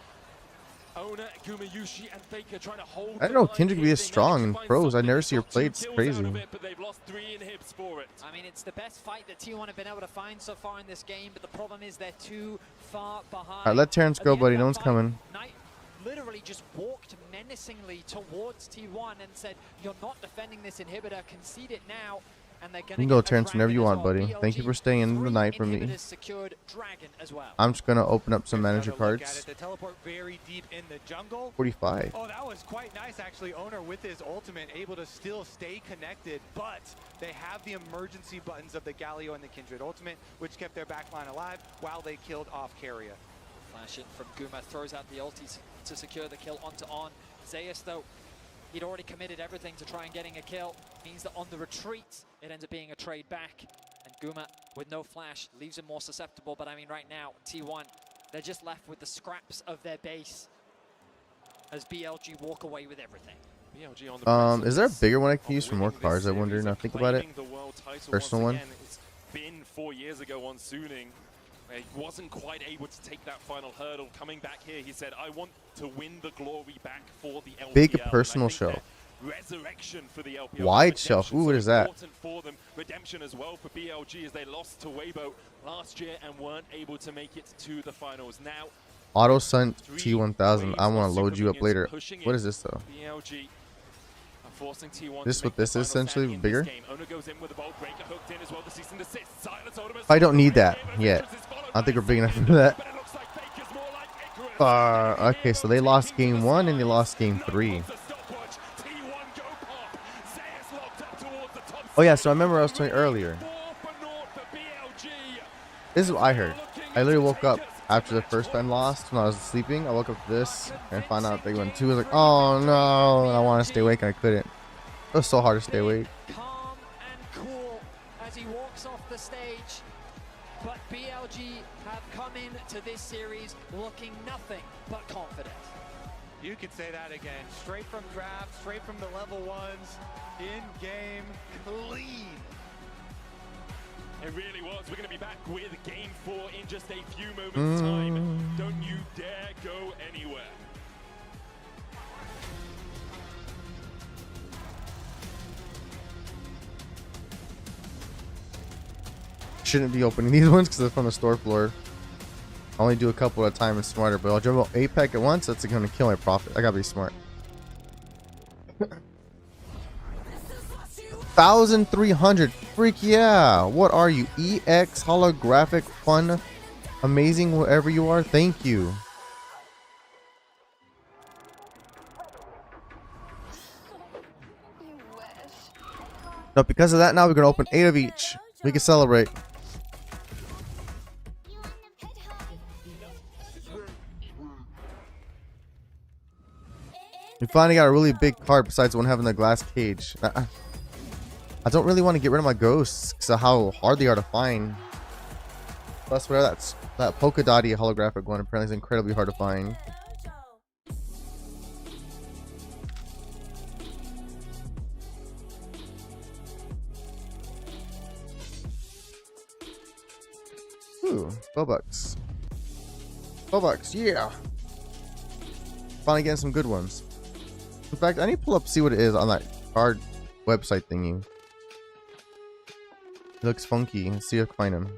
Owner, Gumayushi, and Faker trying to hold. I don't know Kindred can be this strong in pros. I never see her played. It's crazy. But they've lost 3 inhibs for it. I mean, it's the best fight that T1 have been able to find so far in this game, but the problem is they're too far behind. All right, let Terrence go, buddy. No one's coming. Knight literally just walked menacingly towards T1 and said, "You're not defending this inhibitor. Concede it now." And they're You going can to go, Terrence, whenever you want, buddy. Thank you for staying in the night for me. Secured Dragon as well. I'm just gonna open up some manager cards. They teleport very deep in the jungle. 45. Oh, that was quite nice, actually. Owner with his ultimate able to still stay connected, but they have the emergency buttons of the Galio and the Kindred ultimate, which kept their backline alive while they killed off Carrier. Flash in from Guma, throws out the ulti to secure the kill onto On. Zeus, though, he'd already committed everything to try and getting a kill. Means that on the retreat, it ends up being a trade back. And Guma, with no flash, leaves him more susceptible. But I mean, right now, T1, they're just left with the scraps of their base as BLG walk away with everything. BLG on the Is there a bigger one I can use for more cards? I wonder. Now think about it. Personal one. It's been 4 years ago on Suning. He wasn't quite able to take that final hurdle. Coming back here, he said, "I want to win the glory back for the LPL." Big personal show. Resurrection for the LPL. Wide shelf. Ooh, what is that? Important for them. Redemption as well for BLG as they lost to Weibo last year and weren't able to make it to the finals. Now, Auto Sun T1000. I want to load you up later. What is this though? BLG are forcing T1 This to what make the this is final stand essentially in bigger. this game. Owner goes in with a bolt breaker hooked in as well. The cease and desist. Silence Ultimate. I don't need that yet. I don't think we're big enough for that. Okay, so they lost game 1 and they lost game 3. Oh yeah, so I remember I was telling you earlier. This is what I heard. I literally woke up after the first time lost when I was sleeping. I woke up to this and found out they went 2. I was like, oh no, and I wanted to stay awake and I couldn't. It was so hard to stay awake. Calm and cool as he walks off the stage. But BLG have come into this series looking nothing but confident. You could say that again. Straight from draft, straight from the level 1s, in-game, clean. It really was. We're going to be back with game 4 in just a few moments' time. Don't you dare go anywhere. Shouldn't be opening these ones because they're from the store floor. I only do a couple at a time and smarter, but I'll jump 8 pack at once. That's going to kill my profit. I gotta be smart. 1,300. Freak yeah. What are you? EX holographic fun, amazing, whatever you are. Thank you. No, because of that, now we're gonna open 8 of each. We can celebrate. We finally got a really big card besides one having the glass cage. I don't really want to get rid of my ghosts because of how hard they are to find. Plus, where that polka dotty holographic one apparently is incredibly hard to find. Ooh, $12. $12, yeah. Finally getting some good ones. In fact, I need to pull up see what it is on that card website thingy. It looks funky. Let's see if I can find him.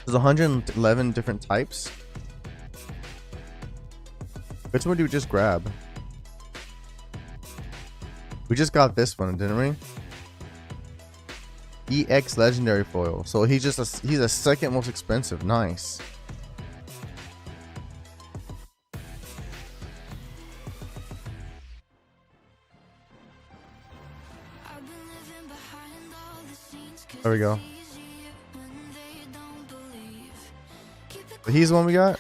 There's 111 different types. Which one do we just grab? We just got this one, didn't we? EX legendary foil. So he's a second most expensive. Nice. There we go. But he's the one we got.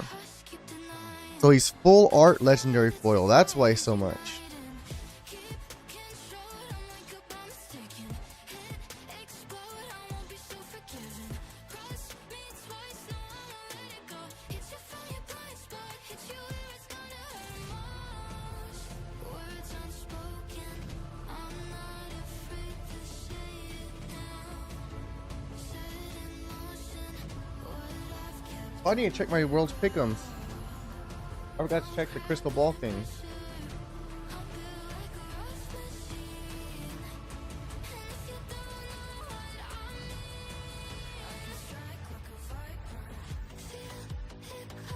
So he's full art legendary foil. That's why so much. I need to check my world's pick'ems. I forgot to check the crystal ball thing.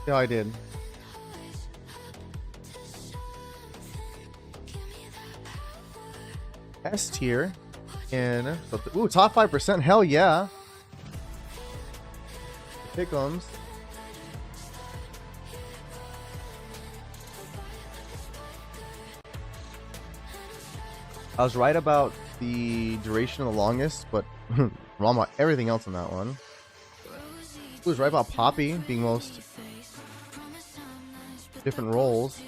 Yeah, I did. S tier. And ooh, top 5%. Hell yeah. Pick'ems. I was right about the duration of the longest, but wrong about everything else on that one. I was right about Poppy being most different roles.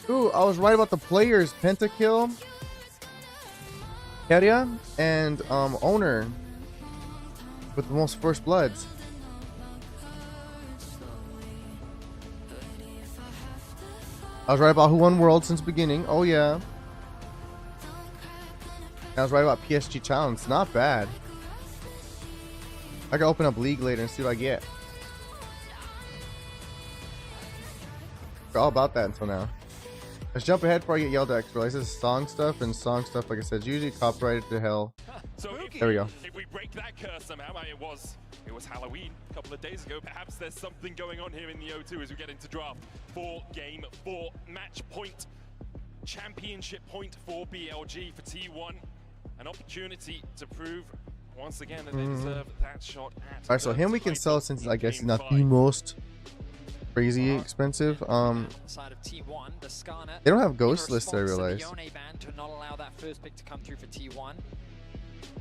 Ooh, I was right about the players. Pentakill, Keria, and Owner with the most first bloods. I was right about who won World since the beginning. Oh yeah. I was right about PSG Challenge. Not bad. I can open up League later and see what I get. Forgot all about that until now. Let's jump ahead before I get yelled at. Realize this is song stuff, and song stuff, like I said, is usually copyrighted to hell. So there we go. If we break that curse somehow, it was Halloween a couple of days ago. Perhaps there's something going on here in the O2 as we get into draft for game 4. Match point, championship point for BLG for T1. An opportunity to prove once again that they deserve that shot at. Alright, so him we can sell since I guess he's not the most crazy expensive. They don't have ghost lists, I realize. To not allow that first pick to come through for T1.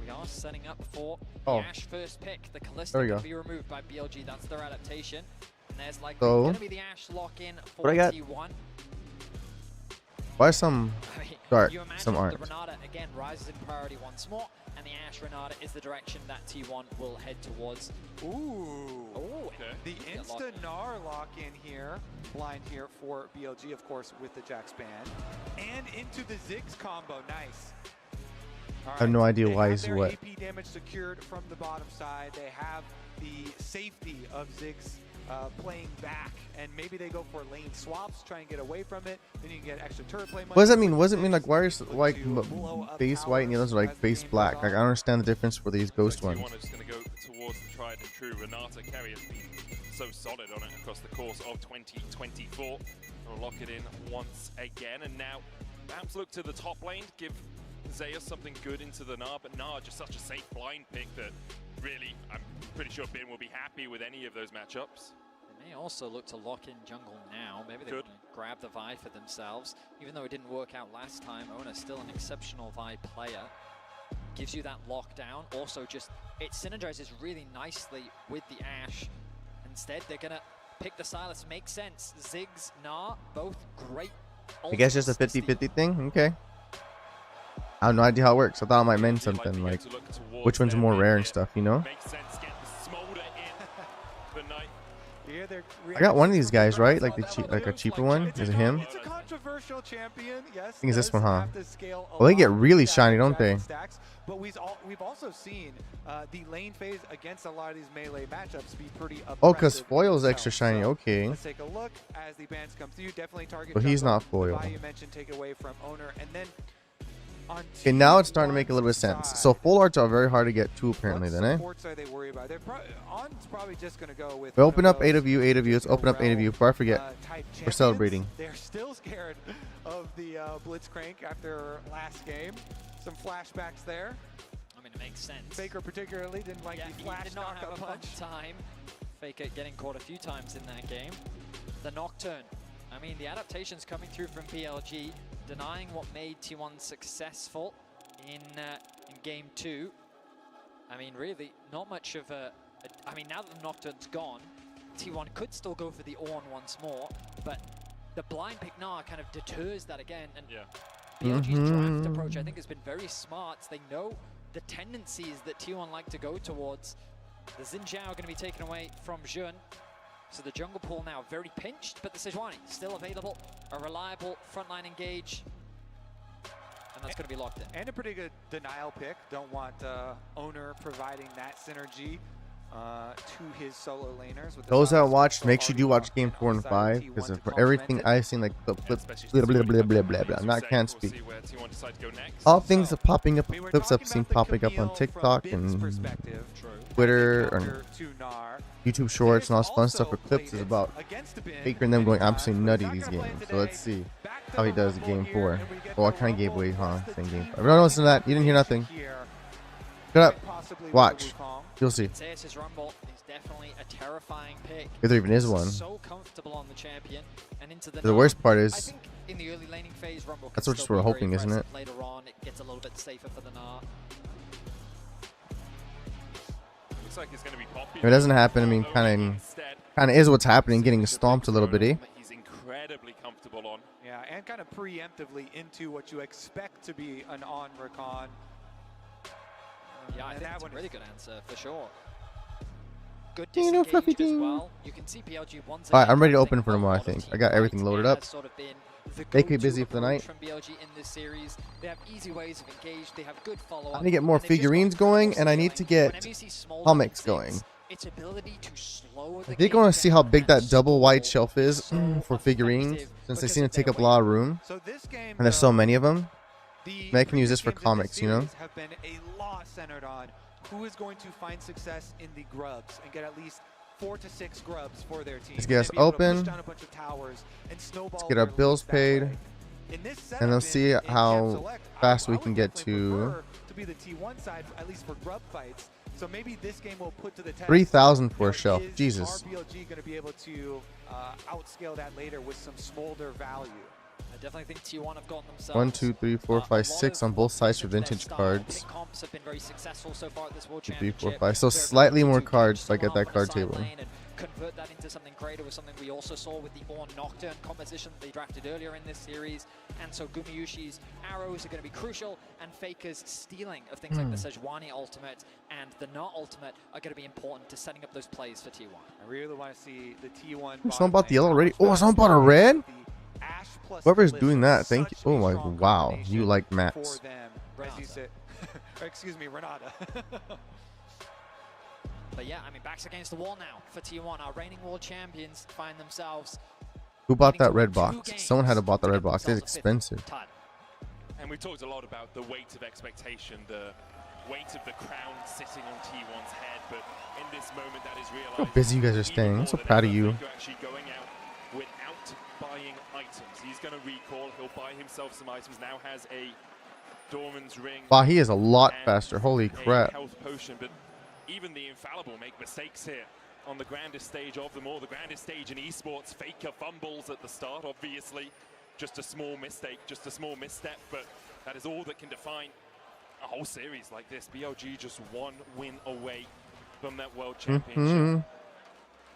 We are setting up for the Oh. Ashe first pick. The Callista There we can go. be removed by BLG. That's their adaptation. And there's like So, going to be the Ashe lock-in for what I got? T1. Why some dark, You imagine some aren't? the Renata again rises in priority once more, and the Ashe Renata is the direction that T1 will head towards. Ooh. Okay. The Insta-Gnar lock-in here, blind here for BLG, of course, with the Jax ban. And into the Ziggs combo, nice. I have no idea why he's Their what. AP damage secured from the bottom side. They have the safety of Ziggs playing back, and maybe they go for lane swaps, try and get away from it. Then you can get extra turret play money. What does that mean? What does it mean like why are like base white and the others are like base black? Like I don't understand the difference for these ghost ones. T1 is just going to go towards the tried and true. Renata Carey has been so solid on it across the course of 2024. We'll lock it in once again, and now Perhaps look to the top lane, give Zeus something good into the Gnar, but Gnar just such a safe blind pick that really, I'm pretty sure Bin will be happy with any of those matchups. They may also look to lock in jungle now. Maybe they want to grab the Vi for themselves. Even though it didn't work out last time, Ona's still an exceptional Vi player. Gives you that lockdown. Also just, it synergizes really nicely with the Ashe. Instead, they're going to pick the Sylas. Makes sense. Ziggs, Gnar, both great. I guess just a 50-50 thing? Okay. I have no idea how it works. I thought it might mean something like which one's more rare and stuff, you know? I got one of these guys, right? Like a cheaper one? Is it him? It's a controversial champion, yes. I think it's this one, huh? Well, they get really shiny, don't they? But we've also seen the lane phase against a lot of these melee matchups be pretty oppressive. Oh, because foil's extra shiny. Okay. Let's take a look as the bans come through. Definitely target. But he's not foil. You mentioned take away from owner, and then on okay, now it's starting to make a little bit of sense. So full arts are very hard to get to apparently then, eh? What supports are they worried about? On's probably just going to go with. We open up 8 of you, 8 of you. Let's open up 8 of you before I forget. We're celebrating. They're still scared of the Blitzcrank after last game. Some flashbacks there. I mean, it makes sense. Faker particularly didn't like the flash did not have a punch. fun time. Faker getting caught a few times in that game. The Nocturne. I mean, the adaptations coming through from PLG, denying what made T1 successful in game 2. I mean, really, not much of I mean, now that the Nocturne's gone, T1 could still go for the Ornn once more, but the blind pick Gnar kind of deters that again. And PLG's draft approach, I think, has been very smart. They know the tendencies that T1 like to go towards. The Xin Zhao are going to be taken away from Jun. So the jungle pool now very pinched, but the Sejuani still available. A reliable frontline engage. And that's going to be locked in. And a pretty good denial pick. Don't want owner providing that synergy to his solo laners. With Those that watched, make sure you do watch game 4 and 5 because for everything I've seen, like the clip, blah blah blah blah blah blah. Not can't speak. All things are popping up, clips I've seen popping up on TikTok and Twitter and YouTube Shorts and all this fun stuff for clips is about Faker and them going absolutely nutty these games. So let's see how he does in game 4. Oh, I kind of gave away, huh? Same game 5. Everyone listen to that. You didn't hear nothing. Shut up. Watch. You'll see. Zeus' Rumble is definitely a terrifying pick. If there even is one. So comfortable on the champion and into the worst part is, I think in the early laning phase, Rumble that's what we're hoping, isn't it? Later on, it gets a little bit safer for the Gnar. Looks like it's going to be popular. If it doesn't happen, I mean, kind of is what's happening, getting stomped a little bit, eh? He's incredibly comfortable on. Yeah, and kind of preemptively into what you expect to be an on recon. Yeah, I think that's a really good answer for sure. Good Dino fluffy disengage as well. You can see PLG once Alright, I'm ready to open for tomorrow, I think. I got everything loaded up. They could be busy for the night. From BLG in this series. They have easy ways of engage. They have good follow-up. I need to get more figurines going, and I need to get comics going. Its ability to slow the I think I want to see how big that double wide shelf is for figurines, since they seem to take up a lot of room. And there's so many of them. I can use this for comics, you know? Have been a lot centered on who is going to find success in the grubs and get at least 4 to 6 grubs for their team. Let's get us open. Let's get our bills paid. And let's see how fast we can get to be the T1 side, at least for grub fights. So maybe this game will put to the test. 3,000 for a shelf. Jesus. RBLG going to be able to outscale that later with some smolder value. I definitely think T1 have gotten themselves 1, 2, 3, 4, 5, 6 on both sides for vintage cards. Comps have been very successful so far at this World 3, 4, 5. So slightly more cards if I get that card table. Convert that into something greater was something we also saw with the Ornn Nocturne composition that they drafted earlier in this series. And so Gumayushi's arrows are going to be crucial, and Faker's stealing of things like the Sejuani ultimate and the Gnar ultimate are going to be important to setting up those plays for T1. I really want to see the T1. Someone bought the yellow already? Oh, someone bought a red? Whoever's doing that, thank you. Oh my, wow. You like mats. Excuse me, Renata. But yeah, I mean, backs against the wall now for T1. Our reigning world champions find themselves. Who bought that red box? Someone had to bought the red box. It's expensive. And we talked a lot about the weight of expectation, the weight of the crown sitting on T1's head. But in this moment, that is realized. How busy you guys are staying. I'm so proud of you. Actually going out without buying items. He's going to recall. He'll buy himself some items. Now has a Dorman's ring. Wow, he is a lot and faster. Holy a crap. health potion, but even the infallible make mistakes here on the grandest stage of them all. The grandest stage in esports. Faker fumbles at the start, obviously. Just a small mistake, just a small misstep, but that is all that can define a whole series like this. BLG just one win away from that World Championship.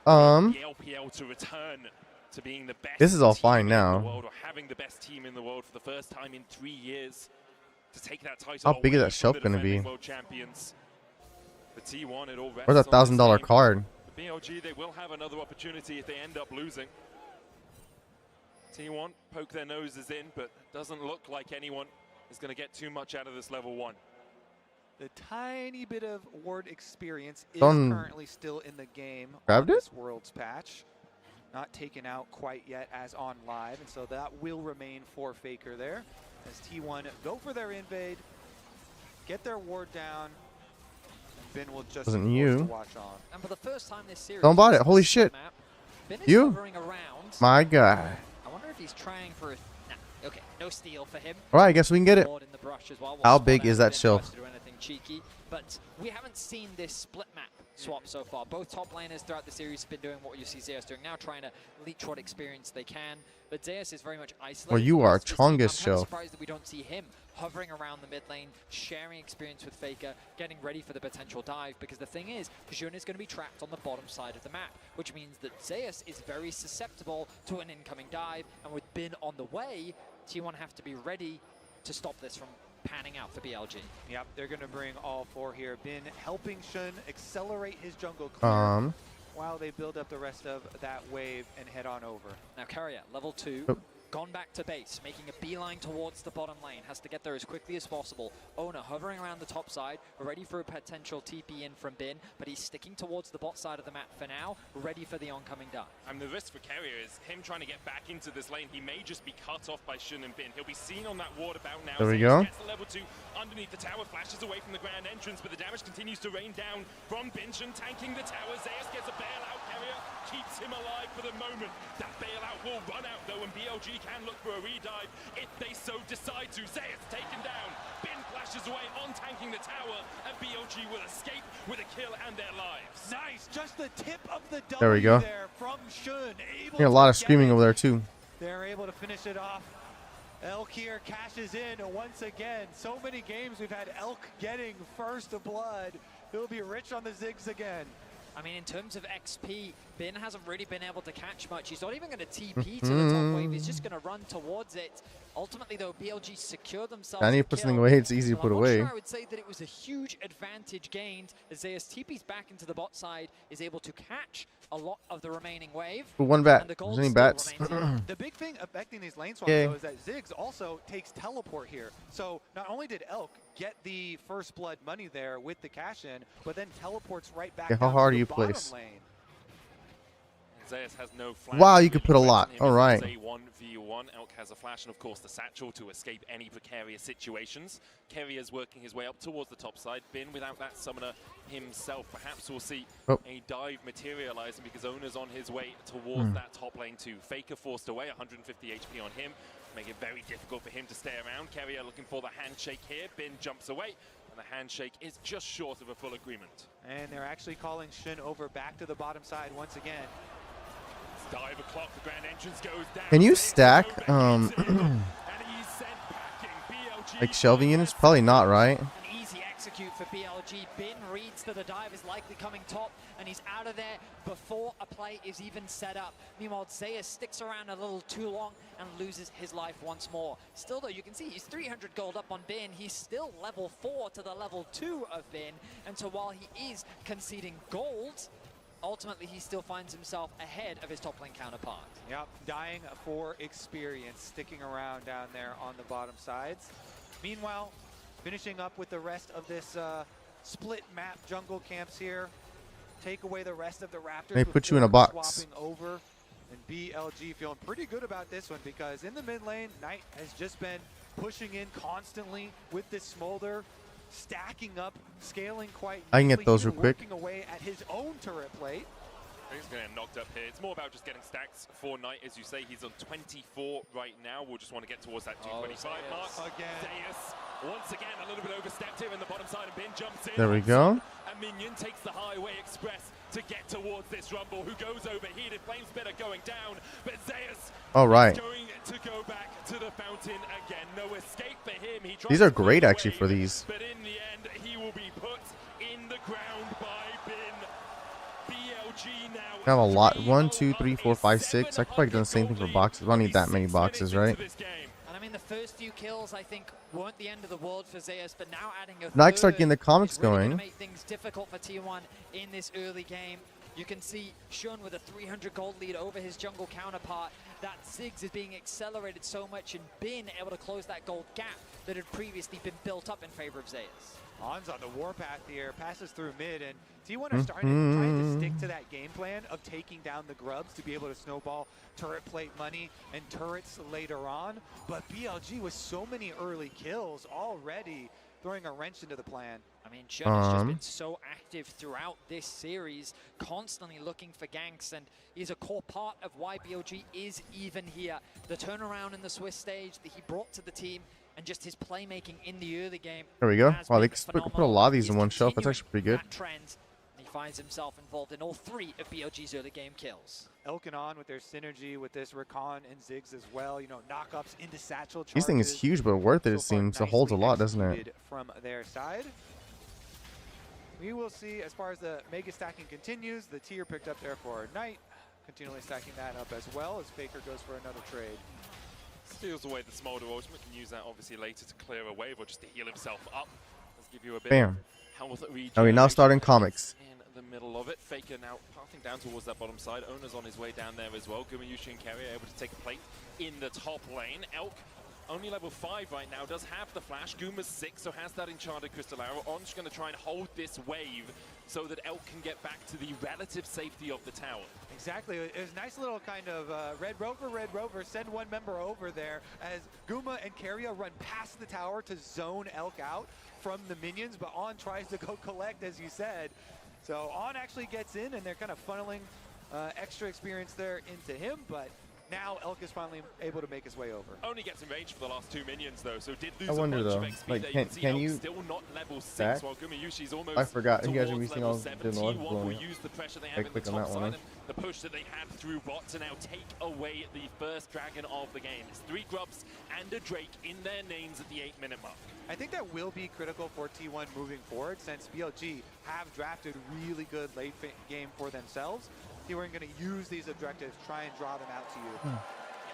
The LPL to return to being the best. This is all team fine in now. the world, or having the best team in the world for the first time in 3 years. To take that title. How big is away that from shelf the gonna be? defending world champions. The T1, it all rests Where's that on this $1,000 game. card? The BLG, they will have another opportunity if they end up losing. T1 poke their noses in, but doesn't look like anyone is going to get too much out of this level 1. The tiny bit of ward experience is Don't currently still in the game grabbed on it? this Worlds patch. Not taken out quite yet as on live, and so that will remain for Faker there. As T1 go for their invade, get their ward down, and Ben will just Wasn't be forced you. to watch on. And for the first time this series, Someone bought it. on Holy this shit. map, Ben is You? hovering around. My guy. I wonder if he's trying for a... Nah, okay, no steal for him. Alright, I guess we can get it. Ward in the brush as well. How Spot big out is if that Ben shelf? tries to do anything cheeky, but we haven't seen this split map swap so far. Both top laners throughout the series have been doing what you see Zeus doing now, trying to leech what experience they can. But Zeus is very much isolated. Well, you from the are rest of his team. I'm Chonga's kinda shelf. surprised that we don't see him hovering around the mid lane, sharing experience with Faker, getting ready for the potential dive, because the thing is, Jun is going to be trapped on the bottom side of the map, which means that Zeus is very susceptible to an incoming dive, and with Bin on the way, T1 have to be ready to stop this from panning out for BLG. Yep, they're going to bring all 4 here. Bin helping Shun accelerate his jungle clear while they build up the rest of that wave and head on over. Now Carrier, level 2, Oh. gone back to base, making a beeline towards the bottom lane, has to get there as quickly as possible. Owner hovering around the top side, ready for a potential TP in from Bin, but he's sticking towards the bot side of the map for now, ready for the oncoming dive. And the risk for Carrier is him trying to get back into this lane. He may just be cut off by Shun and Bin. He'll be seen on that ward about now. There we Zeus go. Gets the level 2 underneath the tower, flashes away from the grand entrance, but the damage continues to rain down from Bin. Shun tanking the tower. Zeus gets a bailout. Carrier keeps him alive for the moment. That bailout will run out though, and BLG can look for a redive if they so decide to. Zeus taken down. Bin flashes away on tanking the tower, and BLG will escape with a kill and their lives. Nice, just the tip of the W There we go. there from Shun. Able Yeah, a lot to of get screaming it. over there too. They're able to finish it off. Elk here cashes in once again. So many games we've had Elk getting first blood. He'll be rich on the Ziggs again. I mean, in terms of XP, Bin hasn't really been able to catch much. He's not even going to TP to the top wave. He's just going to run towards it. Ultimately, though, BLG secure themselves. I need a to put kill. something away. It's easy to Well, put I'm not away. Sure I would say that it was a huge advantage gained as Zeus TP's back into the bot side, is able to catch a lot of the remaining wave. But one bat. And the There's gold any still bats? remains in. The big thing affecting these lane swaps, Yay. though, is that Ziggs also takes teleport here. So not only did Elk get the first blood money there with the cash-in, but then teleports right back Okay, how down hard to do the you bottom place? lane. Zeus has no flash. Wow, you could put a lot. Him All as right. a 1v1. Elk has a flash and, of course, the satchel to escape any precarious situations. Carrier's working his way up towards the top side. Bin without that summoner himself. Perhaps we'll see a dive materializing because Owner's on his way towards that top lane too. Faker forced away, 150 HP on him. Make it very difficult for him to stay around. Carrier looking for the handshake here. Bin jumps away. And the handshake is just short of a full agreement. And they're actually calling Shun over back to the bottom side once again. Dive o'clock, the grand entrance goes down. Can you stack like shelving units? Probably not, right? An easy execute for BLG. Bin reads that the dive is likely coming top, and he's out of there before a play is even set up. Meanwhile, Zeus sticks around a little too long and loses his life once more. Still, though, you can see he's 300 gold up on Bin. He's still level 4 to the level 2 of Bin, and so while he is conceding gold, ultimately he still finds himself ahead of his top lane counterpart. Yep, dying for experience, sticking around down there on the bottom sides. Meanwhile, finishing up with the rest of this split map jungle camps here. Take away the rest of the Raptors. They put you in a before box. Swapping over, and BLG feeling pretty good about this one because in the mid lane, Knight has just been pushing in constantly with this Smolder, stacking up, scaling quite I can get nicely those here, real quick. working away at his own turret plate. He's going to get knocked up here. It's more about just getting stacks for Knight. As you say, he's on 24 right now. We'll just want to get towards that 225 mark. Zeus, once again, a little bit overstepped here in the bottom side, and Bin jumps in. There we go. And Minion takes the Highway Express to get towards this Rumble, who goes overheated. Flame Spitter going down, but Zeus is going to go back to the fountain again. No escape for him. He tries These are to great, move actually, away, for these. but in the end, he will be put in the ground by Bin. BLG now. I have a lot. 1, 2, 3, 4, 5, 6. I could probably do the same thing for boxes. I don't need that many boxes, right? And I mean, the first few kills, I think, weren't the end of the world for Zeus, but now adding a Now I can start third getting the comics is really going. gonna make things difficult for T1 in this early game. You can see Shun with a 300 gold lead over his jungle counterpart. That Ziggs is being accelerated so much and been able to close that gold gap that had previously been built up in favor of Zeus. On's on the warpath here, passes through mid, and T1 are trying to stick to that game plan of taking down the grubs to be able to snowball turret plate money and turrets later on. But BLG with so many early kills already throwing a wrench into the plan. I mean, Shun has just been so active throughout this series, constantly looking for ganks, and he's a core part of why BLG is even here. The turnaround in the Swiss stage that he brought to the team, and just his playmaking in the early game. There we go. Wow, they can put a lot of these in one shelf. That's actually pretty good. Trend, and he finds himself involved in all 3 of BLG's early game kills. Elk and On with their synergy with this Recon and Ziggs as well. You know, knockups into satchel charges. This thing is huge, but worth it, it seems. It holds a lot, doesn't it? From their side. We will see as far as the mega stacking continues. The tier picked up there for Knight, continually stacking that up as well as Faker goes for another trade. Steals away the Smolder Ultimate, can use that obviously later to clear a wave or just to heal himself up. Let's give you a bit Bam. of health regeneration. Okay, now starting comics. In the middle of it, Faker now pathing down towards that bottom side. Owner's on his way down there as well. Gumayushi and Carrier able to take a plate in the top lane. Elk, only level 5 right now, does have the flash. Guma's 6, so has that enchanted crystal arrow. On's going to try and hold this wave so that Elk can get back to the relative safety of the tower. Exactly. It was a nice little kind of Red Rover, send one member over there as Guma and Carrier run past the tower to zone Elk out from the minions, but On tries to go collect, as you said. So On actually gets in, and they're kind of funneling extra experience there into him, but now Elk is finally able to make his way over. Only gets in range for the last 2 minions though, so did lose I wonder a bunch though, of XP like, there. can Elk you still not level 6, stack? while Gumayushi's almost I forgot. You guys are towards missing level all 7. the T1 north will blowing. use the pressure they I have in the click on top that side one. and the push that they had through bot to now take away the first dragon of the game. It's 3 grubs and a Drake in their names at the 8-minute mark. I think that will be critical for T1 moving forward, since BLG have drafted really good late game for themselves. T1 going to use these objectives, try and draw them out to you.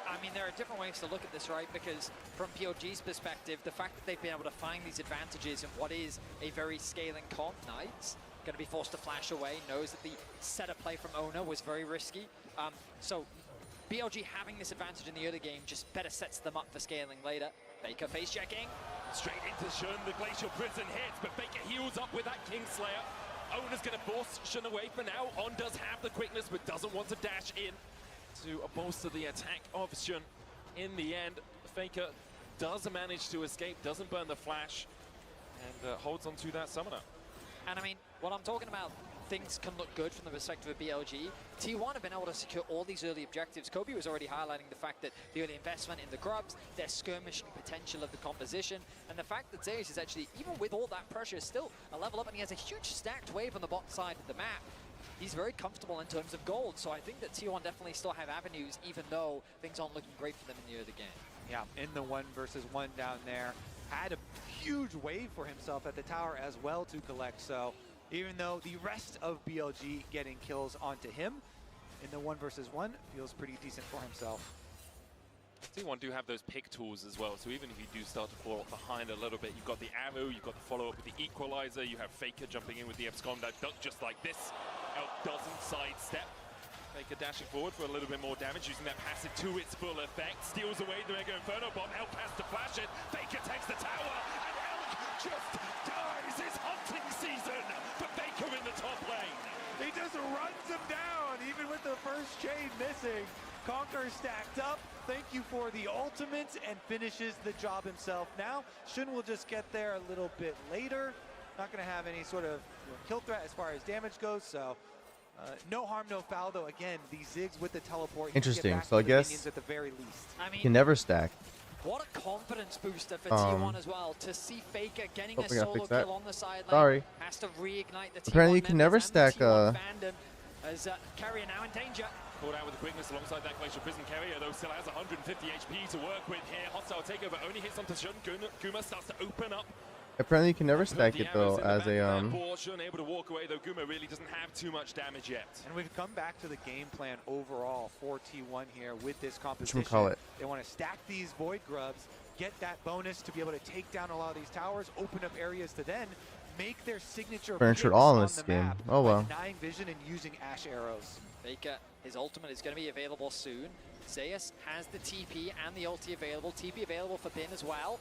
I mean, there are different ways to look at this, right? Because from PLG's perspective, the fact that they've been able to find these advantages in what is a very scaling comp, Knights, going to be forced to flash away, knows that the setup play from Owner was very risky. So BLG having this advantage in the early game just better sets them up for scaling later. Faker face checking. Straight into Shun, the Glacial Prison hits, but Faker heals up with that Kingslayer. Owner's going to force Shun away for now. On does have the quickness, but doesn't want to dash in to bolster the attack of Shun. In the end, Faker does manage to escape, doesn't burn the flash, and holds on to that summoner. And I mean, what I'm talking about, things can look good from the perspective of BLG. T1 have been able to secure all these early objectives. Kobe was already highlighting the fact that the early investment in the grubs, their skirmishing potential of the composition, and the fact that Zeus is actually, even with all that pressure, still a level up, and he has a huge stacked wave on the bot side of the map. He's very comfortable in terms of gold, so I think that T1 definitely still have avenues, even though things aren't looking great for them in the early game. Yeah, in the 1 versus 1 down there. Had a huge wave for himself at the tower as well to collect, so even though the rest of BLG getting kills onto him, in the 1 versus 1, feels pretty decent for himself. T1 do have those pick tools as well, so even if you do start to fall behind a little bit, you've got the arrow, you've got the follow-up with the equalizer, you have Faker jumping in with the abscond that duck just like this. Elk doesn't sidestep. Faker dashing forward for a little bit more damage, using that passive to its full effect. Steals away the Mega Inferno Bomb. Elk has to flash it. Faker takes the tower, and Elk just dies. It's hunting season for Faker in the top lane. He just runs him down, even with the first chain missing. Conquer stacked up. Thank you for the ultimate, and finishes the job himself. Now, Shun will just get there a little bit later. Not going to have any sort of kill threat as far as damage goes, so No harm, no foul, though. Again, these Ziggs with the teleport. Interesting. So I guess at the very least. you can never stack. What a confidence booster for T1 as well. To see Faker getting a hopefully I solo fix that. kill on the sideline. Sorry. Has to reignite the Apparently T1 you can never members and stack the T1 fandom as Carrier now in danger. Pulled out with the quickness alongside that Glacial Prison Carrier, though still has 150 HP to work with here. Hostile takeover only hits onto Shun. Guma starts to open up. Apparently you can never stack it though as a Shun able to walk away, though Guma really doesn't have too much damage yet. And we've come back to the game plan overall for T1 here with this composition. Whatchamacallit? They want to stack these Void Grubs, get that bonus to be able to take down a lot of these towers, open up areas to then make their signature furniture picks all in on this the game. map Oh by well. denying vision and using Ash arrows. Faker, his ultimate is going to be available soon. Zeus has the TP and the ulti available. TP available for Bin as well.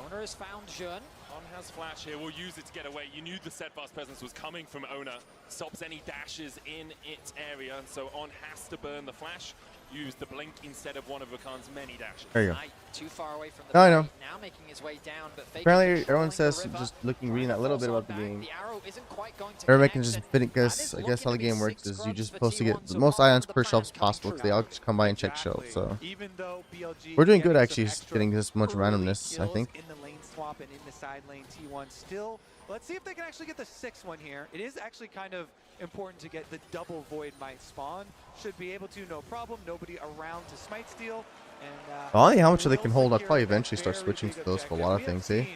Owner has found Jun. On has flash here, will use it to get away. You knew the steadfast presence was coming from Ona. Stops any dashes in its area, and so On has to burn the flash. Use the blink instead of one of Rakan's many dashes. There you go. Too far away from the No, I know. now making his way down, but Faker Apparently controlling everyone says the river. just reading that little bit about the game. The arrow isn't quite going to Everybody can connect, just fit it because I guess how the game works is you're just supposed to get the most ions per shelf as possible because they all just come by and check shelves. So Even though BLG we're doing good getting actually, some extra getting this much early randomness. I kills think. in the lane swap and in the side lane T1 still. Let's see if they can actually get the 6th one here. It is actually kind of important to get the double Void Might spawn. Should be able to, no problem. Nobody around to smite steal. And Only how much they can hold. I'll probably eventually start switching to those for a lot of things. See.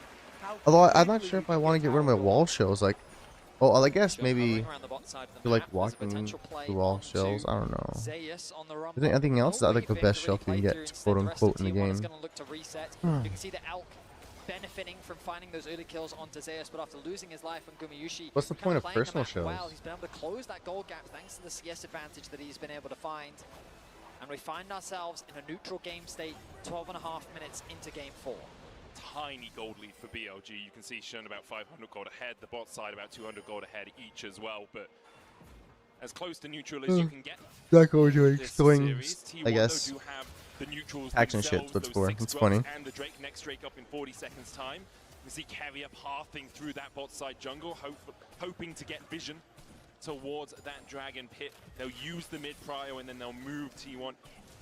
Although I'm not sure if I want to get rid of my wall shells. Like, oh, I guess maybe do like walking through wall shells. I don't know. Is there anything else that like the best shelf you can get, quote unquote, in the game? You can see the Elk benefiting from finding those early kills onto Zeus, but after losing his life on Gumayushi, What's the point of personal shells? well, he's been able to close that gold gap thanks to the CS advantage that he's been able to find. And we find ourselves in a neutral game state, 12.5 minutes into game 4. Tiny gold lead for BLG. You can see Shun about 500 gold ahead, the bot side about 200 gold ahead each as well, but as close to neutral as you can get. Not going to this swings, series. I T1 guess. though do have the neutrals Action shit, themselves, what's those for. 6 It's grubs funny. And the Drake, next Drake up in 40 seconds time. You see Carrier pathing through that bot side jungle, hoping to get vision towards that dragon pit. They'll use the mid prio and then they'll move T1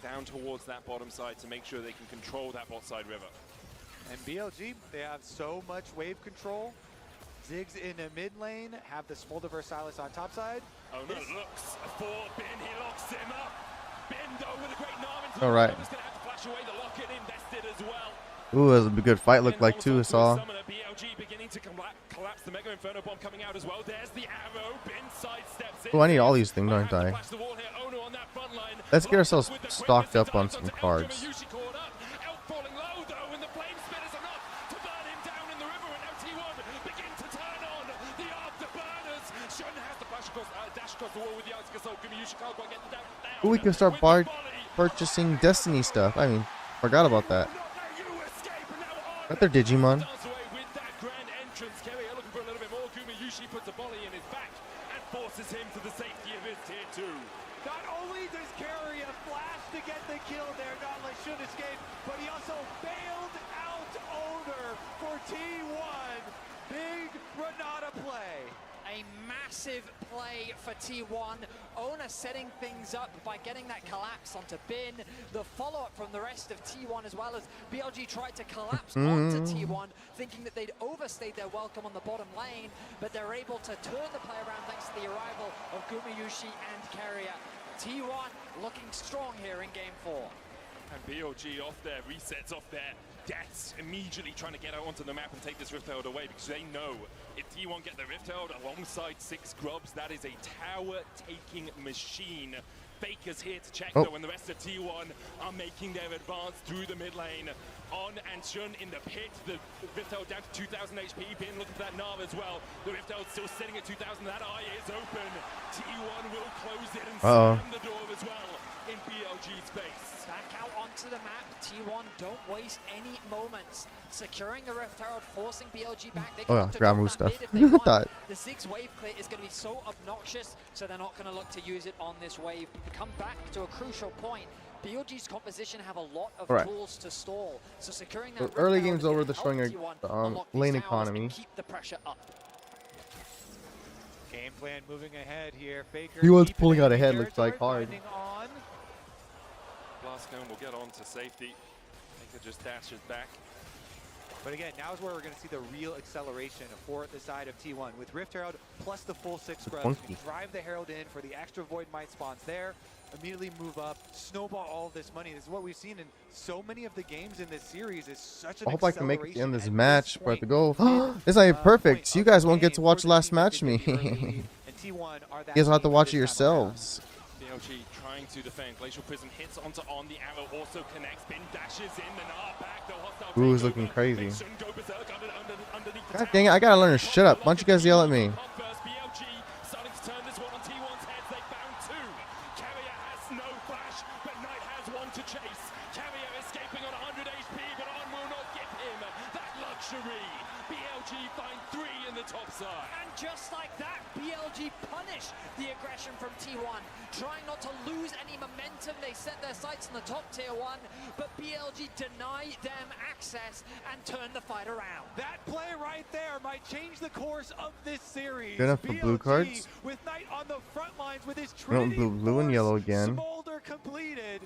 down towards that bottom side to make sure they can control that bot side river. And BLG, they have so much wave control. Ziggs in a mid lane, have the Smolder Silas on top side. Oh no, looks for Bin, he locks him up. Bin though with a great Narvin. All right. He's gonna have to flash away the lock-in invested as well. Ooh, that was a good fight. Looked like too. I saw. BLG beginning to collapse the Mega Inferno bomb coming out as well. There's the arrow. Bin sidesteps it. Oh, I need all these things, don't I? Let's get ourselves stocked up on some cards. Ooh, we can start purchasing Destiny stuff. I mean, forgot about that. Got their Digimon. Forces him to the safety of his tier 2. Not only does Carrier flash to get the kill there, not like should escape, but he also bailed out Owner for T1. Big Renata play. A massive play for T1. Owner setting things up by getting that collapse onto Bin. The follow-up from the rest of T1 as well as BLG tried to collapse onto T1, thinking that they'd overstayed their welcome on the bottom lane, but they're able to turn the play around thanks to the arrival of Gumayushi and Carrier. T1 looking strong here in game 4. And BLG off their resets, off their deaths, immediately trying to get out onto the map and take this Rift Herald away because they know if T1 get the Rift Herald alongside 6 grubs, that is a tower-taking machine. Faker's here to check though, and the rest of T1 are making their advance through the mid lane. On and Shun in the pit, the Rift Herald down to 2,000 HP, Bin looking for that Nav as well. The Rift Herald still sitting at 2,000, that eye is open. T1 will close it and slam the door as well in BLG's space. Back out onto the map, T1 don't waste any moments. Securing the Rift Herald, forcing BLG back. They can grab move stuff. The Ziggs wave clear is going to be so obnoxious, so they're not going to look to use it on this wave. To come back to a crucial point, BLG's composition have a lot of tools to stall, so securing that early game's over. They're showing a lane economy. Keep the pressure up. Game plan moving ahead here. Faker He was deep pulling in out enemy ahead, looks like territory, hard. finding on. Blastcone will get on to safety. Faker just dashes back. But again, now is where we're going to see the real acceleration for the side of T1. With Rift Herald plus the full 6 scrubs, you can drive the Herald in for the extra Void Might spawns there, immediately move up, snowball all of this money. This is what we've seen in so many of the games in this series. Is such an I hope I can make it to the end of this acceleration match at for it this to go. point. It's not even perfect. So you guys won't get to game watch for the last team that match can me. get the early lead, and T1 are that You guys will have to team watch it this time around. yourselves. BLG trying to defend. Glacial Prism hits onto on. The arrow also connects. Bin dashes in. The Nard back. The hostile Ooh, it's looking crazy. God dang it, I gotta learn to shut up. Why don't you guys yell at me? BLG starting to turn this one on T1's heads. They found 2. Carrier has no flash, but Knight has 1 to chase. Carrier escaping on 100 HP, but On will not give him that luxury. BLG find 3 in the top side. And just like that, BLG punish the aggression from T1, trying not to lose any momentum. They set their sights on the top tier 1, but BLG deny them access and turn the fight around. That play right there might change the course of this series. Good enough for blue BLG cards. with Knight on the front lines with his I don't Trinity blue and yellow Force again. Smolder completed.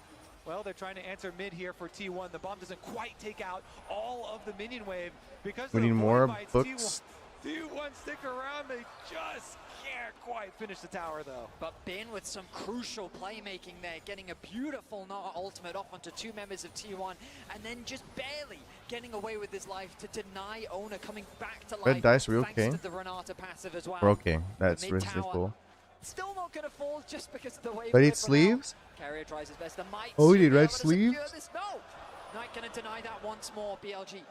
Well, they're trying to answer mid here for T1. The bomb doesn't quite take out all of the minion wave because We of the need Void more Mites. books. T1 stick around. They just can't quite finish the tower though. But Bin with some crucial playmaking there, getting a beautiful Nart ultimate off onto 2 members of T1, and then just barely getting away with his life to deny Owner coming back to life. Red dice, are we thanks okay? to the Renata passive as well. We're okay. That's The really mid-tower cool. Still not going to fall just because of the way. But it's sleeves? Carrier tries his best. The might Oh, we should need be red able to secure sleeves? this. No! Knight going to deny that once more. BLG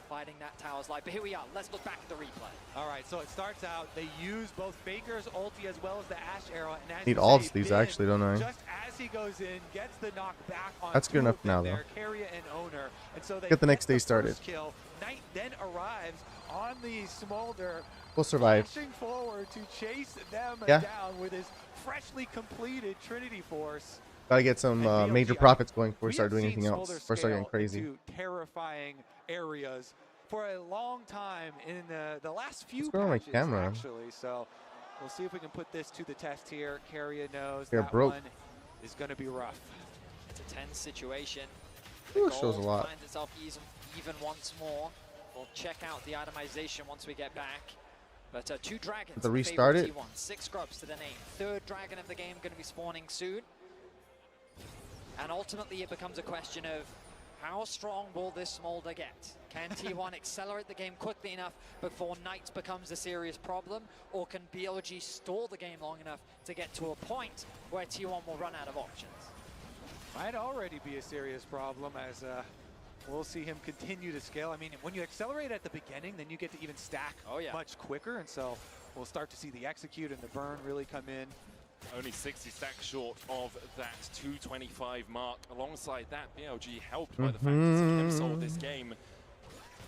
fighting that tower's life. But here we are. Let's look back at the replay. All right, so it starts out. They use both Faker's ulti as well as the Ash arrow. And as Need you all say, sleeves, Bin, actually, don't I? Just as he goes in, gets the knock back on. That's good 2 enough of them now, there, though. Carrier and Owner. And so they Get the next day first started. Kill. Knight then arrives on the Smolder. We'll survive. Flashing forward to chase them Yeah. down with his freshly completed Trinity Force. Gotta get some And major BLG, profits going before we we start have doing seen anything else. Smolder Before I start getting scale crazy. into terrifying areas for a long time in the last few What's going on with my patches, camera? actually. So we'll see if we can put this to the test here. Carrier knows They're that broke. one is going to be rough. It's a tense situation. Ooh, The shows a gold lot. finds itself even once more. We'll check out the itemization once we get back. But 2 dragons. To in restart favor of it? T1. 6 scrubs to the name. 3rd dragon of the game going to be spawning soon. And ultimately it becomes a question of how strong will this Smolder get? Can T1 accelerate the game quickly enough before Knight becomes a serious problem? Or can BLG stall the game long enough to get to a point where T1 will run out of options? Might already be a serious problem as we'll see him continue to scale. I mean, when you accelerate at the beginning, then you get to even stack much quicker. And so we'll start to see the execute and the burn really come in. Only 60 stacks short of that 225 mark. Alongside that, BLG helped by the fact that Kim sold this game.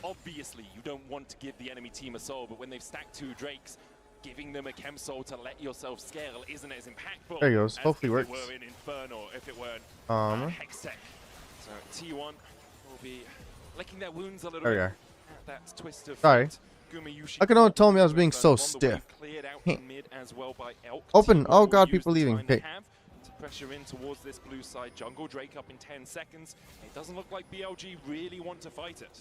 Obviously, you don't want to give the enemy team a soul, but when they've stacked 2 Drakes, giving them a Chem Soul to let yourself scale isn't as impactful. There he goes. as Hopefully if works. it were in Inferno, if it were Hextech. So T1 will be licking their wounds a little There we bit. are. That twist of Sorry. fate. Gumayushi I could have told me I was with being so on the way, stiff. cleared out in mid as well by Elk. Open. T1 Oh will god, use people the leaving. time they Hey. have to pressure in towards this blue side jungle. Drake up in 10 seconds. It doesn't look like BLG really want to fight it.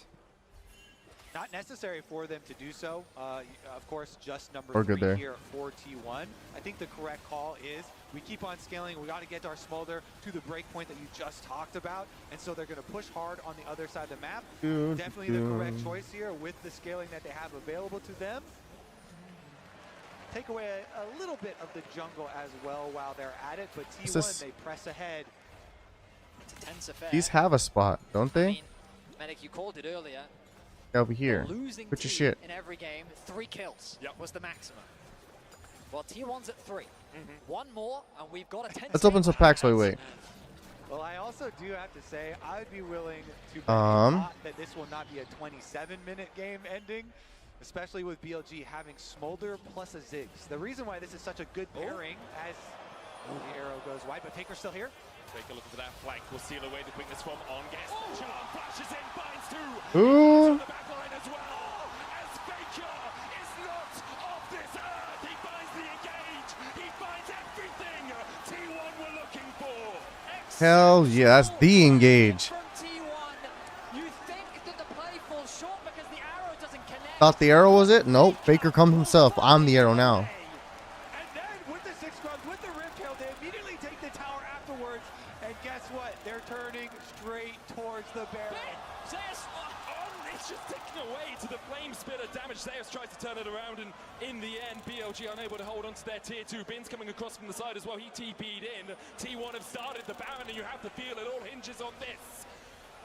Not necessary for them to do so. Of course, just number We're 3 good there. here for T1. I think the correct call is we keep on scaling. We got to get our Smolder to the break point that you just talked about. And so they're going to push hard on the other side of the map. Definitely the correct choice here with the scaling that they have available to them. Take away a little bit of the jungle as well while they're at it. But T1, they press ahead. It's a tense affair. These have a spot, don't they? I mean, Medic, you called it earlier. Over here. Losing Put your team shit. in every game, 3 kills was the maximum. Well, T1's at 3. 1 more, and we've got a 10. Let's open some packs while we wait. Well, I also do have to say, I would be willing to bet a lot that this will not be a 27-minute game ending, especially with BLG having Smolder plus a Ziggs. The reason why this is such a good pairing as the arrow goes wide, but Faker's still here. Take a look at that flank. Will seal away the quickness from On. Gets the charm, flashes in, finds 2. Ooh. On the back line as well. As Faker is not of this earth. He finds the engage. He finds everything T1 were looking for. Hell yeah, that's the engage. Thought the arrow was it? Nope. Faker comes himself. I'm the arrow now. And then with the 6 grubs, with the rip kill, they immediately take the tower afterwards. And guess what? They're turning straight towards the barrel. Zeus it's just ticking away to the flame spitter damage. Zeus tries to turn it around, and in the end, BLG unable to hold on to their tier 2. Bin's coming across from the side as well. He TP'd in. T1 have started the Baron, and you have to feel it all hinges on this.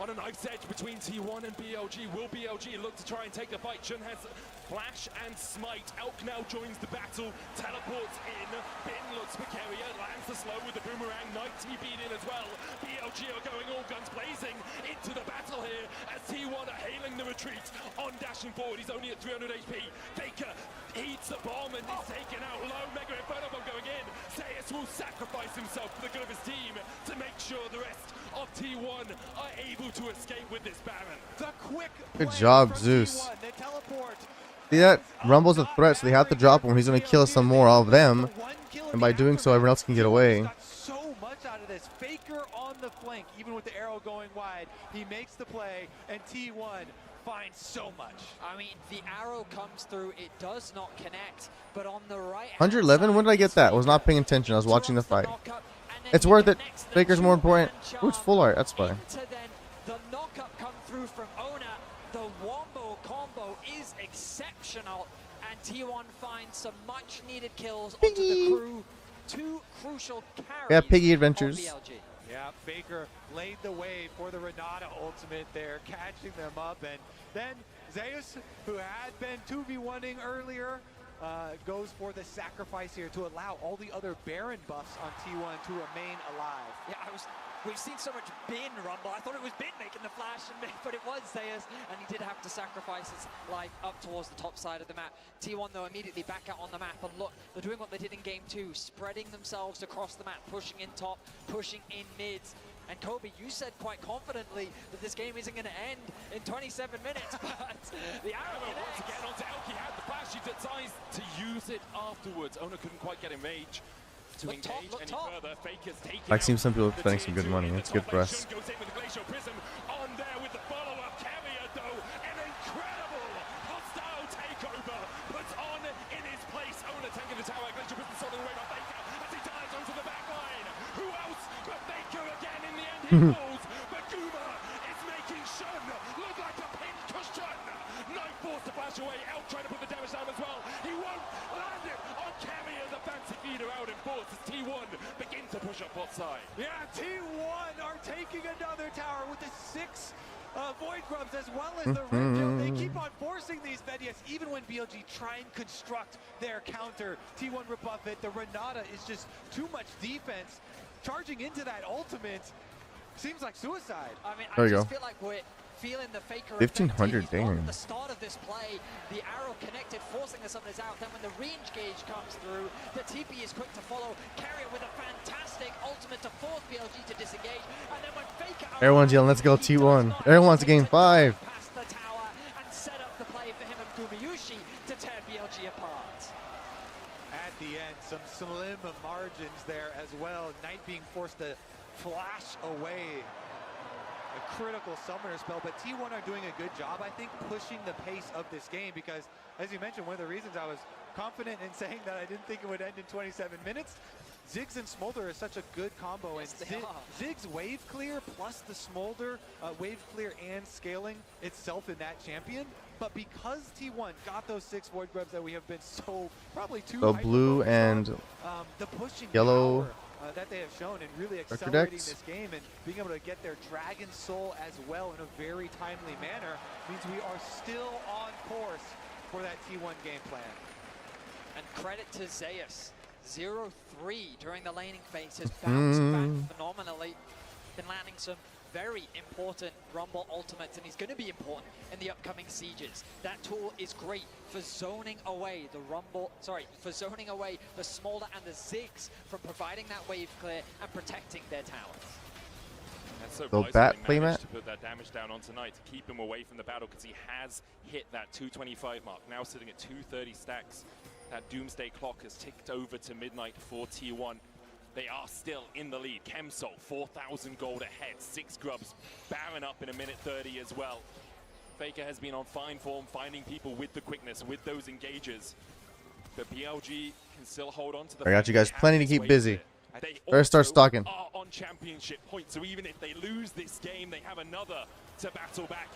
On a knife's edge between T1 and BLG. Will BLG look to try and take the fight? Chun has Flash and Smite. Elk now joins the battle, teleports in. Bin looks for Keria, lands the slow with the boomerang. Knight TP'd in as well. BLG are going all guns blazing into the battle here as T1 are hailing the retreat on dashing forward. He's only at 300 HP. Faker eats the bomb and is taken out low. Mega Inferno Bomb going in. Zeus will sacrifice himself for the good of his team to make sure the rest of T1 are able to escape with this Baron. The quick Good job, Zeus. T1, they teleport. See that? Rumble's a threat, so they have to drop him. He's going to kill some more of them. And by doing so, everyone else can get away. Got so much out of this. Faker on the flank, even with the arrow going wide. He makes the play, and T1 finds so much. I mean, the arrow comes through. It does not connect, but on the right 111? When did I get that? I was not paying attention. I was watching the fight. It's worth it. Faker's more important. Ooh, it's full art. That's fine. The knockup come through from Ona. The wombo combo is exceptional, and T1 finds some much needed kills onto the crew. 2 crucial carries. Yeah, Piggy Adventures. Yeah, Faker laid the way for the Renata ultimate there, catching them up, and then Zeus, who had been 2v1ing earlier, goes for the sacrifice here to allow all the other Baron buffs on T1 to remain alive. Yeah, we've seen so much Bin rumble. I thought it was Bin making the flash, but it was Zeus, and he did have to sacrifice his life up towards the top side of the map. T1, though, immediately back out on the map, and look, they're doing what they did in Game 2, spreading themselves across the map, pushing in top, pushing in mids. And Kobe, you said quite confidently that this game isn't going to end in 27 minutes, but the arrow once again onto Elk. He had the flash. He decides to use it afterwards. Ona couldn't quite get in rage to engage any further. Faker's taking I've seen some people spending some good money. It's good for us. goes in with the Glacial Prism on there with the follow-up. Keria, though, an incredible hostile takeover puts on in his place. Ona tanking the tower. Glacial Prism sorting away by Faker as he dives onto the back line. Who else but Faker again in the end? He falls, but Guma is making Shun look like a pin cushion. Knight forced to flash away. Elk trying to put the damage down as well. He won't land it on Keria. The fancy feeder out in force as T1 begin to push up bot side. Yeah, T1 are taking another tower with the 6 Void Grubs as well as the Red Kill. They keep on forcing these Vedias even when BLG try and construct their counter. T1 rebuff it. The Renata is just too much defense. Charging into that ultimate seems like suicide. I mean, there you I just go. feel like we're feeling the Faker 1500, damn. At the start of this play, the arrow connected, forcing the summoners out. Then when the range gauge comes through, the TP is quick to follow. Carrier with a fantastic ultimate to force BLG to disengage. And then when Faker Everyone's yelling, let's go T1. Everyone wants a game 5. past the tower and set up the play for him and Gumayushi to tear BLG apart. At the end, some slim margins there as well. Knight being forced to flash away a critical summoner spell, but T1 are doing a good job, I think, pushing the pace of this game because, as you mentioned, one of the reasons I was confident in saying that I didn't think it would end in 27 minutes, Ziggs and Smolder is such a good combo, and Ziggs wave clear plus the Smolder wave clear and scaling itself in that champion. But because T1 got those 6 Void Grubs that we have been so probably too So blue and the pushing yellow power, that they have shown and really accelerating this game and being able to get their Dragon Soul as well in a very timely manner means we are still on course for that T1 game plan. And credit to Zeus. 0-3 during the laning phase has bounced back phenomenally. Been landing some very important Rumble ultimates, and he's going to be important in the upcoming sieges. That tool is great for zoning away the for zoning away the Smolder and the Ziggs from providing that wave clear and protecting their towers. That's so The Bison bat managed playmat? to put that damage down on tonight to keep him away from the battle because he has hit that 225 mark, now sitting at 230 stacks. That doomsday clock has ticked over to midnight for T1. They are still in the lead. Chemsol, 4,000 gold ahead. 6 grubs, Baron up in a minute 30 as well. Faker has been on fine form, finding people with the quickness, with those engagers. But BLG can still hold on to the I got you guys plenty to keep busy. They Better start stalking. are on championship points, so even if they lose this game, they have another to battle back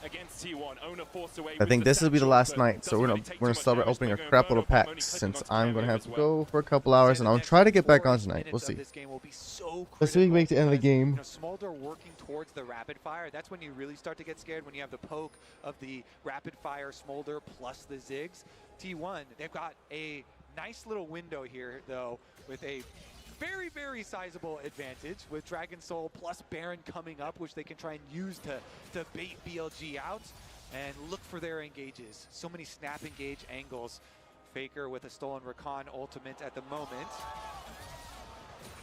against T1. Owner forced away. I think this will be the last night, so we're gonna start opening a crap load of packs since I'm gonna have to go for a couple hours, and I'll try to get back on tonight. We'll see. Let's see if we can make it to the end of the game. Smolder working towards the rapid fire. That's when you really start to get scared, when you have the poke of the rapid fire Smolder plus the Ziggs. T1, they've got a nice little window here, though, with a very, very sizable advantage with Dragon Soul plus Baron coming up, which they can try and use to bait BLG out and look for their engages. So many snap engage angles. Faker with a stolen Rakan ultimate at the moment.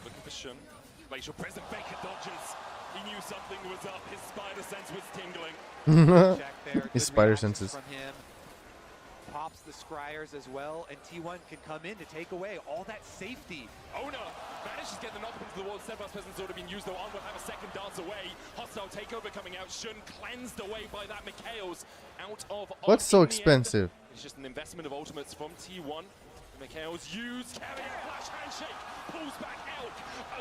Looking for Shun. Glacial present, Faker dodges. He knew something was up. His spider sense was tingling. Check there. His Good spider reactions senses. from him. Pops the Scryers as well, and T1 can come in to take away all that safety. Owner manages to get the knock into the wall. Steadfast Presence already been used, though. On will have a second dance away. Hostile takeover coming out. Shun cleansed away by that Mikhail's out of. What's so expensive? It's just an investment of ultimates from T1. Mikhail's used. Carrier flash handshake. Pulls back Elk.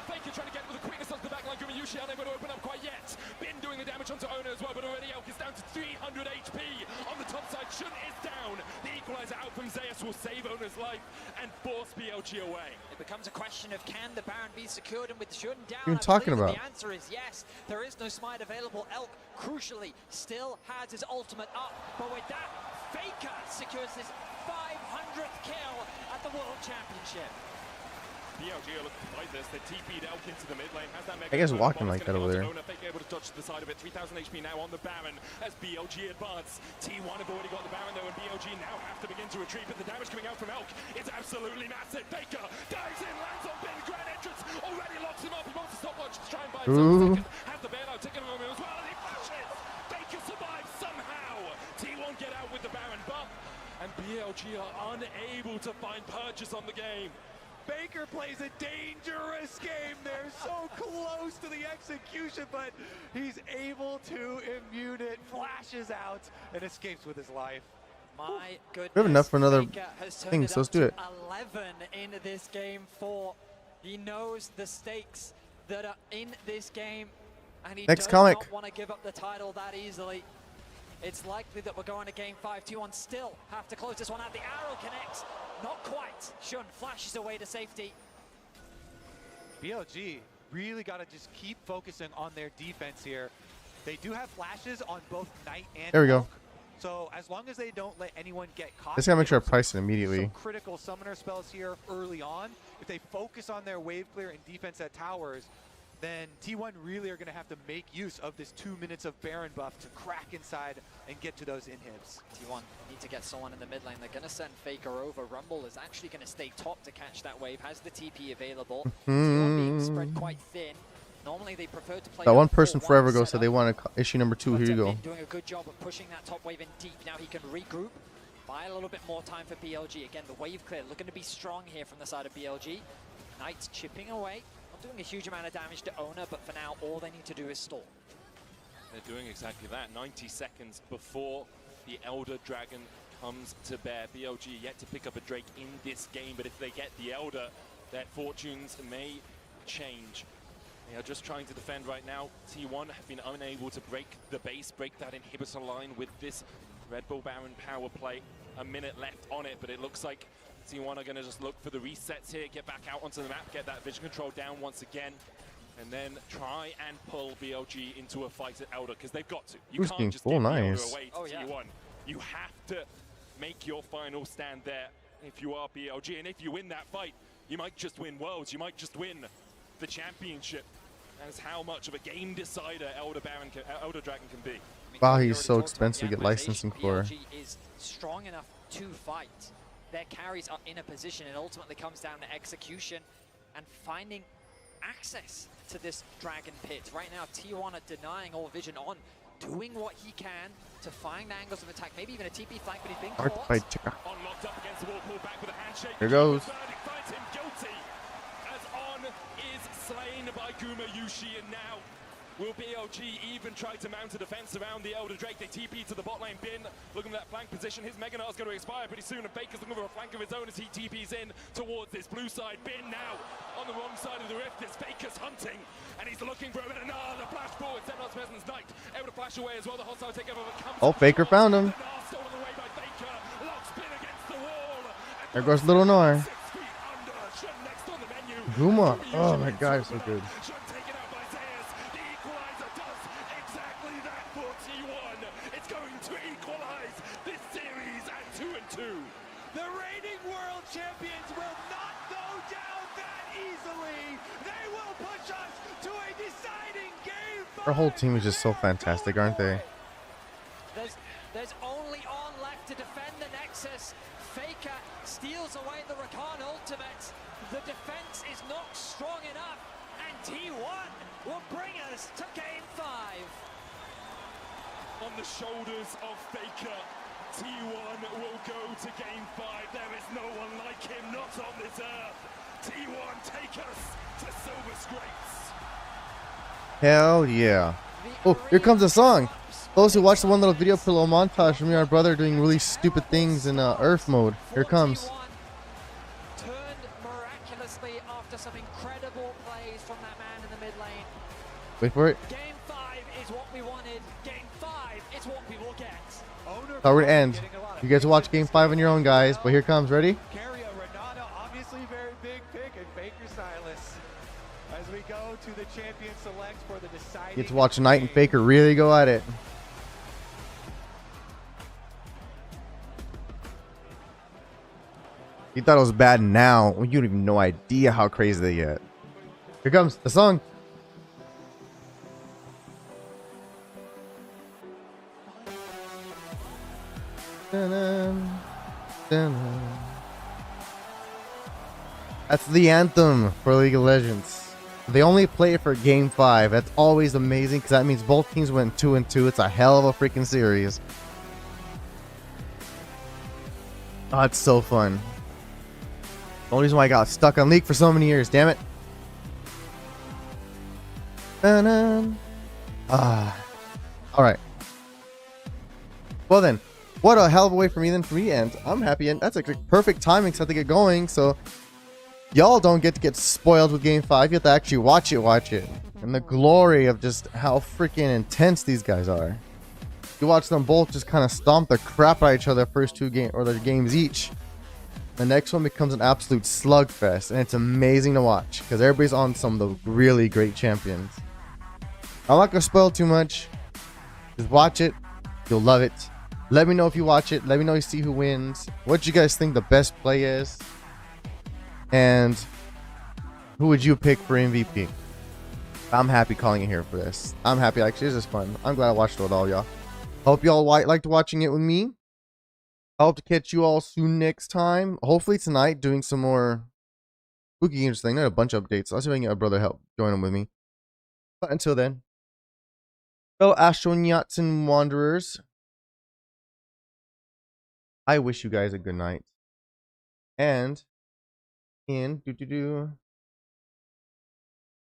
Faker trying to get with the quickness onto the backline. Gumayushi unable to open up quite yet. Bin doing the damage onto Owner as well, but already Elk is down to 300 HP. On the top side, Shun is down. The equalizer out from Zeus will save Owner's life and force BLG away. It becomes a question of can the Baron be secured, and with Shun down, What are you talking about? the answer is yes. There is no smite available. Elk, crucially, still has his ultimate up, but with that, Faker secures his 500th kill at the World Championship. BLG are looking to fight this. They TP'd Elk into the mid lane. Has that mega I guess combo. walking Ball's like gonna that over go there. onto Owner. Faker able to dodge to the side of it. 3,000 HP now on the Baron as BLG advance. T1 have already got the Baron though, and BLG now have to begin to retreat, but the damage coming out from Elk is absolutely massive. Faker dives in, lands on Bin, grand entrance, already locks him up. He wants to stopwatch to try and buy himself a second. Has the bailout taken on him as well, and he flashes. Faker survives somehow. T1 get out with the Baron, but and BLG are unable to find purchase on the game. Faker plays a dangerous game. They're so close to the execution, but he's able to immune it, flashes out, and escapes with his life. My goodness. We have enough for another Faker has turned thing, it so let's up do to it. 11 in this game 4. He knows the stakes that are in this game, and he Next does comic. not want to give up the title that easily. It's likely that we're going to game 5. T1 still have to close this one out. The arrow connects. Not quite. Shun flashes away to safety. BLG really got to just keep focusing on their defense here. They do have flashes on both Knight and There we go. Elk. So as long as they don't let anyone get caught. Just gotta make sure I they have price it immediately. some critical summoner spells here early on. If they focus on their wave clear and defense at towers, then T1 really are going to have to make use of this 2 minutes of Baron buff to crack inside and get to those inhibs. T1 need to get someone in the mid lane. They're going to send Faker over. Rumble is actually going to stay top to catch that wave. Has the TP available. T1 being spread quite thin. Normally they prefer to play That one that person 4-1 forever ago said setup. they wanted issue number 2. Here you go. Doing a good job of pushing that top wave in deep. Now he can regroup. Buy a little bit more time for BLG. Again, the wave clear looking to be strong here from the side of BLG. Knight's chipping away. Not doing a huge amount of damage to Owner, but for now, all they need to do is stall. They're doing exactly that. 90 seconds before the Elder Dragon comes to bear. BLG yet to pick up a Drake in this game, but if they get the Elder, their fortunes may change. They are just trying to defend right now. T1 have been unable to break the base, break that inhibitor line with this Red Bull Baron power play. A minute left on it, but it looks like T1 are going to just look for the resets here, get back out onto the map, get that vision control down once again, and then try and pull BLG into a fight at Elder, because they've got to. You Who's can't being just full give the Elder nice? away to T1. You have to make your final stand there if you are BLG, and if you win that fight, you might just win Worlds, you might just win the championship. That's how much of a game decider Elder Dragon can be. Wow, he's so expensive to get licensing for. BLG is strong enough to fight. Their carries are in a position, and ultimately comes down to execution and finding access to this Dragon Pit. Right now, T1 are denying all vision on doing what he can to find angles of attack, maybe even a TP flank, but he's been Art caught. by Chica. Unlocked up against the wall, pulled back with a handshake. Here goes. Verdict finds him guilty as On is slain by Gumayushi, and now will BLG even try to mount a defense around the Elder Drake? They TP to the bot lane. Bin looking at that flank position. His Mega Knight's going to expire pretty soon, and Faker's looking for a flank of his own as he TPs in towards this blue side. Bin now on the wrong side of the rift as Faker's hunting, and he's looking for a bit of the flash forward. Xenos Peasant's Knight able to flash away as well. The hostile takeover comes. Oh, Faker found him. Stolen away by Faker. Locks Bin against the wall. There goes little Nor. 6 feet under. Shun next on the menu. Guma. Oh my god, so good. Shun taken out by Zeus. The equalizer does exactly that for T1. It's going to equalize this series at 2-2. The reigning world champions will not go down that easily. They will push us to a deciding game. Our whole team is just so fantastic, aren't they? There's only On left to defend the Nexus. Faker steals away the Rakan ultimate. The defense is not strong enough, and T1 will bring us to game 5. On the shoulders of Faker, T1 will go to game 5. There is no one like him, not on this earth. T1, take us to Silver Scrapes. Hell yeah. Oh, here comes the song. Those who watch the one little video pillow montage from me, our brother doing really stupid things in Earth mode. Here it comes. Turned miraculously after some incredible plays from that man in the mid lane. Wait for it. Game 5 is what we wanted. Game 5 is what we will get. How we're gonna end. You guys watch game 5 on your own, guys. But here comes. Ready? Carry a Renata, obviously very big pick, and Faker Silas. As we go to the champion select for the deciding. Get to watch Knight and Faker really go at it. You thought it was bad now. You don't even know idea how crazy they get. Here comes the song. Dun-dun, dun-dun. That's the anthem for League of Legends. They only play it for game 5. That's always amazing because that means both teams went 2-2. It's a hell of a freaking series. Oh, it's so fun. The only reason why I got stuck on League for so many years, damn it. Dun-dun. Alright. Well then, what a hell of a way for me then for me to end. I'm happy, and that's like perfect timing so I have to get going, so y'all don't get to get spoiled with game 5. You have to actually watch it. And the glory of just how freaking intense these guys are. You watch them both just kind of stomp the crap out of each other first 2 games or their games each. The next one becomes an absolute slugfest, and it's amazing to watch because everybody's on some of the really great champions. I'm not gonna spoil too much. Just watch it. You'll love it. Let me know if you watch it. Let me know you see who wins. What you guys think the best play is. And who would you pick for MVP? I'm happy calling it here for this. I'm happy. Actually, this is fun. I'm glad I watched it with all y'all. Hope y'all liked watching it with me. I hope to catch you all soon next time. Hopefully tonight doing some more spooky games thing. I had a bunch of updates. I'll see if I can get a brother help join them with me. But until then, fellow AstroNyauts and Wanderers, I wish you guys a good night. And in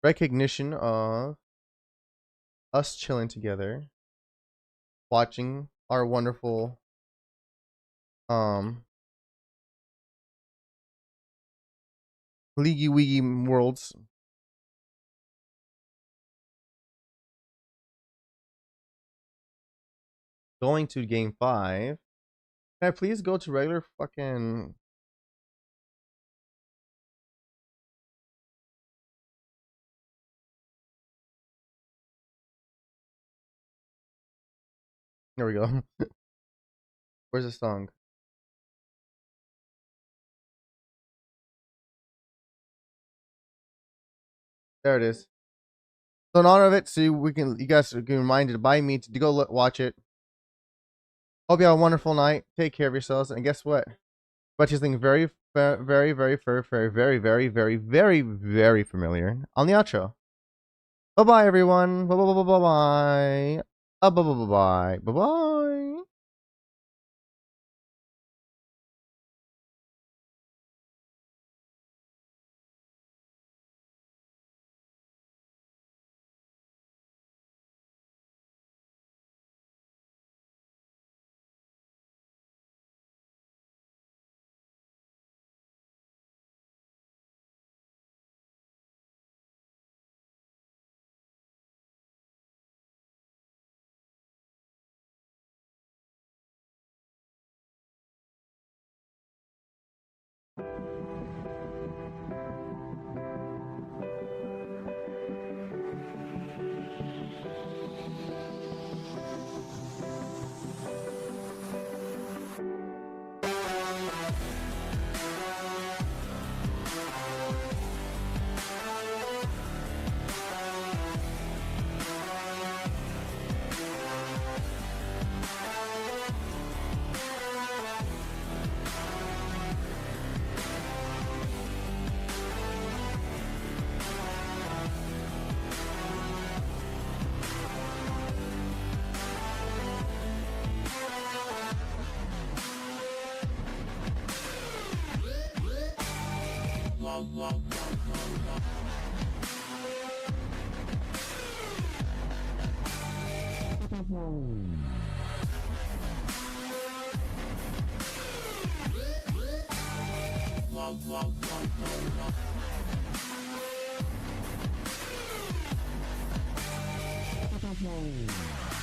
recognition of us chilling together, watching our wonderful Leagy Weegy worlds. Going to game 5. Can I please go to regular fucking... There we go. Where's the song? There it is. So in honor of it, so you guys can be reminded by me to go watch it. Hope you have a wonderful night. Take care of yourselves, and guess what? But you think very familiar on the outro. Bye bye everyone. Bye bye. Bye-bye. Bye-bye. Wow.